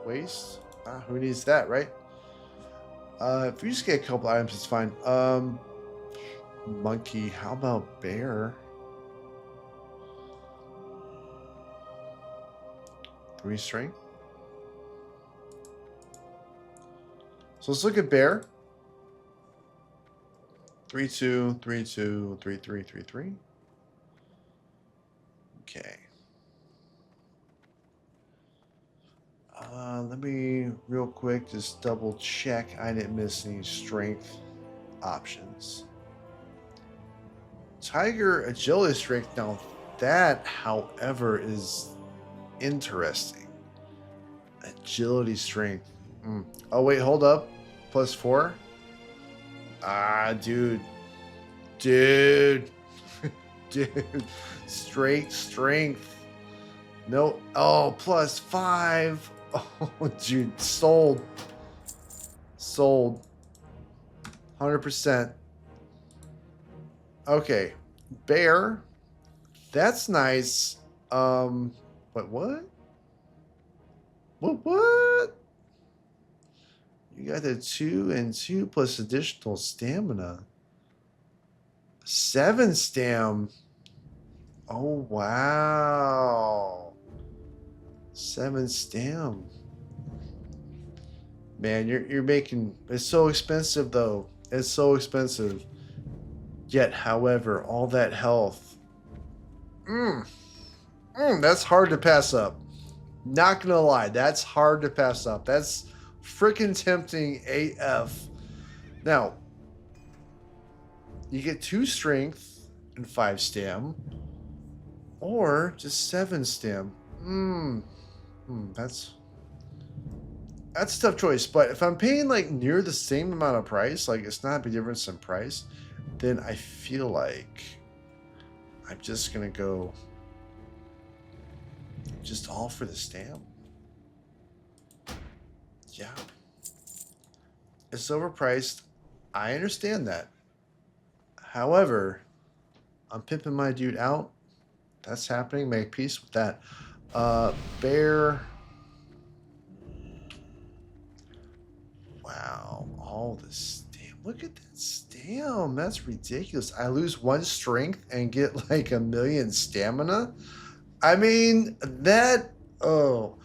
Speaker 1: Waist. Who needs that, right? If we just get a couple items, it's fine. Monkey. How about bear? 3 strength. So let's look at bear. 3-2, 3-2, 3-3, 3-3. Okay. Let me real quick just double check I didn't miss any strength options. Tiger agility strength. Now that, however, is interesting. Agility strength. Oh wait, hold up. +4. Dude. Dude. Straight strength. No. Oh, +5. Oh, dude. Sold. 100%. Okay. Bear. That's nice. What? What? You got the 2 and 2 plus additional stamina. 7 stam. Oh, wow. 7 stam. Man, you're making... It's so expensive, though. It's so expensive. Yet, however, all that health... that's hard to pass up. Not gonna lie. That's hard to pass up. That's freaking tempting AF. Now, you get 2 strength and 5 stam, or just 7 stam. That's a tough choice. But if I'm paying like near the same amount of price, like it's not a big difference in price, then I feel like I'm just gonna go just all for the stam. Yeah. It's overpriced. I understand that. However, I'm pimping my dude out. That's happening. Make peace with that. Bear. Wow. All the stam. Look at that stam. That's ridiculous. I lose 1 strength and get like 1,000,000 stamina. I mean, that... Oh.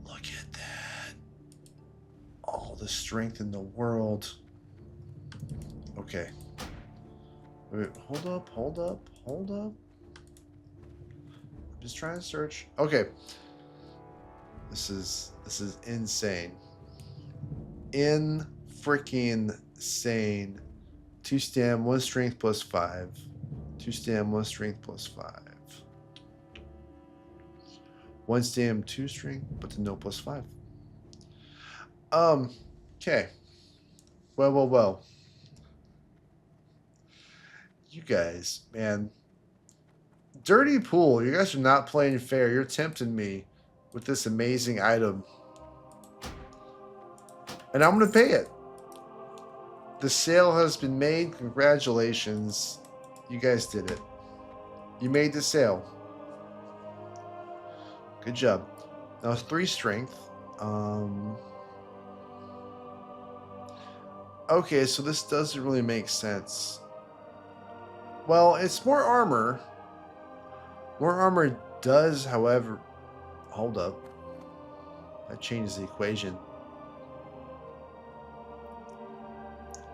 Speaker 1: Look at that. All the strength in the world. Okay. Wait, hold up. I'm just trying to search. Okay. This is insane. Freaking insane. 2 stam, 1 strength plus 5. 2 stam, 1 strength plus 5. 1 stam, 2 strength, but to no +5. Okay. Well. You guys, man. Dirty Pool, you guys are not playing fair. You're tempting me with this amazing item. And I'm going to pay it. The sale has been made. Congratulations. You guys did it. You made the sale. Good job. Now 3 strength. Okay, so this doesn't really make sense. Well, it's more armor. More armor does, however... Hold up. That changes the equation.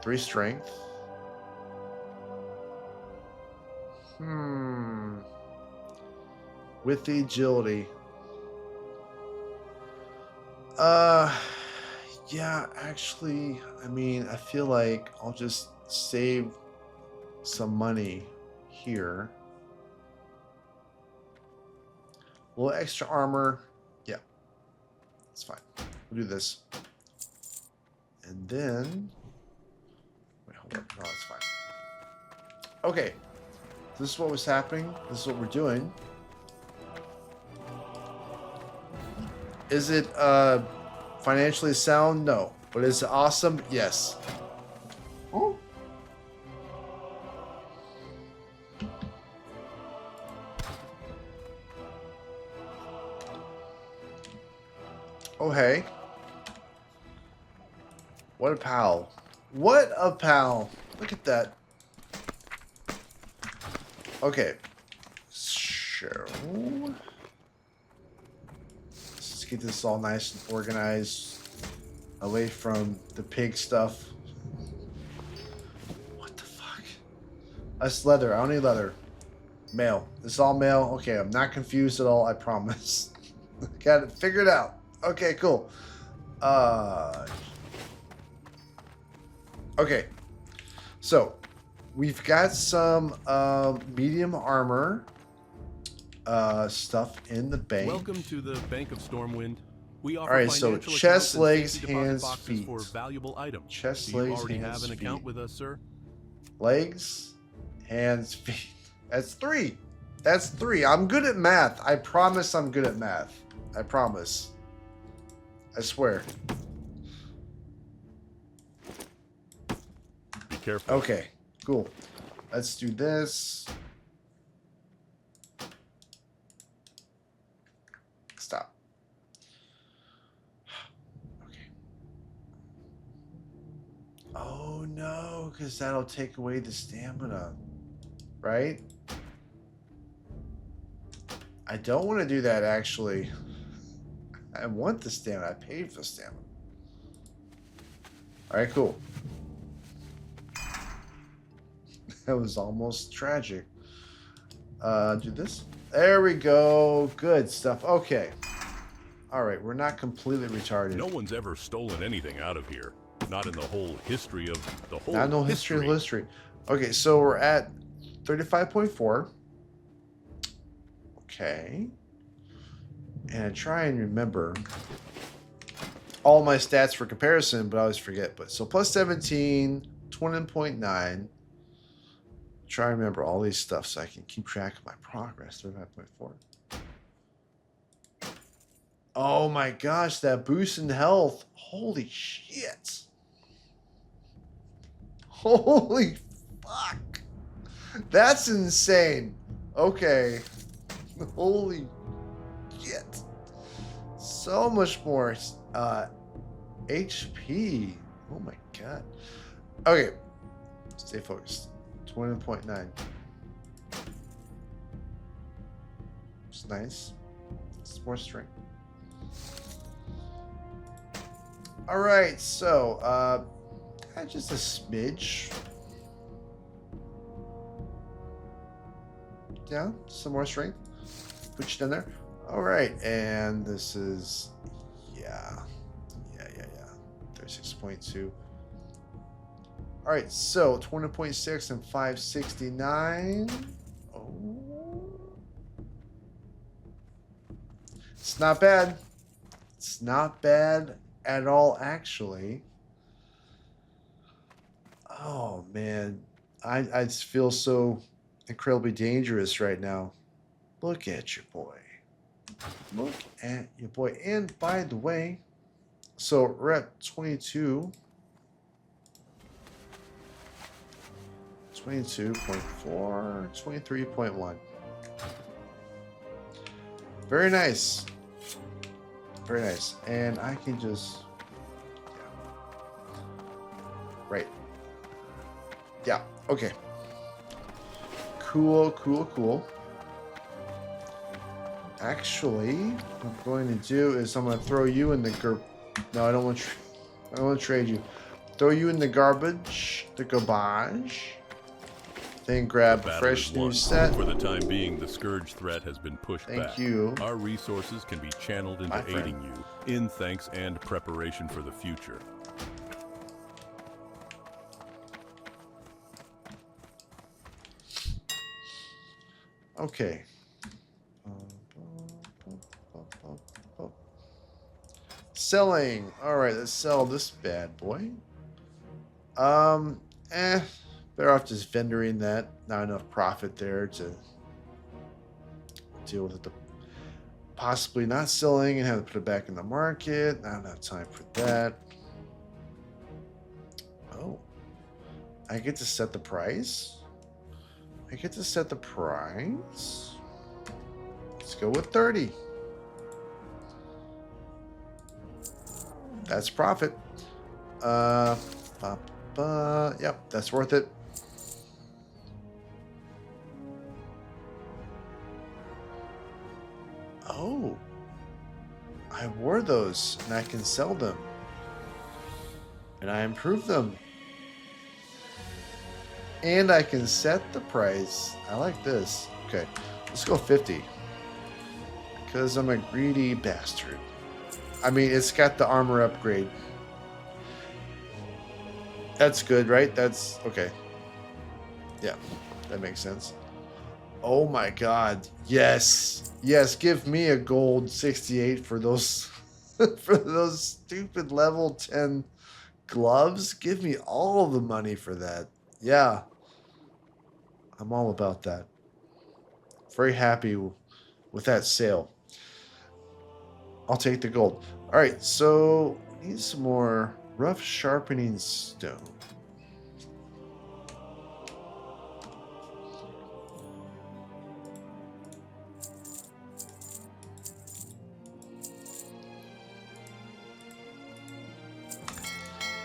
Speaker 1: 3 strength. With the agility. Yeah, actually, I mean, I feel like I'll just save some money here. A little extra armor. Yeah, that's fine. We'll do this. And then... Wait, hold up. No, that's fine. Okay. This is what was happening. This is what we're doing. Is it financially sound? No. But is it awesome? Yes. Oh. Oh, hey. What a pal. What a pal. Look at that. Okay. So... let's get this all nice and organized. Away from the pig stuff. What the fuck? That's leather. I don't need leather. Mail. This is all mail. Okay, I'm not confused at all. I promise. Got it figured out. Okay, cool. Okay. So, we've got some medium armor stuff in the bank.
Speaker 4: Welcome to the Bank of Stormwind. We offer
Speaker 1: Alright, so
Speaker 4: financial
Speaker 1: chest,
Speaker 4: accounts and
Speaker 1: legs,
Speaker 4: safety deposit
Speaker 1: hands,
Speaker 4: boxes
Speaker 1: feet.
Speaker 4: for valuable items.
Speaker 1: Chest,
Speaker 4: Do you
Speaker 1: legs,
Speaker 4: already
Speaker 1: hands,
Speaker 4: have an
Speaker 1: feet.
Speaker 4: account with us, sir?
Speaker 1: Legs, hands, feet. That's 3. That's 3. I'm good at math. I promise I'm good at math. I promise. I swear.
Speaker 4: Be careful.
Speaker 1: Okay, cool. Let's do this. Stop. Okay. Oh no, because that'll take away the stamina. Right? I don't want to do that, actually. I want the stamina. I paid for the stamina. Alright, cool. That was almost tragic. Do this. There we go. Good stuff. Okay. Alright, we're not completely retarded.
Speaker 4: No one's ever stolen anything out of here. Not in the whole history of the whole
Speaker 1: Not no history of history. Okay, so we're at 35.4. Okay. And I try and remember all my stats for comparison, but I always forget. But so plus 17, 20.9. Try and remember all these stuff so I can keep track of my progress. 35.4. Oh my gosh, that boost in health. Holy shit. Holy fuck. That's insane. Okay. Holy shit. So much more HP. Oh my god. Okay. Stay focused. 20.9. It's nice. It's more strength. Alright, so just a smidge. Down, some more strength. Put you down there. Alright, and this is, yeah. 36.2. Alright, so 20.6 and 569. Oh. It's not bad. It's not bad at all, actually. Oh, man. I just feel so incredibly dangerous right now. Look at your boy. Look at your boy. And by the way, so we're at 22. 22.4, 23.1. Very nice. Very nice. And I can just... Right. Yeah, okay. Cool, cool, cool. Actually, what I'm going to do is I'm going to throw you in the... No, I don't want to trade you. Throw you in the garbage. The garbage. Then grab a fresh new set.
Speaker 4: For the time being, the Scourge threat has been pushed back.
Speaker 1: Thank you.
Speaker 4: Our resources can be channeled into aiding you in thanks and preparation for the future.
Speaker 1: Okay. Selling. All right, let's sell this bad boy. Better off just vendoring that. Not enough profit there to deal with it. Possibly not selling and have to put it back in the market. Not enough time for that. Oh. I get to set the price? I get to set the price? Let's go with 30. That's profit. Yep, that's worth it. Oh, I wore those and I can sell them. And I improve them. And I can set the price. I like this. Okay, let's go 50. Because I'm a greedy bastard. I mean, it's got the armor upgrade. That's good, right? That's okay. Yeah, that makes sense. Oh my god. Yes. Yes, give me a gold 68 for those for those stupid level 10 gloves. Give me all the money for that. Yeah. I'm all about that. Very happy with that sale. I'll take the gold. All right, so we need some more rough sharpening stone.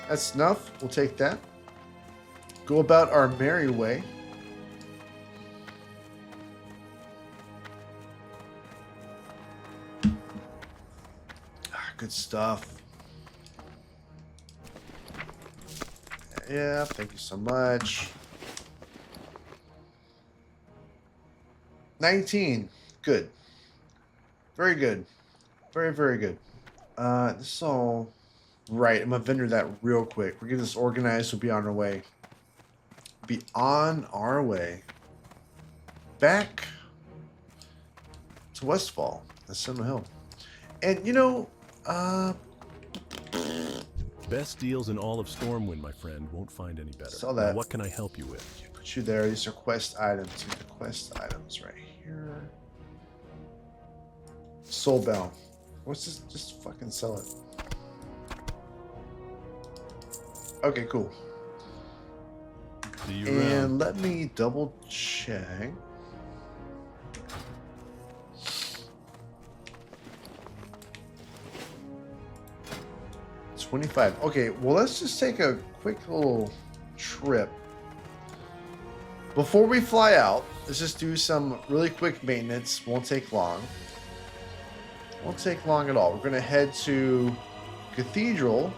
Speaker 1: That's enough. We'll take that. Go about our merry way. Good stuff. Yeah, thank you so much. 19. Good. Very good. Very, very good. This is all right. I'm gonna vendor that real quick. We're getting this organized. We'll be on our way. Be on our way. Back to Westfall. That's Cinema Hill. And you know,
Speaker 4: best deals in all of Stormwind, my friend. Won't find any better.
Speaker 1: Saw that.
Speaker 4: Now, what can I help you with?
Speaker 1: Put you there. These are quest items. These are quest items right here. Soulbound. What's this? Just fucking sell it. Okay, cool.
Speaker 4: See you
Speaker 1: And
Speaker 4: around.
Speaker 1: let me double check. $25. Okay, well, let's just take a quick little trip. Before we fly out, let's just do some really quick maintenance. Won't take long. Won't take long at all. We're going to head to Cathedral.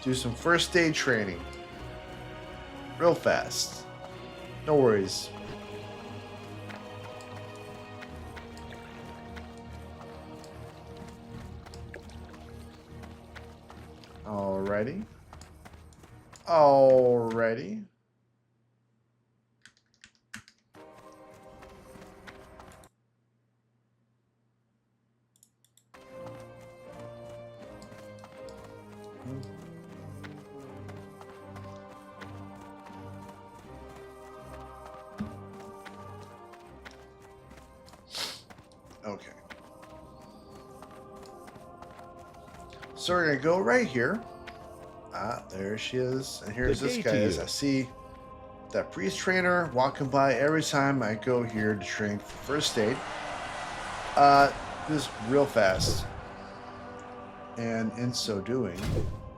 Speaker 1: Do some first aid training. Real fast. No worries. Alrighty. Alrighty. Okay. So we're gonna go right here. Ah, there she is. And here's
Speaker 4: The
Speaker 1: this
Speaker 4: gate
Speaker 1: guy.
Speaker 4: to
Speaker 1: Is
Speaker 4: you.
Speaker 1: I see that priest trainer walking by every time I go here to train for first aid. Just real fast. And in so doing,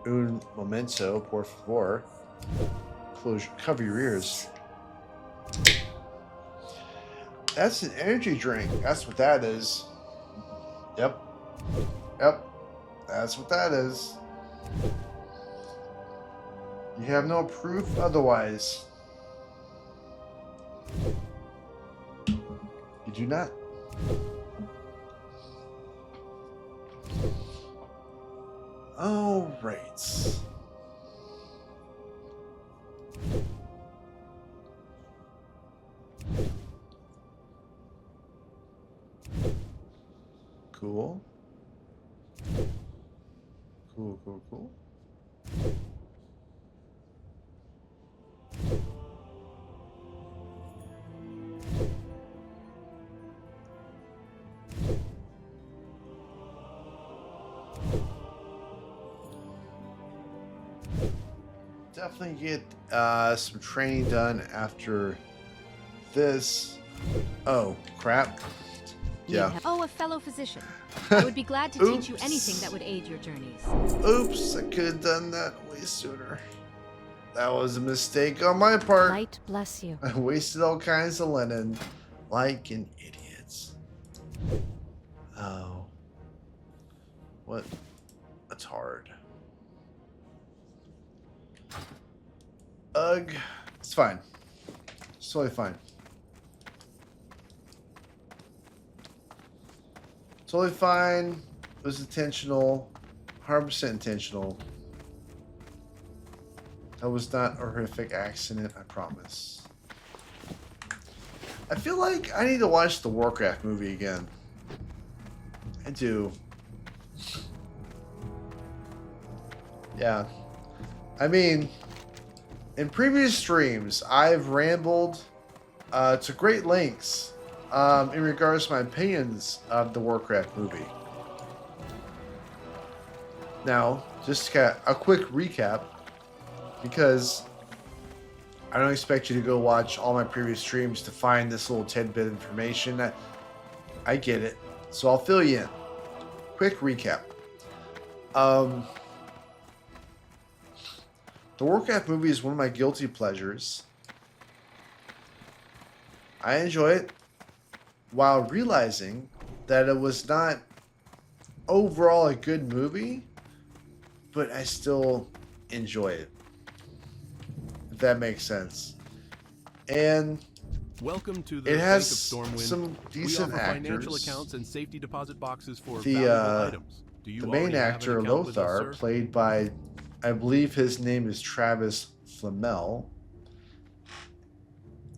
Speaker 1: un momento, por favor, cover your ears. That's an energy drink. That's what that is. Yep. Yep. That's what that is. You have no proof otherwise. You do not. All right. Cool. Cool, cool, cool. Definitely get some training done after this. Oh, crap. Yeah.
Speaker 3: Oh, a fellow physician. I would be glad to teach you
Speaker 1: Oops.
Speaker 3: anything that would aid your journeys.
Speaker 1: Oops, I could have done that way sooner. That was a mistake on my part.
Speaker 3: Light bless you.
Speaker 1: I wasted all kinds of linen like an idiot. Oh. What? That's hard. Ugh. It's fine. It's totally fine. Totally fine. It was intentional. 100% intentional. That was not a horrific accident, I promise. I feel like I need to watch the Warcraft movie again. I do. Yeah. I mean, in previous streams, I've rambled to great lengths in regards to my opinions of the Warcraft movie. Now, just a quick recap, because I don't expect you to go watch all my previous streams to find this little tidbit of information. I get it. So I'll fill you in. Quick recap. The Warcraft movie is one of my guilty pleasures. I enjoy it while realizing that it was not overall a good movie, but I still enjoy it. If that makes sense. And
Speaker 4: Welcome to the
Speaker 1: it has
Speaker 4: Bank of Stormwind.
Speaker 1: some decent
Speaker 4: we offer financial
Speaker 1: actors.
Speaker 4: accounts and safety deposit boxes for
Speaker 1: The,
Speaker 4: valuable items. Do you
Speaker 1: The
Speaker 4: already
Speaker 1: main
Speaker 4: have an
Speaker 1: actor,
Speaker 4: account with us,
Speaker 1: Lothar,
Speaker 4: sir?
Speaker 1: played by, I believe his name is Travis Flamel,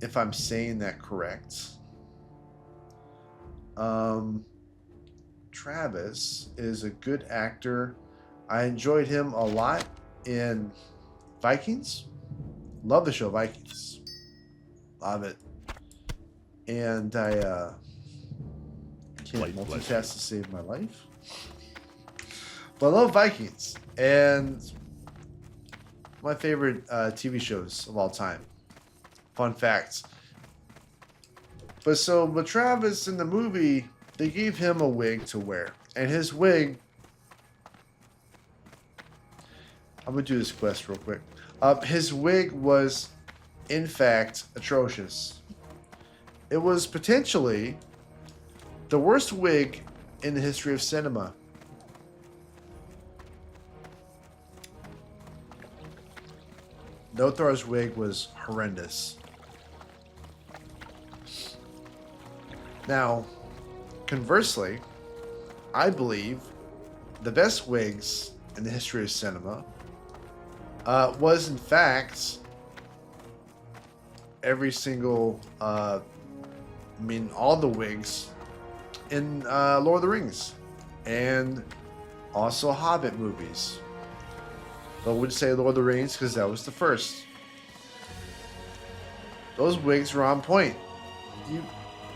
Speaker 1: if I'm saying that correct. Travis is a good actor. I enjoyed him a lot in Vikings. Love the show Vikings. Love it. And I can't
Speaker 4: Light bless
Speaker 1: multitask to save my life. But I love Vikings. And my favorite TV shows of all time. Fun facts. But Travis in the movie, they gave him a wig to wear. And his wig... I'm going to do this quest real quick. His wig was, in fact, atrocious. It was potentially the worst wig in the history of cinema. Lothar's wig was horrendous. Now, conversely, I believe the best wigs in the history of cinema was, in fact, every single, all the wigs in Lord of the Rings and also Hobbit movies. But we'd say Lord of the Rings because that was the first. Those wigs were on point.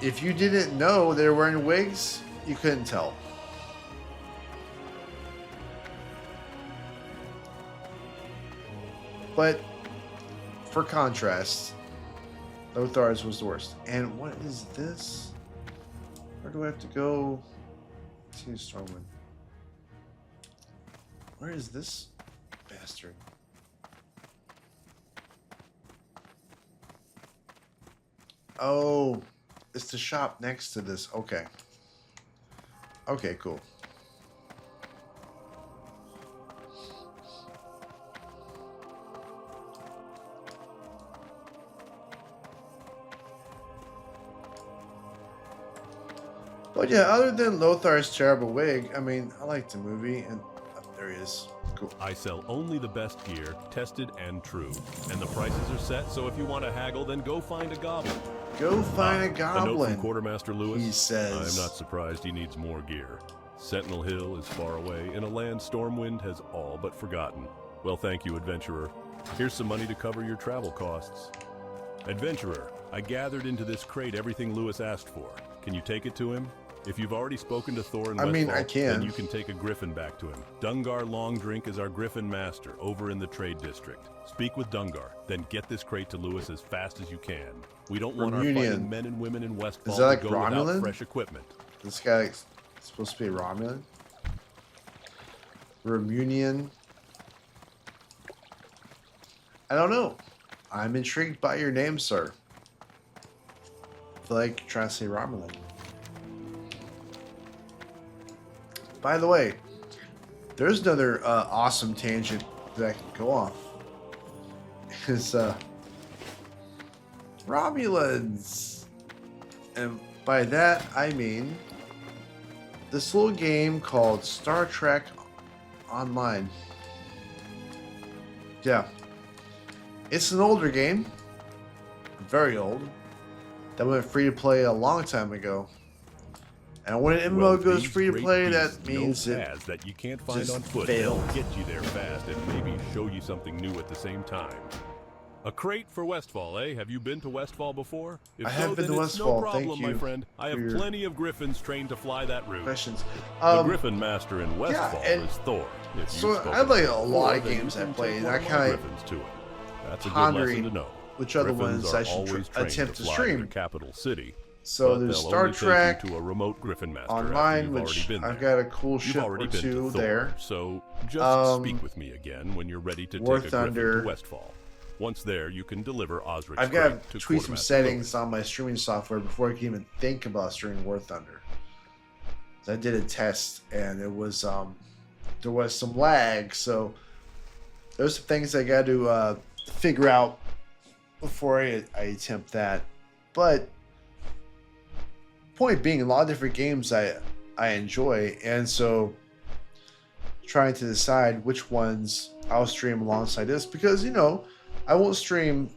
Speaker 1: If you didn't know they were wearing wigs, you couldn't tell. But for contrast, Lothar's was the worst. And what is this? Where do I have to go? See Stormwind. Where is this bastard? Oh, it's the shop next to this. Okay. Okay, cool. But yeah, other than Lothar's terrible wig, I mean, I like the movie, and there he is. Cool.
Speaker 4: I sell only the best gear, tested and true. And the prices are set, so if you want to haggle, then go find a goblin.
Speaker 1: Go find a
Speaker 4: A note
Speaker 1: goblin.
Speaker 4: from Quartermaster Lewis.
Speaker 1: He says.
Speaker 4: I'm not surprised he needs more gear. Sentinel Hill is far away, in a land Stormwind has all but forgotten. Well, thank you, adventurer. Here's some money to cover your travel costs. Adventurer, I gathered into this crate everything Lewis asked for. Can you take it to him? If you've already spoken to Thor in
Speaker 1: I mean, I
Speaker 4: Westfall,
Speaker 1: can.
Speaker 4: then you can take a griffin back to him. Dungar Longdrink is our griffin master over in the trade district. Speak with Dungar, then get this crate to Lewis as fast as you can. We don't want our
Speaker 1: Remunion.
Speaker 4: fighting men and women in Westfall
Speaker 1: Is that like
Speaker 4: to go
Speaker 1: Romulan?
Speaker 4: without fresh equipment.
Speaker 1: This guy is supposed to be a Romulan. Remunion. I don't know. I'm intrigued by your name, sir. I feel like you're trying to say Romulan. By the way, there's another awesome tangent that I can go off. Is Romulans. And by that, I mean this little game called Star Trek Online. Yeah. It's an older game. Very old. That went free to play a long time ago. And when an MMO
Speaker 4: Well,
Speaker 1: goes
Speaker 4: these
Speaker 1: free to
Speaker 4: great
Speaker 1: play,
Speaker 4: beasts
Speaker 1: that means
Speaker 4: know
Speaker 1: it
Speaker 4: paths that you can't find
Speaker 1: just
Speaker 4: on foot.
Speaker 1: failed.
Speaker 4: They'll get you there fast and maybe show you something new at the same time. A crate for Westfall, eh? Have you been to Westfall before? If
Speaker 1: I have
Speaker 4: so,
Speaker 1: been
Speaker 4: then
Speaker 1: to
Speaker 4: it's
Speaker 1: Westfall.
Speaker 4: No problem,
Speaker 1: Thank
Speaker 4: my
Speaker 1: you
Speaker 4: friend. I have
Speaker 1: for your
Speaker 4: plenty of griffins trained to fly that route.
Speaker 1: questions.
Speaker 4: The Griffin Master in Westfall
Speaker 1: and
Speaker 4: is Thor. If you've
Speaker 1: so
Speaker 4: spoken
Speaker 1: I have like
Speaker 4: to
Speaker 1: a
Speaker 4: him
Speaker 1: lot
Speaker 4: before,
Speaker 1: of
Speaker 4: then
Speaker 1: games
Speaker 4: you
Speaker 1: I
Speaker 4: can
Speaker 1: played,
Speaker 4: take
Speaker 1: and
Speaker 4: one
Speaker 1: I
Speaker 4: of my
Speaker 1: kinda
Speaker 4: griffins to him. That's a good
Speaker 1: pondering
Speaker 4: lesson to know.
Speaker 1: which other
Speaker 4: Griffins
Speaker 1: ones
Speaker 4: are
Speaker 1: I should
Speaker 4: always trained
Speaker 1: attempt to
Speaker 4: fly
Speaker 1: stream.
Speaker 4: the capital city.
Speaker 1: So
Speaker 4: but
Speaker 1: there's
Speaker 4: they'll
Speaker 1: Star
Speaker 4: only take you
Speaker 1: Trek
Speaker 4: to a remote Griffin Master after
Speaker 1: Online,
Speaker 4: you've already
Speaker 1: which
Speaker 4: been
Speaker 1: I've
Speaker 4: there.
Speaker 1: got a cool
Speaker 4: You've
Speaker 1: ship
Speaker 4: already
Speaker 1: or
Speaker 4: been
Speaker 1: two
Speaker 4: to Thor,
Speaker 1: there.
Speaker 4: so just
Speaker 1: Um,
Speaker 4: speak with me again when you're ready to
Speaker 1: War
Speaker 4: take a griffin
Speaker 1: Thunder.
Speaker 4: to Westfall. Once there, you can deliver Osric's
Speaker 1: I've got
Speaker 4: crate
Speaker 1: to
Speaker 4: to
Speaker 1: tweak some
Speaker 4: Quartermaster
Speaker 1: settings
Speaker 4: Lewis.
Speaker 1: on my streaming software before I can even think about streaming War Thunder. So I did a test, and it was there was some lag, so there's some things I got to figure out before I attempt that. But point being, a lot of different games I enjoy, and so trying to decide which ones I'll stream alongside this, because I won't stream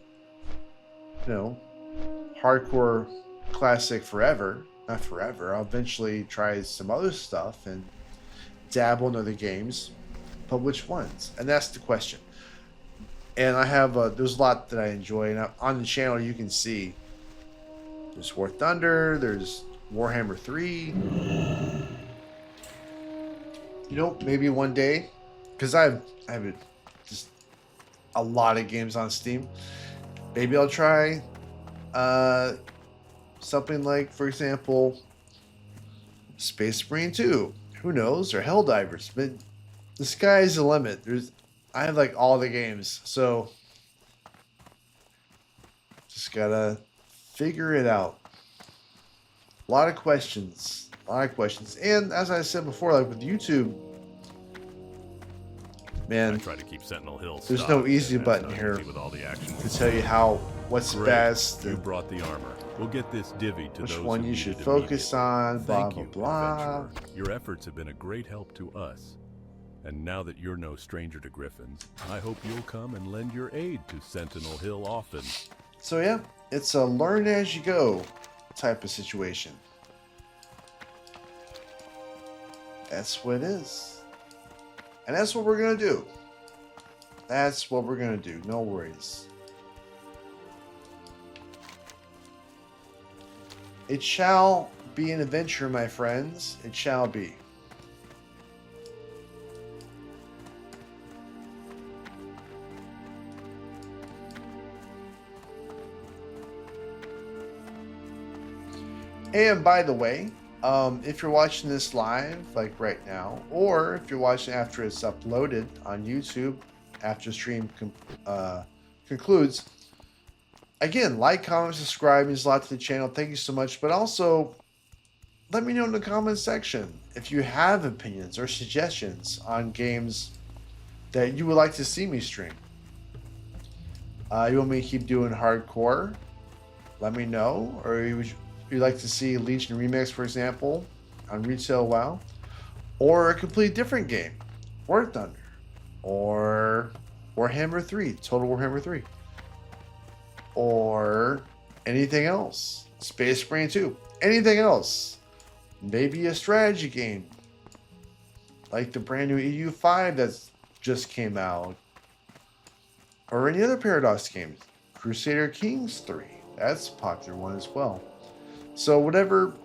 Speaker 1: hardcore classic forever. Not forever. I'll eventually try some other stuff and dabble in other games, but which ones? And that's the question. And I have there's a lot that I enjoy, and on the channel you can see there's War Thunder, there's Warhammer 3. Maybe one day, because I have just a lot of games on Steam. Maybe I'll try something like, for example, Space Marine 2. Who knows? Or Helldivers. But the sky's the limit. I have like all the games, so just gotta figure it out. A lot of questions. And as I said before, like with YouTube,
Speaker 4: I
Speaker 1: man,
Speaker 4: try to keep Sentinel Hill
Speaker 1: there's
Speaker 4: stocked,
Speaker 1: no easy
Speaker 4: and
Speaker 1: button
Speaker 4: that's not
Speaker 1: here
Speaker 4: easy with all the action.
Speaker 1: to tell you what's
Speaker 4: Great.
Speaker 1: best,
Speaker 4: You brought the armor. We'll get this divvy to
Speaker 1: which
Speaker 4: those
Speaker 1: one
Speaker 4: who
Speaker 1: you
Speaker 4: need
Speaker 1: should
Speaker 4: it
Speaker 1: focus
Speaker 4: immediately.
Speaker 1: on, blah,
Speaker 4: Thank
Speaker 1: blah,
Speaker 4: you,
Speaker 1: blah.
Speaker 4: adventurer. Your efforts have been a great help to us. And now that you're no stranger to griffins, I hope you'll come and lend your aid to Sentinel Hill often.
Speaker 1: So yeah, it's a learn as you go type of situation. That's what it is. And that's what we're going to do. That's what we're gonna do. No worries. It shall be an adventure, my friends. It shall be. And by the way, if you're watching this live, like right now, or if you're watching after it's uploaded on YouTube, after stream concludes, again, like, comment, subscribe means a lot to the channel. Thank you so much. But also, let me know in the comment section if you have opinions or suggestions on games that you would like to see me stream. You want me to keep doing hardcore? Let me know. Or you'd like to see Legion Remix, for example, on retail WoW, or a completely different game, War Thunder, or Warhammer 3, Total Warhammer 3, or anything else, Space Marine 2, anything else, maybe a strategy game, like the brand new EU5 that's just came out, or any other Paradox games, Crusader Kings 3, that's a popular one as well. So whatever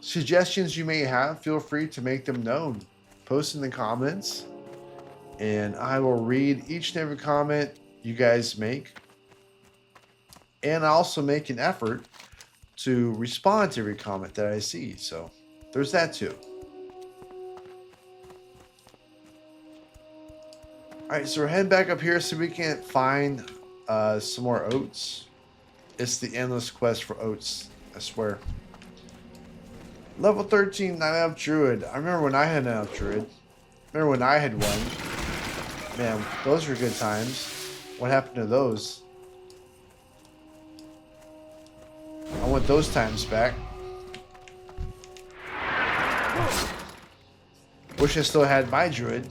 Speaker 1: suggestions you may have, feel free to make them known. Post in the comments, and I will read each and every comment you guys make. And I also make an effort to respond to every comment that I see. So there's that too. Alright, so we're heading back up here so we can find some more oats. It's the endless quest for oats. I swear. Level 13 9-up druid. I remember when I had an 9-up druid. Remember when I had one. Man, those were good times. What happened to those? I want those times back. Wish I still had my druid.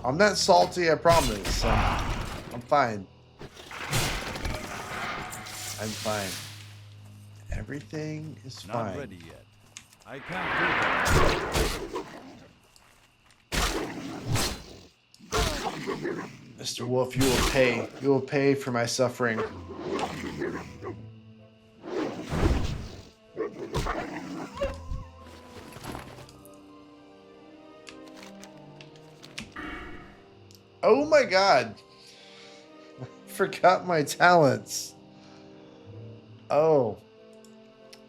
Speaker 1: I'm not salty, I promise. I'm fine. I'm fine. Everything is fine.
Speaker 2: Not ready yet. I can't do that.
Speaker 1: Mr. Wolf, you will pay. You will pay for my suffering. Oh my god. Forgot my talents. Oh.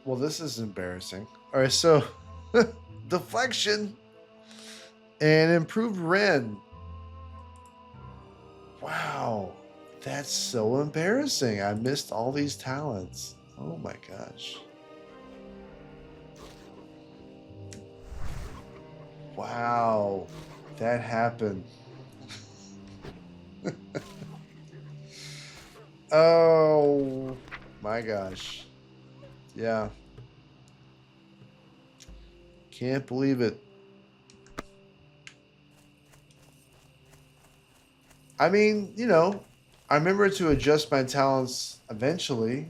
Speaker 1: Well, this is embarrassing. All right, so deflection and improved Ren. Wow, that's so embarrassing. I missed all these talents. Oh my gosh. Wow, that happened. Oh my gosh. Yeah. Can't believe it. I mean, you know, I remember to adjust my talents eventually.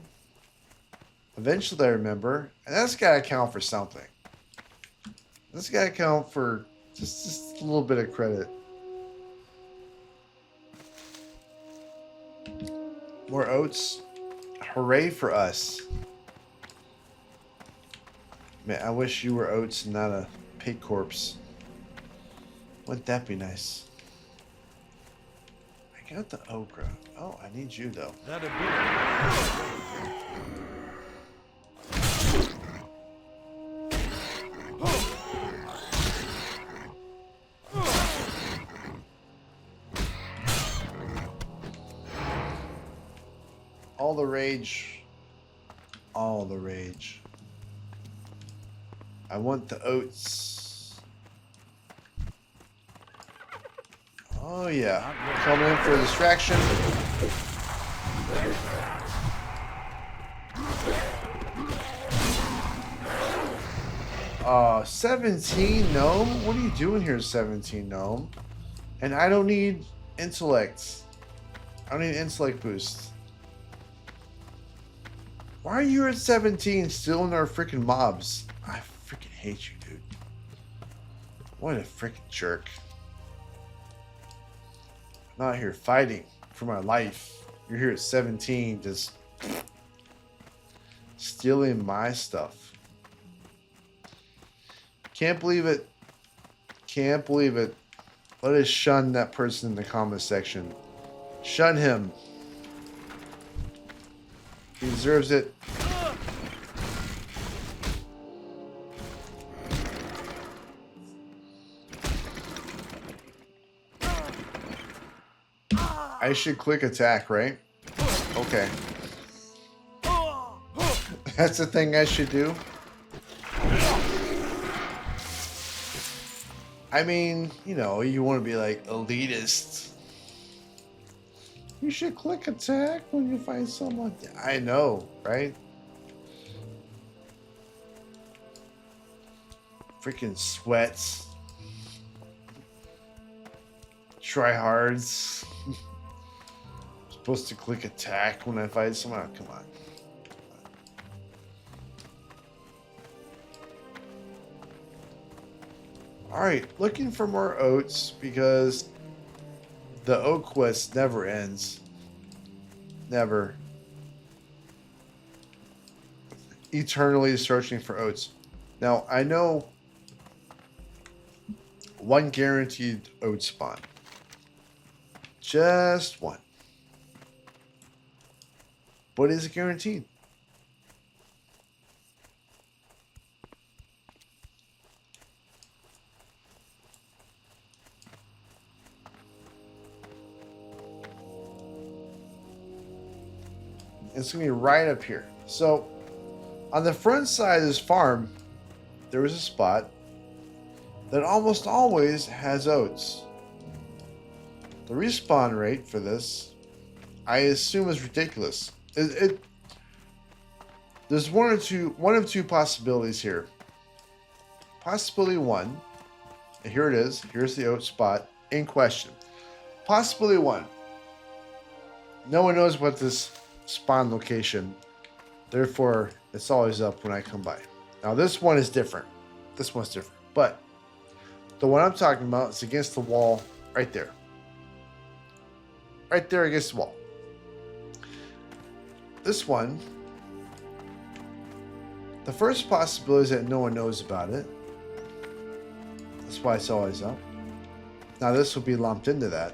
Speaker 1: Eventually I remember. And that's got to count for something. That's got to count for just a little bit of credit. More oats. Hooray for us. Man, I wish you were oats and not a pig corpse. Wouldn't that be nice? I got the okra. Oh, I need you though.
Speaker 2: That ability.
Speaker 1: All the rage. All the rage. I want the oats. Oh yeah. Coming in for a distraction. 17 gnome? What are you doing here, 17 gnome? And I don't need intellect. I don't need intellect boost. Why are you at 17 still in our freaking mobs? I freaking hate you, dude. What a freaking jerk. I'm out here fighting for my life. You're here at 17 just stealing my stuff. Can't believe it. Can't believe it. Let us shun that person in the comment section. Shun him. He deserves it. I should click attack, right? Okay. That's the thing I should do. I mean, you know, you want to be like elitist. You should click attack when you find someone. I know, right? Freaking sweats. Tryhards. Supposed to click attack when I fight someone. Oh, come on. Alright, looking for more oats because the oat quest never ends. Never. Eternally searching for oats. Now, I know one guaranteed oat spawn. Just one. But is it guaranteed? It's going to be right up here. So, on the front side of this farm, there is a spot that almost always has oats. The respawn rate for this, I assume, is ridiculous. There's one of two possibilities here. Possibility one, and here it is. Here's the oat spot in question. Possibility one. No one knows what this spawn location, therefore it's always up when I come by. Now this one is different. This one's different, but the one I'm talking about is against the wall right there. Right there against the wall. This one, the first possibility is that no one knows about it. That's why it's always up. Now this will be lumped into that.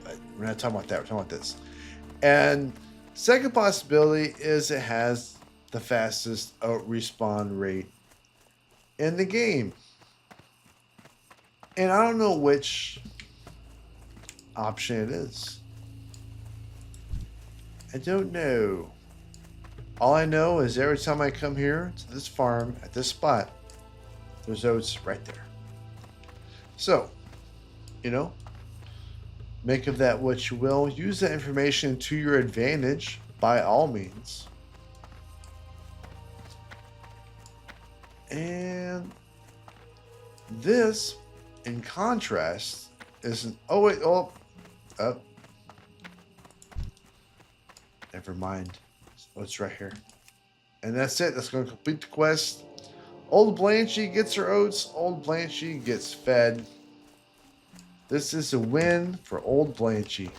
Speaker 1: But we're not talking about that, we're talking about this. And second possibility is it has the fastest out respawn rate in the game. And I don't know which option it is. I don't know. All I know is every time I come here to this farm at this spot, there's oats right there. So, you know, make of that what you will. Use that information to your advantage by all means. And this, in contrast, is an... Oh, wait. Oh. Never mind. Oh, it's right here. And that's it. That's going to complete the quest. Old Blanchie gets her oats. Old Blanchie gets fed. This is a win for Old Blanchie.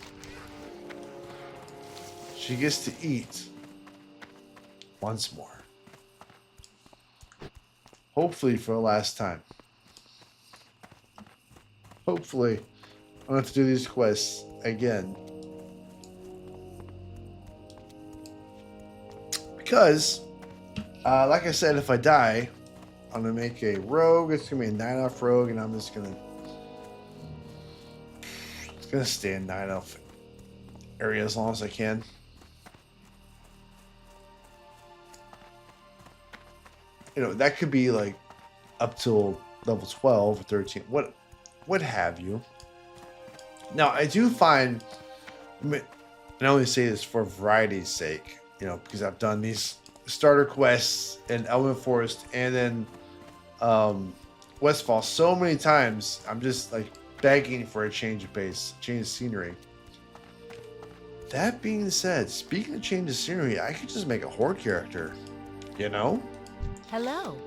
Speaker 1: She gets to eat once more. Hopefully for the last time. Hopefully I don't have to do these quests again. Because, like I said, if I die, I'm going to make a rogue. It's going to be a 9-elf rogue, and I'm just going to... It's going to stay in 9-elf area as long as I can. You know, that could be like up till level 12 or 13. What have you. Now, I do find... And I only say this for variety's sake. You know, because I've done these starter quests in Element Forest and then Westfall so many times. I'm just like begging for a change of pace, change of scenery. That being said, speaking of change of scenery, I could just make a horde character. You know?
Speaker 3: Hello.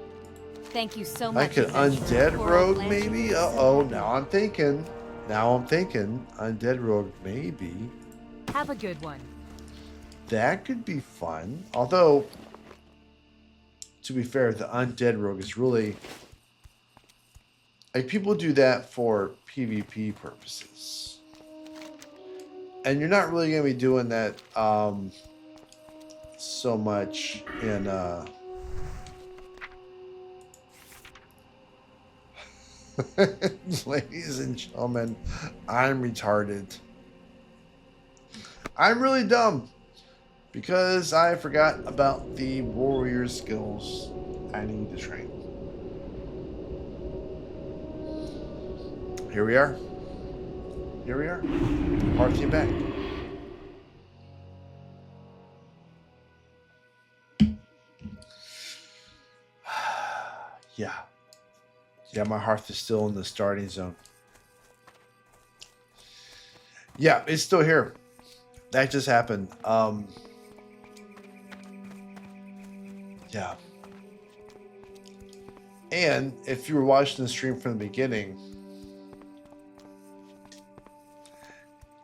Speaker 3: Thank you so much.
Speaker 1: Like an undead rogue, maybe? Uh-oh, now I'm thinking. Now I'm thinking Undead Rogue, maybe.
Speaker 3: Have a good one.
Speaker 1: That could be fun. Although, to be fair, the Undead Rogue is really... Like, people do that for PvP purposes. And you're not really going to be doing that so much in... Ladies and gentlemen, I'm retarded. I'm really dumb. Because I forgot about the warrior skills I need to train. Here we are. Here we are. Hearth came back. Yeah. Yeah, my hearth is still in the starting zone. Yeah, it's still here. That just happened. Yeah. And if you were watching the stream from the beginning,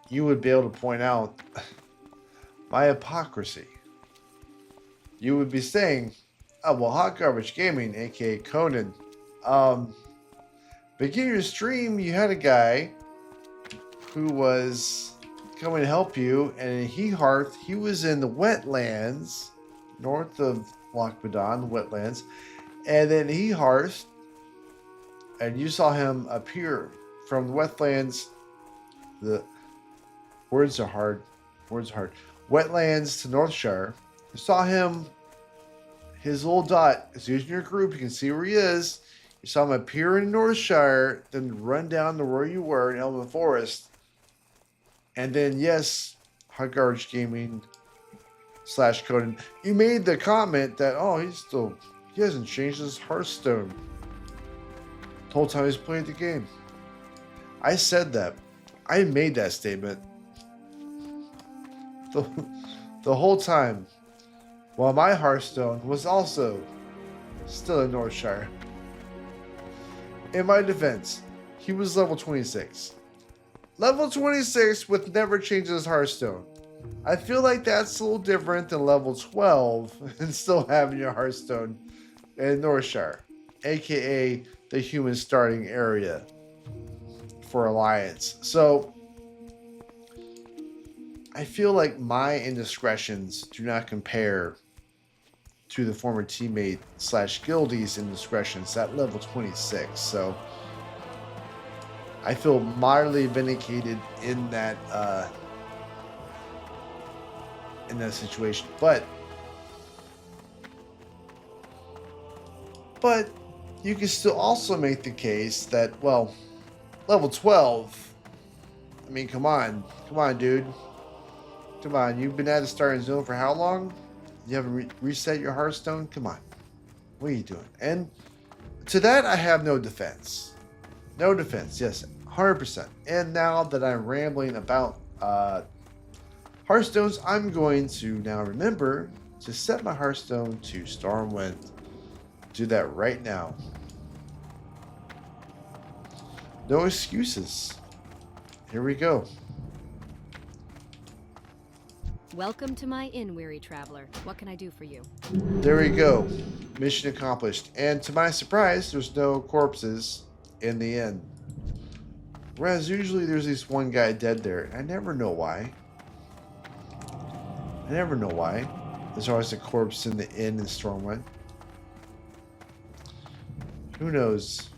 Speaker 1: you would be able to point out my hypocrisy. You would be saying, oh, well, Hot Garbage Gaming, aka Conan, beginning your stream, you had a guy who was coming to help you, and he was in the wetlands north of Lochmadon, the wetlands, and then he hearthed, and you saw him appear from the wetlands. The words are hard. Wetlands to Northshire. You saw him. His little dot is using your group. You can see where he is. You saw him appear in Northshire, then run down to where you were in Elven Forest. And then, yes, Hot Garbage Gaming / Conan, you made the comment that, oh, he hasn't changed his Hearthstone the whole time he's played the game. I said that. I made that statement the whole time, while my Hearthstone was also still in Northshire. In my defense, he was level 26. Level 26 with never changing his Hearthstone. I feel like that's a little different than level 12 and still having your Hearthstone in Northshire, aka the human starting area for Alliance. So I feel like my indiscretions do not compare to the former teammate / guildie's indiscretions at level 26. So I feel mildly vindicated in that situation. But you can still also make the case that, well, level 12, I mean, come on, dude. Come on, you've been at the starting zone for how long? You haven't reset your Hearthstone? Come on. What are you doing? And to that, I have no defense. No defense, yes, 100%. And now that I'm rambling about Hearthstones, I'm going to now remember to set my Hearthstone to Stormwind. Do that right now. No excuses. Here we go.
Speaker 3: Welcome to my inn, weary traveler. What can I do for you?
Speaker 1: There we go. Mission accomplished. And to my surprise, there's no corpses in the inn. Whereas usually there's at least one guy dead there. I never know why. There's always a corpse in the inn in Stormwind. Who knows?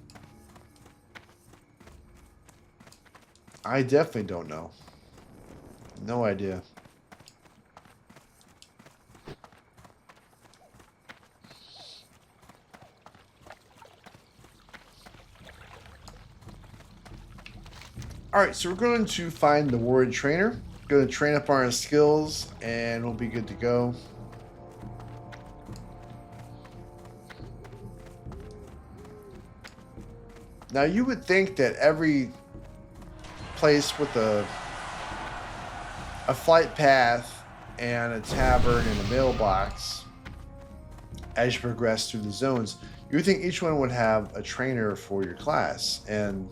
Speaker 1: I definitely don't know. No idea. Alright, so we're going to find the warrior trainer. Going to train up our skills and we'll be good to go. Now you would think that every place with a flight path and a tavern and a mailbox, as you progress through the zones, you would think each one would have a trainer for your class. And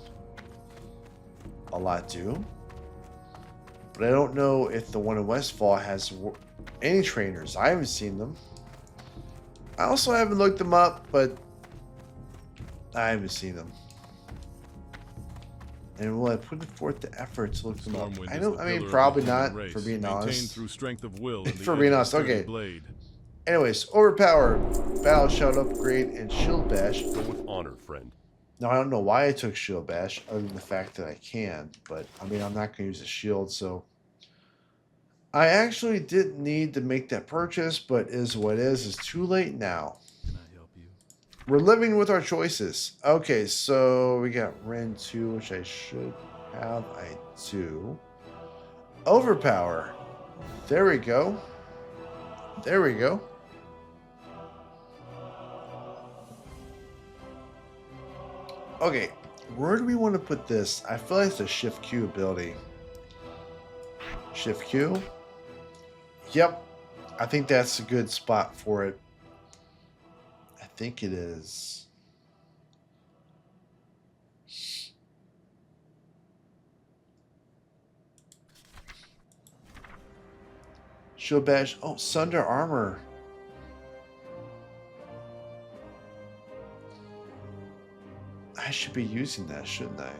Speaker 1: a lot do. But I don't know if the one in Westfall has any trainers. I haven't seen them. I also haven't looked them up, but I haven't seen them. And will I put forth the effort to look them up?
Speaker 4: Stormwind
Speaker 1: I
Speaker 4: is
Speaker 1: don't.
Speaker 4: the
Speaker 1: I mean,
Speaker 4: pillar of
Speaker 1: probably
Speaker 4: the human
Speaker 1: not.
Speaker 4: race,
Speaker 1: For being
Speaker 4: maintained
Speaker 1: honest.
Speaker 4: through strength of will and the
Speaker 1: For
Speaker 4: edge
Speaker 1: being
Speaker 4: of a
Speaker 1: honest,
Speaker 4: sturdy
Speaker 1: okay.
Speaker 4: blade.
Speaker 1: Anyways, overpower, battle shout upgrade, and shield bash.
Speaker 4: Go with honor, friend.
Speaker 1: Now I don't know why I took shield bash, other than the fact that I can. But I mean, I'm not going to use a shield, so I actually didn't need to make that purchase. But is what is. It's too late now.
Speaker 2: Can I help you?
Speaker 1: We're living with our choices. Okay, so we got Ren 2, which I should have. I do. Overpower. There we go. There we go. Okay, where do we want to put this? I feel like it's a Shift Q ability. Shift Q. Yep. I think that's a good spot for it. I think it is. Shield bash. Oh, Sunder armor. I should be using that, shouldn't I?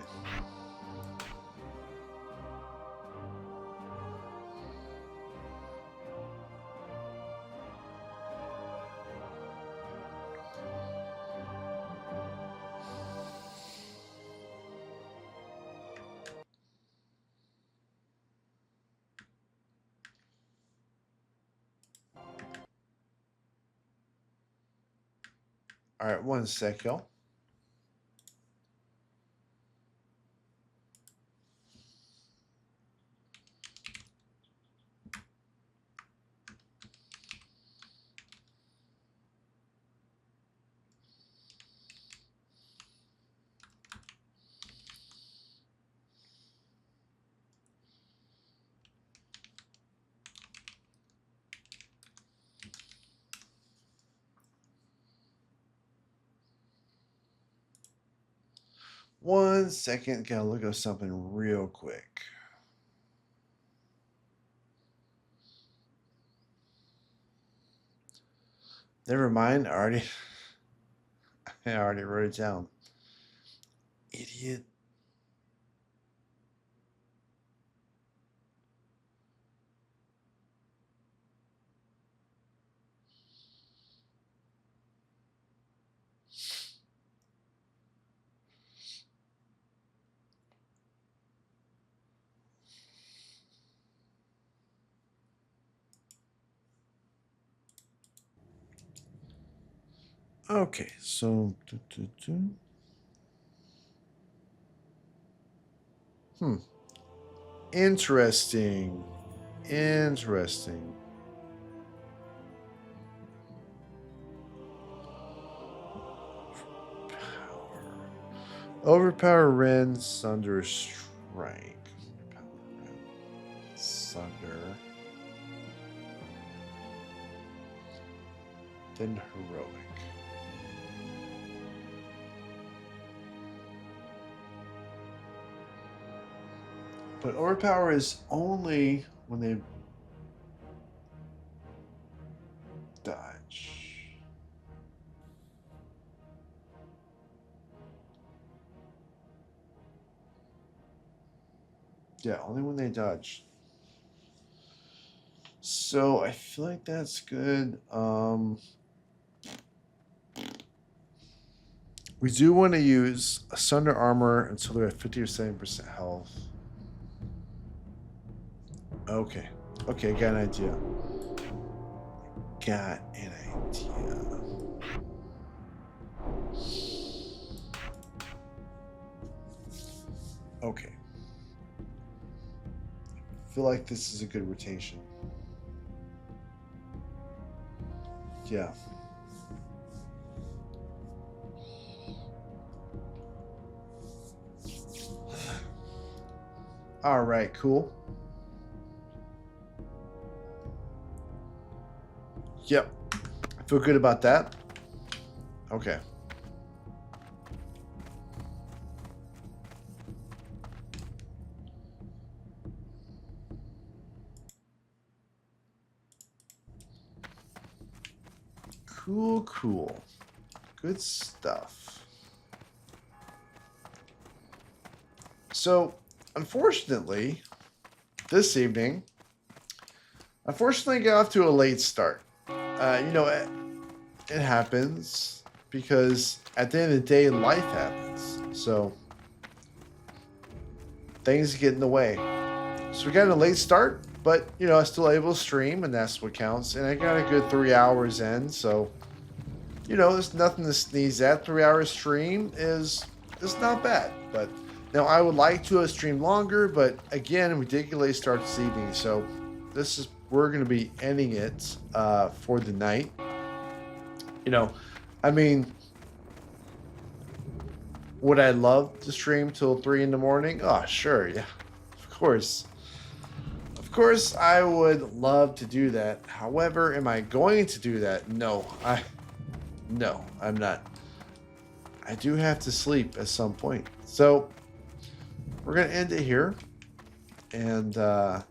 Speaker 1: All right, one sec, y'all. One second, gotta look up something real quick. Never mind, I already wrote it down. Idiot. Okay, so interesting. Interesting. Overpower Ren, Sunder Strike. Overpower Ren, Sunder. Then Heroic. But overpower is only when they dodge. Yeah, only when they dodge. So I feel like that's good. We do want to use a Sunder Armor until they're at 50 or 70% health. Okay. Okay, got an idea. Got an idea. Okay. I feel like this is a good rotation. Yeah. All right, cool. Yep. I feel good about that. Okay. Cool, cool. Good stuff. So, unfortunately, this evening, I got off to a late start. You know, it happens because at the end of the day, life happens. So, things get in the way. So we got a late start, but you know, I was still able to stream, and that's what counts. And I got a good 3 hours in, so you know, there's nothing to sneeze at. 3 hour stream is not bad. But now I would like to have streamed longer, but again, we did get a late start this evening, so we're gonna be ending it for the night. You know, I mean, would I love to stream till 3 in the morning? Oh, sure, yeah, of course. Of course, I would love to do that. However, am I going to do that? No, I'm not. I do have to sleep at some point. So, we're going to end it here. And, yeah.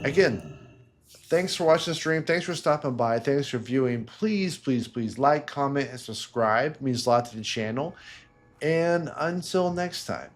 Speaker 1: Again, thanks for watching the stream. Thanks for stopping by. Thanks for viewing. Please, please, please like, comment, and subscribe. It means a lot to the channel. And until next time.